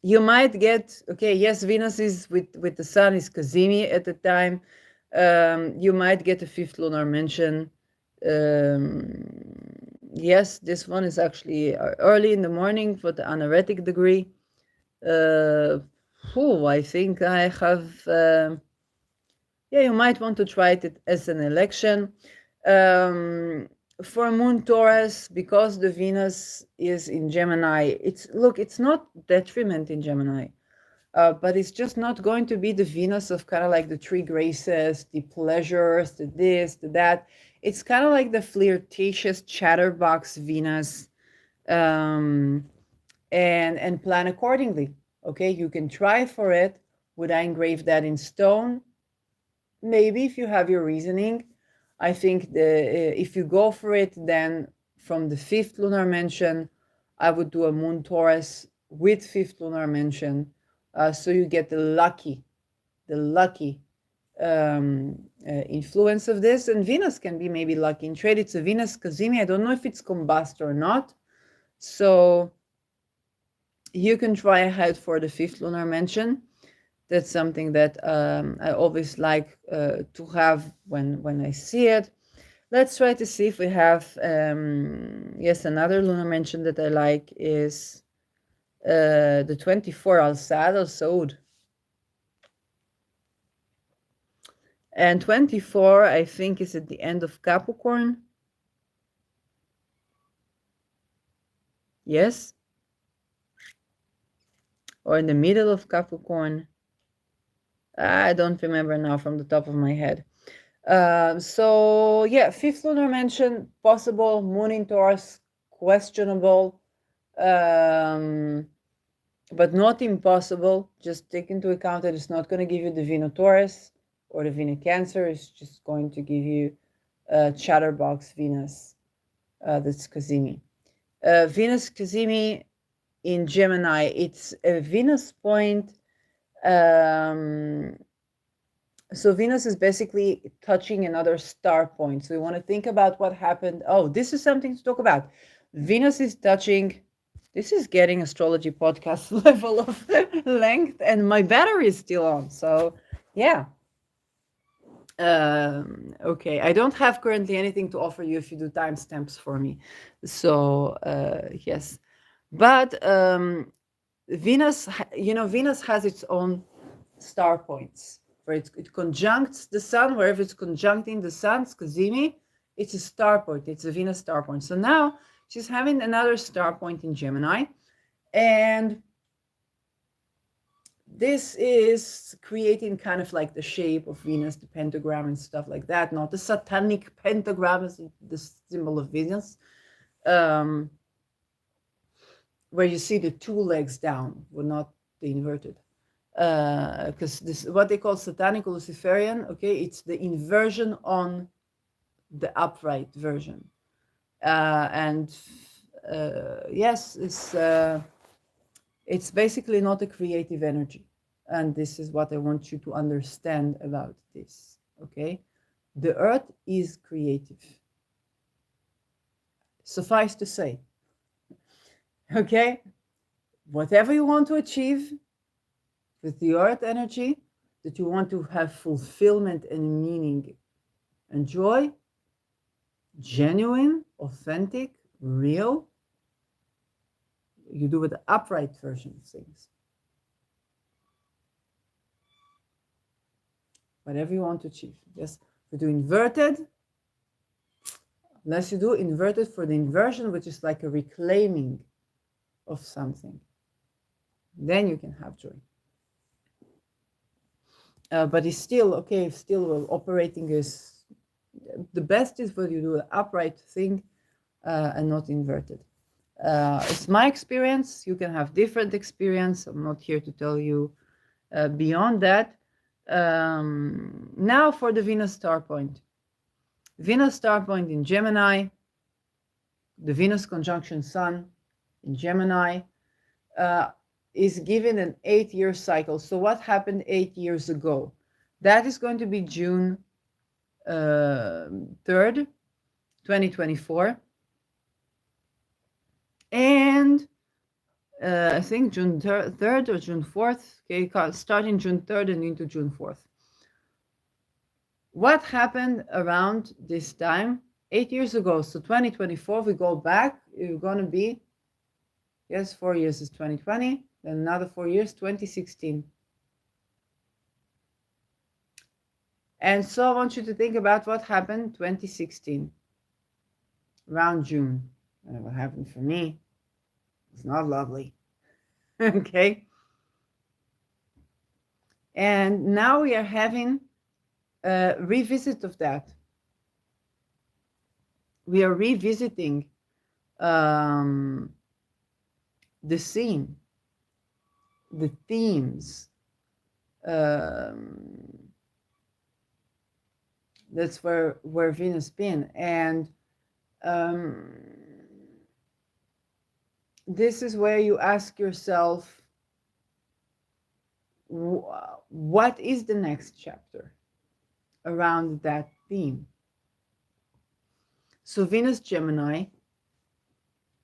You might get, okay, yes, Venus is with the sun is Kazimi at the time. You might get a fifth lunar mention. Yes, this one is actually early in the morning for the anaretic degree. I think I have, yeah, you might want to try it as an election. For Moon Taurus, because the Venus is in Gemini, it's not detriment in Gemini. But it's just not going to be the Venus of kind of like the three graces, the pleasures, the this, the that. It's kind of like the flirtatious chatterbox Venus, and plan accordingly. Okay, you can try for it. Would I engrave that in stone? Maybe if you have your reasoning. I think if you go for it, then from the fifth lunar mention, I would do a Moon Taurus with fifth lunar mention, so you get the lucky influence of this. And Venus can be maybe lucky in trade. It's a Venus Kazimi. I don't know if it's combust or not, so you can try ahead for the fifth lunar mention. That's something that I always like to have when I see it. Let's try to see if we have, yes, another lunar mention that I like is the 24 Al-Sad Al-Saud. And 24, I think, is at the end of Capricorn. Yes? Or in the middle of Capricorn. I don't remember now from the top of my head. So yeah, fifth lunar mention, possible. Moon in Taurus, questionable, but not impossible. Just take into account that it's not going to give you the Venus Taurus or the Venus Cancer. It's just going to give you chatterbox Venus. That's Kazimi. Venus Kazimi in Gemini. It's a Venus point. So Venus is basically touching another star point. So we want to think about what happened. Oh, this is something to talk about. Venus is touching. This is getting astrology podcast level of length, and my battery is still on. So yeah. Okay, I don't have currently anything to offer you if you do timestamps for me. So yes, but Venus, Venus has its own star points where it conjuncts the sun. Wherever it's conjuncting the sun's Kazimi, it's a star point. It's a Venus star point. So now she's having another star point in Gemini, and this is creating kind of like the shape of Venus, the pentagram and stuff like that. Not the satanic pentagram as the symbol of Venus, where you see the two legs down, well, not the inverted. Because this what they call satanic or Luciferian. Okay, it's the inversion on the upright version, and yes, it's basically not a creative energy, and this is what I want you to understand about this. Okay, the Earth is creative. Suffice to say, okay, whatever you want to achieve with the Earth energy, that you want to have fulfillment and meaning and joy, genuine, authentic, real, you do with the upright version of things. Whatever you want to achieve. Yes, if you do inverted, unless you do inverted for the inversion, which is like a reclaiming of something, then you can have joy. But it's still okay, still operating is the best is when you do an upright thing and not inverted. It's my experience. You can have different experience. I'm not here to tell you beyond that. Now for the Venus star point. Venus star point in Gemini, the Venus conjunction Sun in Gemini, is given an 8-year cycle. So what happened 8 years ago? That is going to be June 3rd, 2024. And I think June 3rd or June 4th, okay, starting June 3rd and into June 4th. What happened around this time? 8 years ago. So 2024, we go back, it's going to be, yes, 4 years is 2020, then another 4 years, 2016. And so I want you to think about what happened 2016, around June. And what happened for me? It's not lovely. Okay. And now we are having a revisit of that. We are revisiting the scene, the themes. That's where Venus been. And this is where you ask yourself, what is the next chapter around that theme? So Venus Gemini,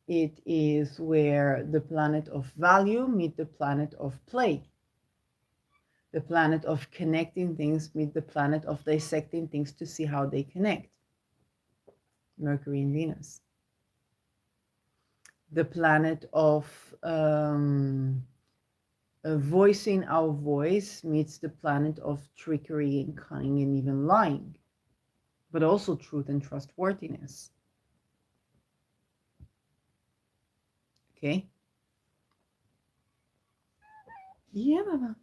it is where the planet of value meet the planet of play. The planet of connecting things meet the planet of dissecting things to see how they connect. Mercury and Venus. The planet of voicing our voice meets the planet of trickery and cunning and even lying, but also truth and trustworthiness. Okay? Yeah, Baba.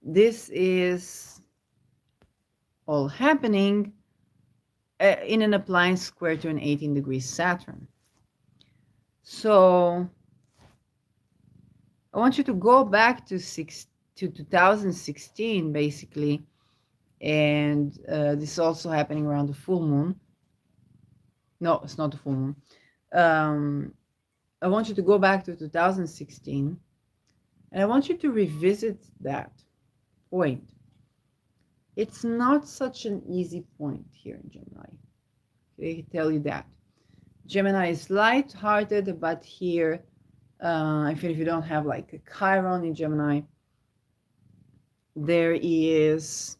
This is all happening in an appliance square to an 18-degree Saturn. So I want you to go back to 2016, basically, and this is also happening around the full moon. No, it's not the full moon. I want you to go back to 2016, and I want you to revisit that point. It's not such an easy point here in Gemini. Okay, I tell you that. Gemini is light-hearted, but here, if you don't have like a Chiron in Gemini, there is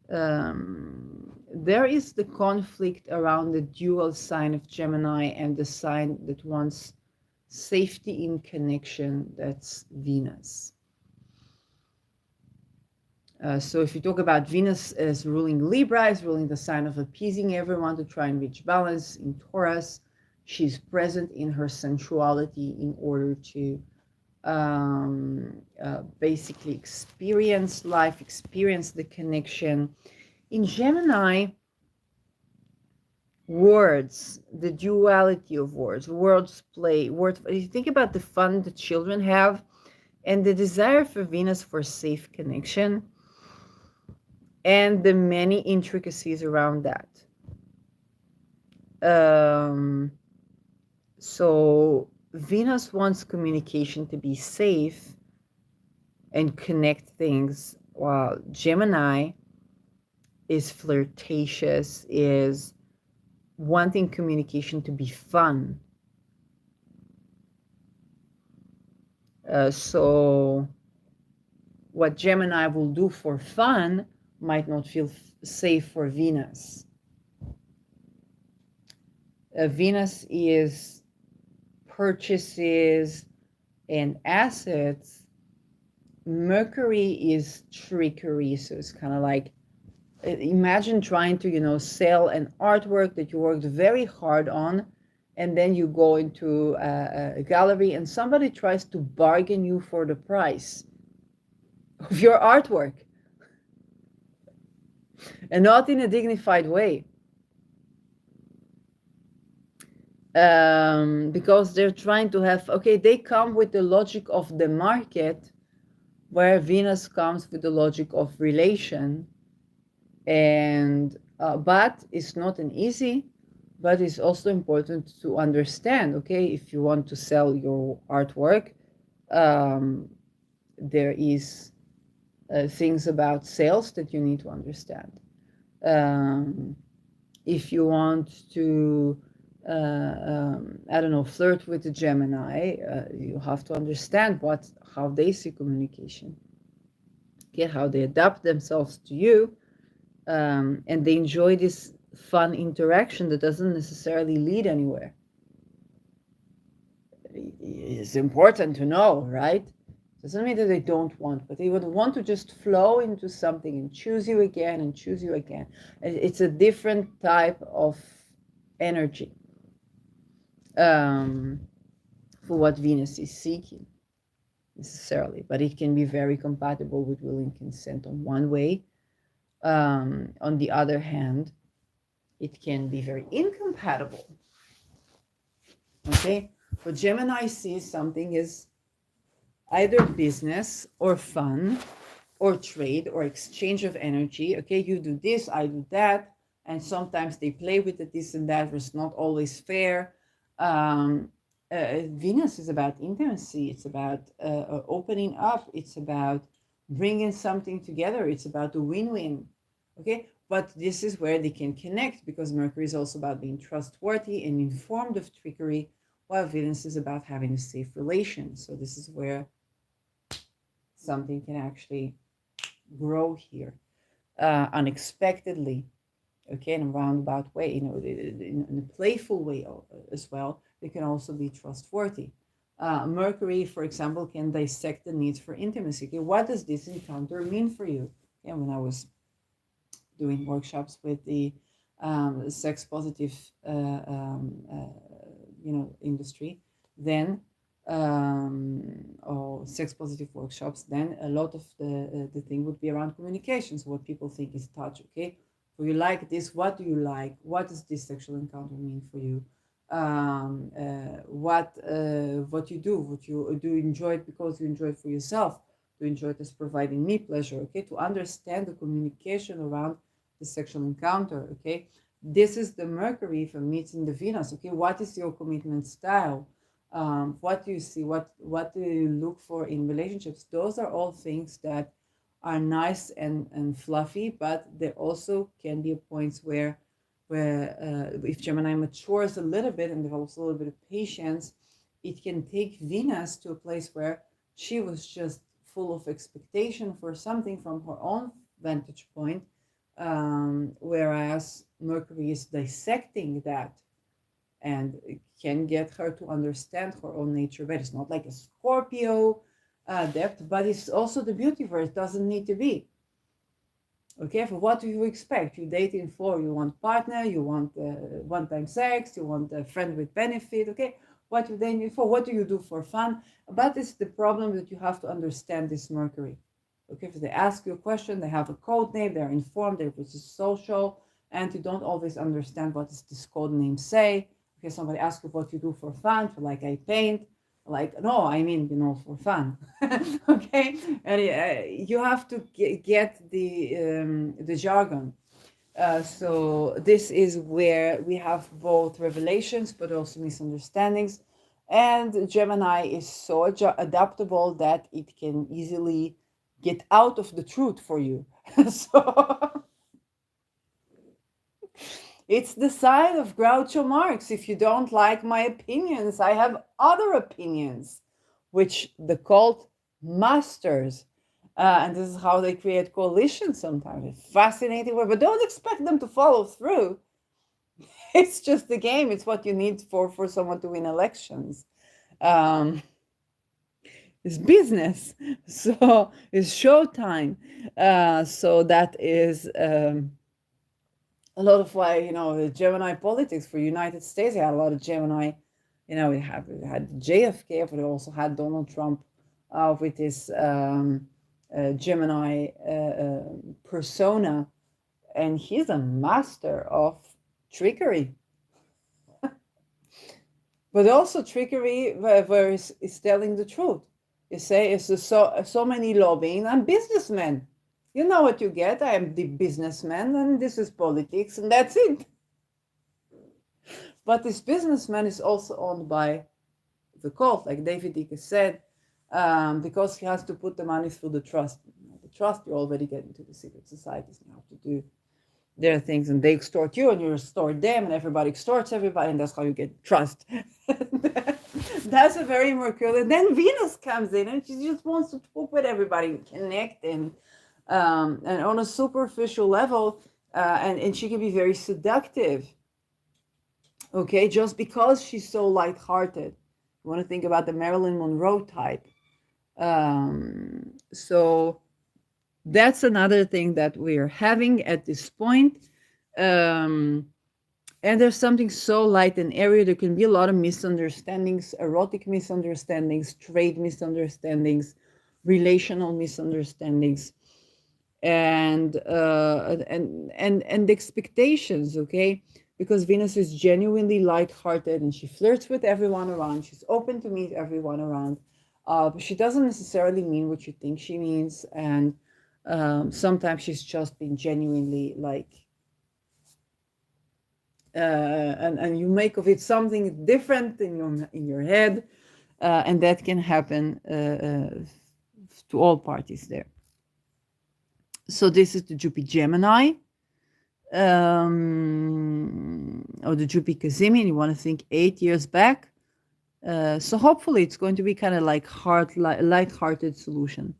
the conflict around the dual sign of Gemini and the sign that wants safety in connection, that's Venus. So if you talk about Venus as ruling Libra, as ruling the sign of appeasing everyone to try and reach balance in Taurus, she's present in her sensuality in order to basically experience life, experience the connection. In Gemini, words, the duality of words play, you think about the fun that children have and the desire for Venus for safe connection and the many intricacies around that. So Venus wants communication to be safe and connect things, while Gemini is flirtatious, is wanting communication to be fun. So what Gemini will do for fun might not feel safe for Venus. Venus is purchases and assets. Mercury is trickery. So it's kind of like, imagine trying to, sell an artwork that you worked very hard on, and then you go into a gallery and somebody tries to bargain you for the price of your artwork. And not in a dignified way. Because they're trying to have, they come with the logic of the market, where Venus comes with the logic of relation. And but it's not an easy, but it's also important to understand, if you want to sell your artwork, there is things about sales that you need to understand. Um, if you want to, I don't know, flirt with the Gemini, you have to understand how they see communication, okay, how they adapt themselves to you, and they enjoy this fun interaction that doesn't necessarily lead anywhere. It's important to know, right? Doesn't mean that they don't want, but they would want to just flow into something and choose you again and choose you again. It's a different type of energy, um, for what Venus is seeking necessarily, but it can be very compatible with will and consent on one way. On the other hand, it can be very incompatible. Okay, for Gemini sees something as either business or fun or trade or exchange of energy. Okay, you do this, I do that, and sometimes they play with it, this and that, it's not always fair. um, Venus is about intimacy, it's about opening up, it's about bringing something together, it's about the win-win. Okay, but this is where they can connect, because Mercury is also about being trustworthy and informed of trickery, while Venus is about having a safe relation. So this is where something can actually grow here unexpectedly, okay, in a roundabout way, in a playful way as well. They can also be trustworthy. Mercury, for example, can dissect the needs for intimacy. Okay, what does this encounter mean for you? Yeah, when I was doing workshops with the sex positive, industry, then or sex positive workshops, then a lot of the thing would be around communication. So what people think is touch. Okay, so you like this, what do you like, what does this sexual encounter mean for you, what you do, what you do, you enjoy it because you enjoy it for yourself, to enjoy it as providing me pleasure. Okay, to understand the communication around the sexual encounter. Okay, this is the Mercury if it meets in the Venus. Okay, what is your commitment style? What do you see? What do you look for in relationships? Those are all things that are nice and fluffy, but there also can be points where if Gemini matures a little bit and develops a little bit of patience, it can take Venus to a place where she was just full of expectation for something from her own vantage point, whereas Mercury is dissecting that and can get her to understand her own nature better. It's not like a Scorpio depth, but it's also the beauty where it doesn't need to be. Okay, for what do you expect? You're dating for, you want partner, you want one-time sex, you want a friend with benefit. Okay, what you dating for? What do you do for fun? But it's the problem that you have to understand this Mercury. Okay, if they ask you a question, they have a code name, they're informed, they're social, and you don't always understand what does this code name say. Okay, somebody asks you what you do for fun, for like I paint, like no, I mean for fun. Okay, and you have to get the jargon. So this is where we have both revelations but also misunderstandings, and Gemini is so adaptable that it can easily get out of the truth for you. So it's the side of Groucho Marx. If you don't like my opinions, I have other opinions, which the cult masters. And this is how they create coalitions sometimes. It's fascinating, but don't expect them to follow through. It's just the game. It's what you need for someone to win elections. Um, it's business. So it's showtime. So that is a lot of why, the Gemini politics for United States. They had a lot of Gemini. We had JFK, but we also had Donald Trump with his Gemini persona, and he's a master of trickery. But also trickery where is telling the truth. You say it's so many lobbying. I'm businessman. You know what you get. I am the businessman, and this is politics, and that's it. But this businessman is also owned by the cult, like David Icke said, because he has to put the money through the trust. The trust, you already get into the secret societies and you have to do their things, and they extort you and you extort them, and everybody extorts everybody, and that's how you get trust. That's a very Mercurial. Then Venus comes in and she just wants to talk with everybody, connect, and on a superficial level, and she can be very seductive. Okay, just because she's so lighthearted. You want to think about the Marilyn Monroe type. So that's another thing that we're having at this point. Um, and there's something so light and airy. There can be a lot of misunderstandings, erotic misunderstandings, trade misunderstandings, relational misunderstandings, and expectations. Okay, because Venus is genuinely lighthearted and she flirts with everyone around. She's open to meet everyone around, but she doesn't necessarily mean what you think she means, and sometimes she's just being genuinely like, and you make of it something different in your head, and that can happen to all parties there. So this is the Jupiter Gemini, or the Jupiter Cazimi, and you want to think 8 years back. So hopefully it's going to be kind of like light-hearted solution.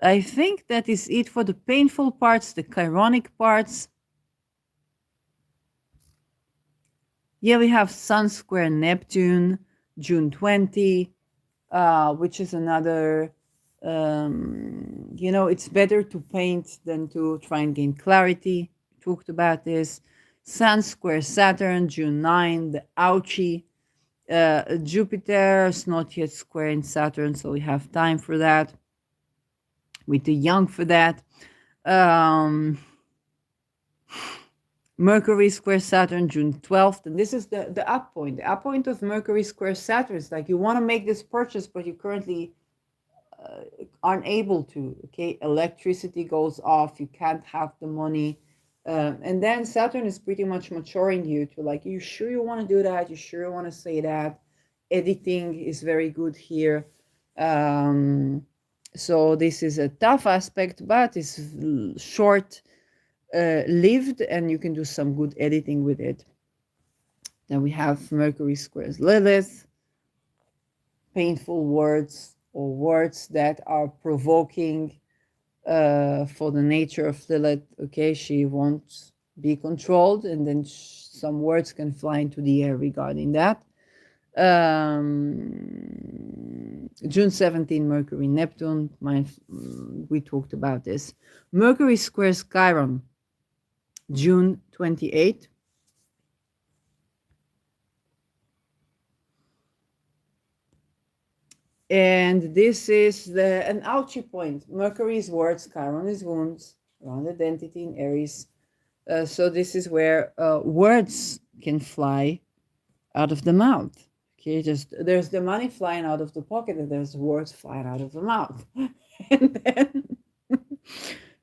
I think that is it for the painful parts, the chironic parts. Yeah, we have Sun square Neptune, June 20, which is another, it's better to paint than to try and gain clarity. We talked about this. Sun square Saturn, June 9, the ouchie. Jupiter is not yet square in Saturn, so we have time for that. We're too young for that. Mercury square Saturn, June 12th. And this is the up point. The up point of Mercury square Saturn is like you want to make this purchase, but you currently aren't able to. Okay, electricity goes off. You can't have the money. And then Saturn is pretty much maturing you to like, you sure you want to do that? You sure you want to say that? Editing is very good here. So this is a tough aspect, but it's short lived, and you can do some good editing with it. Then we have Mercury squares Lilith, painful words or words that are provoking for the nature of Lilith. Okay, she won't be controlled, and then some words can fly into the air regarding that. June 17, Mercury Neptune. We talked about this. Mercury squares Chiron, June 28. And this is an ouchie point. Mercury is words, Chiron is wounds, around identity in Aries. So this is where words can fly out of the mouth. Okay, just there's the money flying out of the pocket, and there's words flying out of the mouth. And then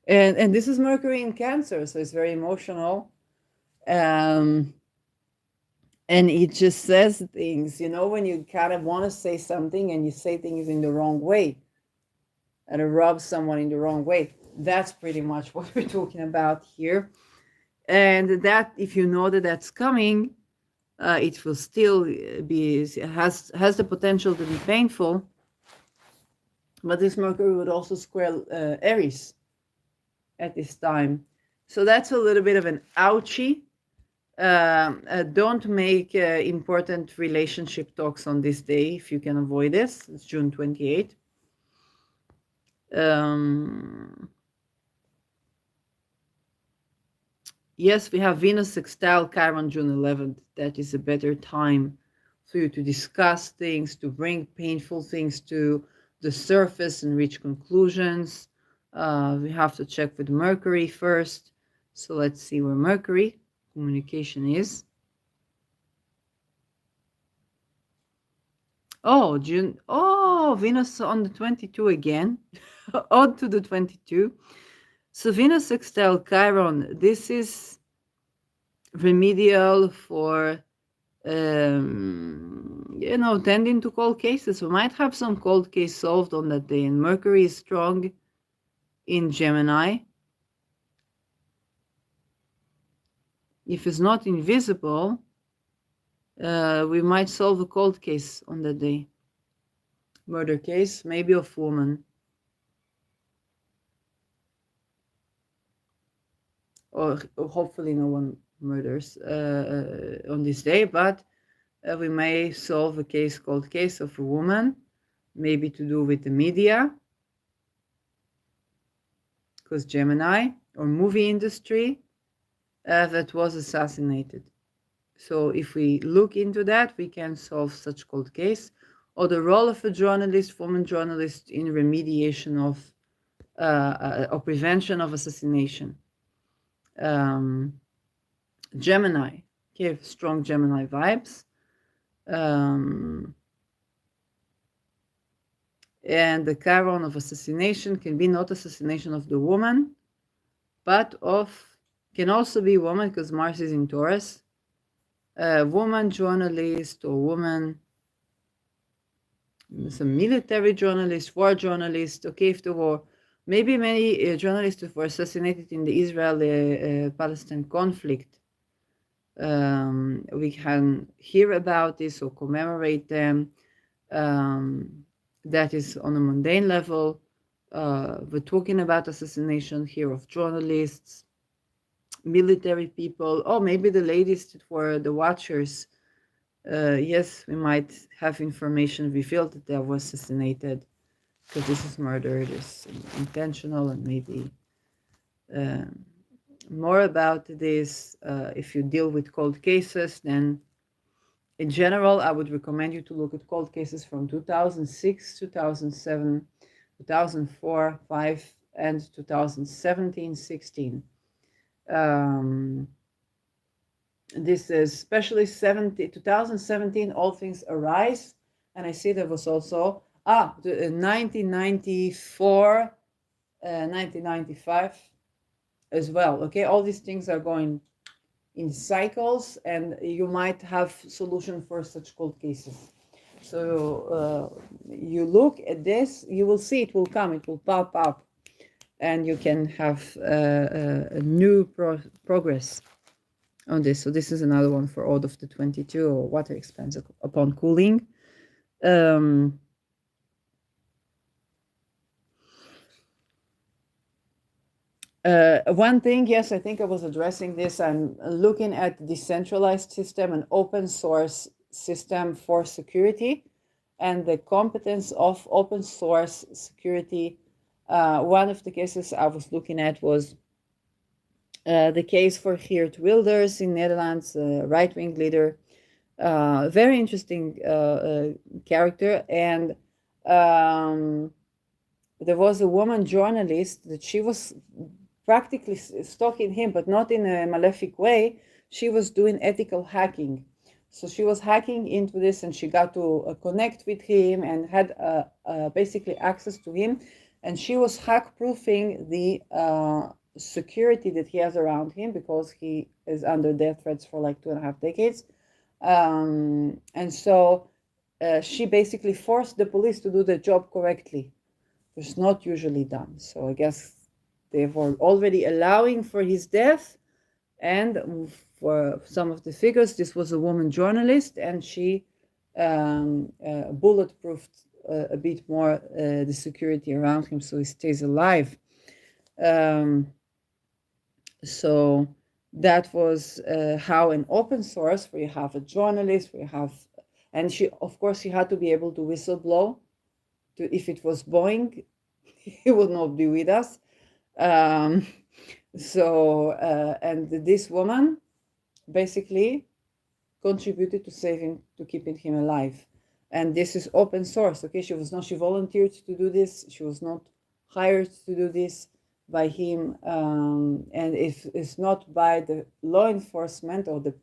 and this is Mercury in Cancer, so it's very emotional. And it just says things, when you kind of want to say something and you say things in the wrong way, and it rubs someone in the wrong way. That's pretty much what we're talking about here. And that, if you know that that's coming, it will still has the potential to be painful. But this Mercury would also square Aries at this time. So that's a little bit of an ouchie. Don't make important relationship talks on this day if you can avoid this. It's June 28. Yes, we have Venus sextile Chiron June 11th. That is a better time for you to discuss things, to bring painful things to the surface and reach conclusions. We have to check with Mercury first. So let's see where Mercury communication is. Oh, June. Oh, Venus on the 22 again. On to the 22. So Venus sextile Chiron. This is remedial for, tending to cold cases. We might have some cold case solved on that day. And Mercury is strong in Gemini. If it's not invisible, we might solve a cold case on that day. Murder case, maybe of woman. Or hopefully no one murders on this day, but we may solve a case called case of a woman, maybe to do with the media, because Gemini, or movie industry, that was assassinated. So if we look into that, we can solve such cold case, or the role of a journalist, woman journalist, in remediation of or prevention of assassination. Gemini, okay, strong Gemini vibes. And the chiron of assassination can be not assassination of the woman, but can also be woman, because Mars is in Taurus. Woman journalist, or woman, some military journalist, war journalist, okay, if the war, maybe many journalists were assassinated in the Israel-Palestine conflict. We can hear about this or commemorate them. That is on a mundane level. We're talking about assassination here of journalists, military people, or maybe the ladies that were the watchers. Yes, we might have information revealed that they were assassinated, because this is murder, this is intentional, and maybe more about this. If you deal with cold cases, then in general, I would recommend you to look at cold cases from 2006, 2007, 2004, 5, and 2017, 16. This is especially 2017, All Things Arise. And I see there was also 1994, 1995 as well. Okay, all these things are going in cycles, and you might have solution for such cold cases. So you look at this, you will see it will come, it will pop up, and you can have a new progress on this. So this is another one for all of the 22, or water expands upon cooling. One thing, yes, I think I was addressing this. I'm looking at the decentralized system and open source system for security, and the competence of open source security. One of the cases I was looking at was the case for Geert Wilders in Netherlands, right-wing leader. Very interesting character. And there was a woman journalist that she was practically stalking him, but not in a malefic way. She was doing ethical hacking. So she was hacking into this, and she got to connect with him and had basically access to him. And she was hack-proofing the security that he has around him, because he is under death threats for like 2.5 decades. And so she basically forced the police to do the job correctly. It's not usually done. So I guess they were already allowing for his death. And for some of the figures, this was a woman journalist, and she bulletproofed a bit more the security around him, so he stays alive. So that was how in open source, where you have a journalist, where you have, and she, of course, she had to be able to whistleblow. If it was Boeing, he would not be with us. And this woman basically contributed to saving, to keeping him alive. And this is open source. Okay, she volunteered to do this. She was not hired to do this by him. And if it's not by the law enforcement or the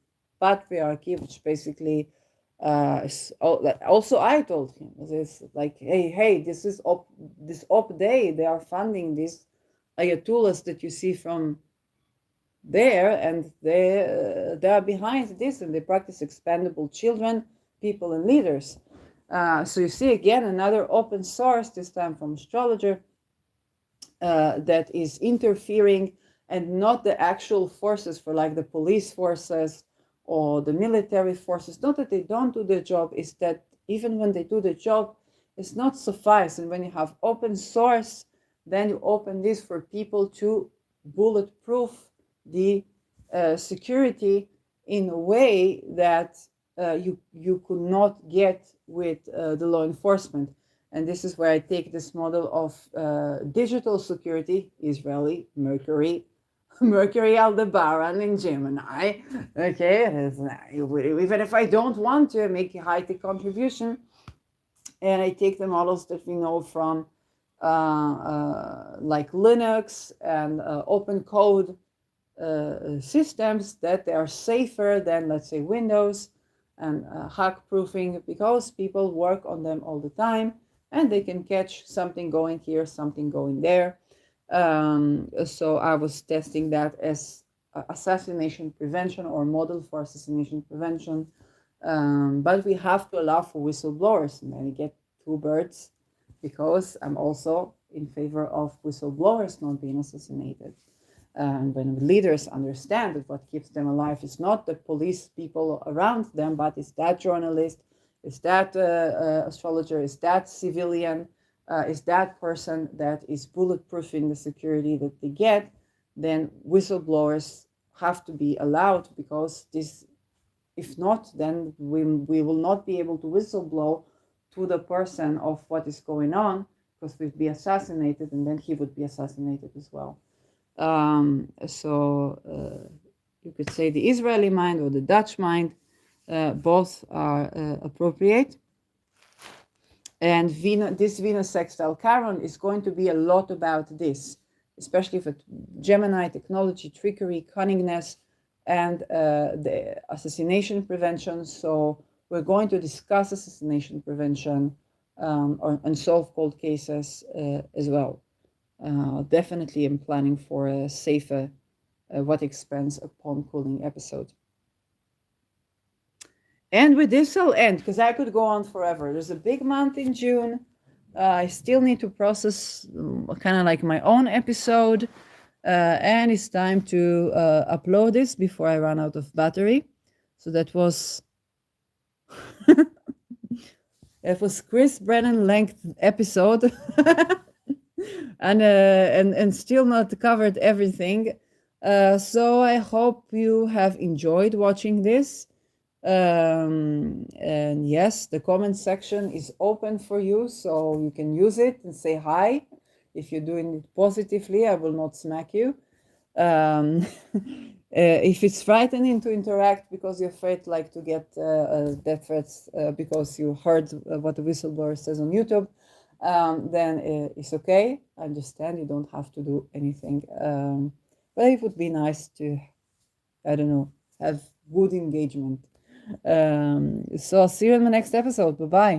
patriarchy, which basically also I told him this, like, hey, this is this op day, they are funding these ayatollahs that you see from there, and they are behind this, and they practice expendable children, people, and leaders. So you see again another open source, this time from astrologer, that is interfering, and not the actual forces, for like the police forces or the military forces. Not that they don't do the job, is that even when they do the job, it's not suffice. And when you have open source, then you open this for people to bulletproof the security in a way that you could not get with the law enforcement. And this is where I take this model of digital security, Israeli, Mercury, Mercury Aldebaran in Gemini. Okay, even if I don't want to make a high-tech contribution, and I take the models that we know from like Linux and open code systems, that they are safer than, let's say, Windows and hack proofing, because people work on them all the time and they can catch something going here, something going there. So I was testing that as assassination prevention, or model for assassination prevention. But we have to allow for whistleblowers, and then you get two birds, because I'm also in favor of whistleblowers not being assassinated. And when leaders understand that what keeps them alive is not the police people around them, but is that journalist, is that astrologer, is that civilian, is that person that is bulletproofing the security that they get, then whistleblowers have to be allowed, because this, if not, then we will not be able to whistleblow to the person of what is going on, because we'd be assassinated, and then he would be assassinated as well. So you could say the Israeli mind or the Dutch mind, both are appropriate. And this Venus sextile Chiron is going to be a lot about this, especially for Gemini, technology, trickery, cunningness, and the assassination prevention. So we're going to discuss assassination prevention and solve cold cases as well. Definitely I'm planning for a safer what expense upon cooling episode. And with this I'll end, because I could go on forever. There's a big month in June. I still need to process kind of like my own episode. And it's time to upload this before I run out of battery. So that was it was Chris Brennan length episode. And still not covered everything. So I hope you have enjoyed watching this. And yes, the comment section is open for you, so you can use it and say hi. If you're doing it positively, I will not smack you. If it's frightening to interact because you're afraid like to get death threats because you heard what the whistleblower says on YouTube, then it's okay. I understand, you don't have to do anything. But it would be nice to, I don't know, have good engagement. So I'll see you in the next episode. Bye-bye.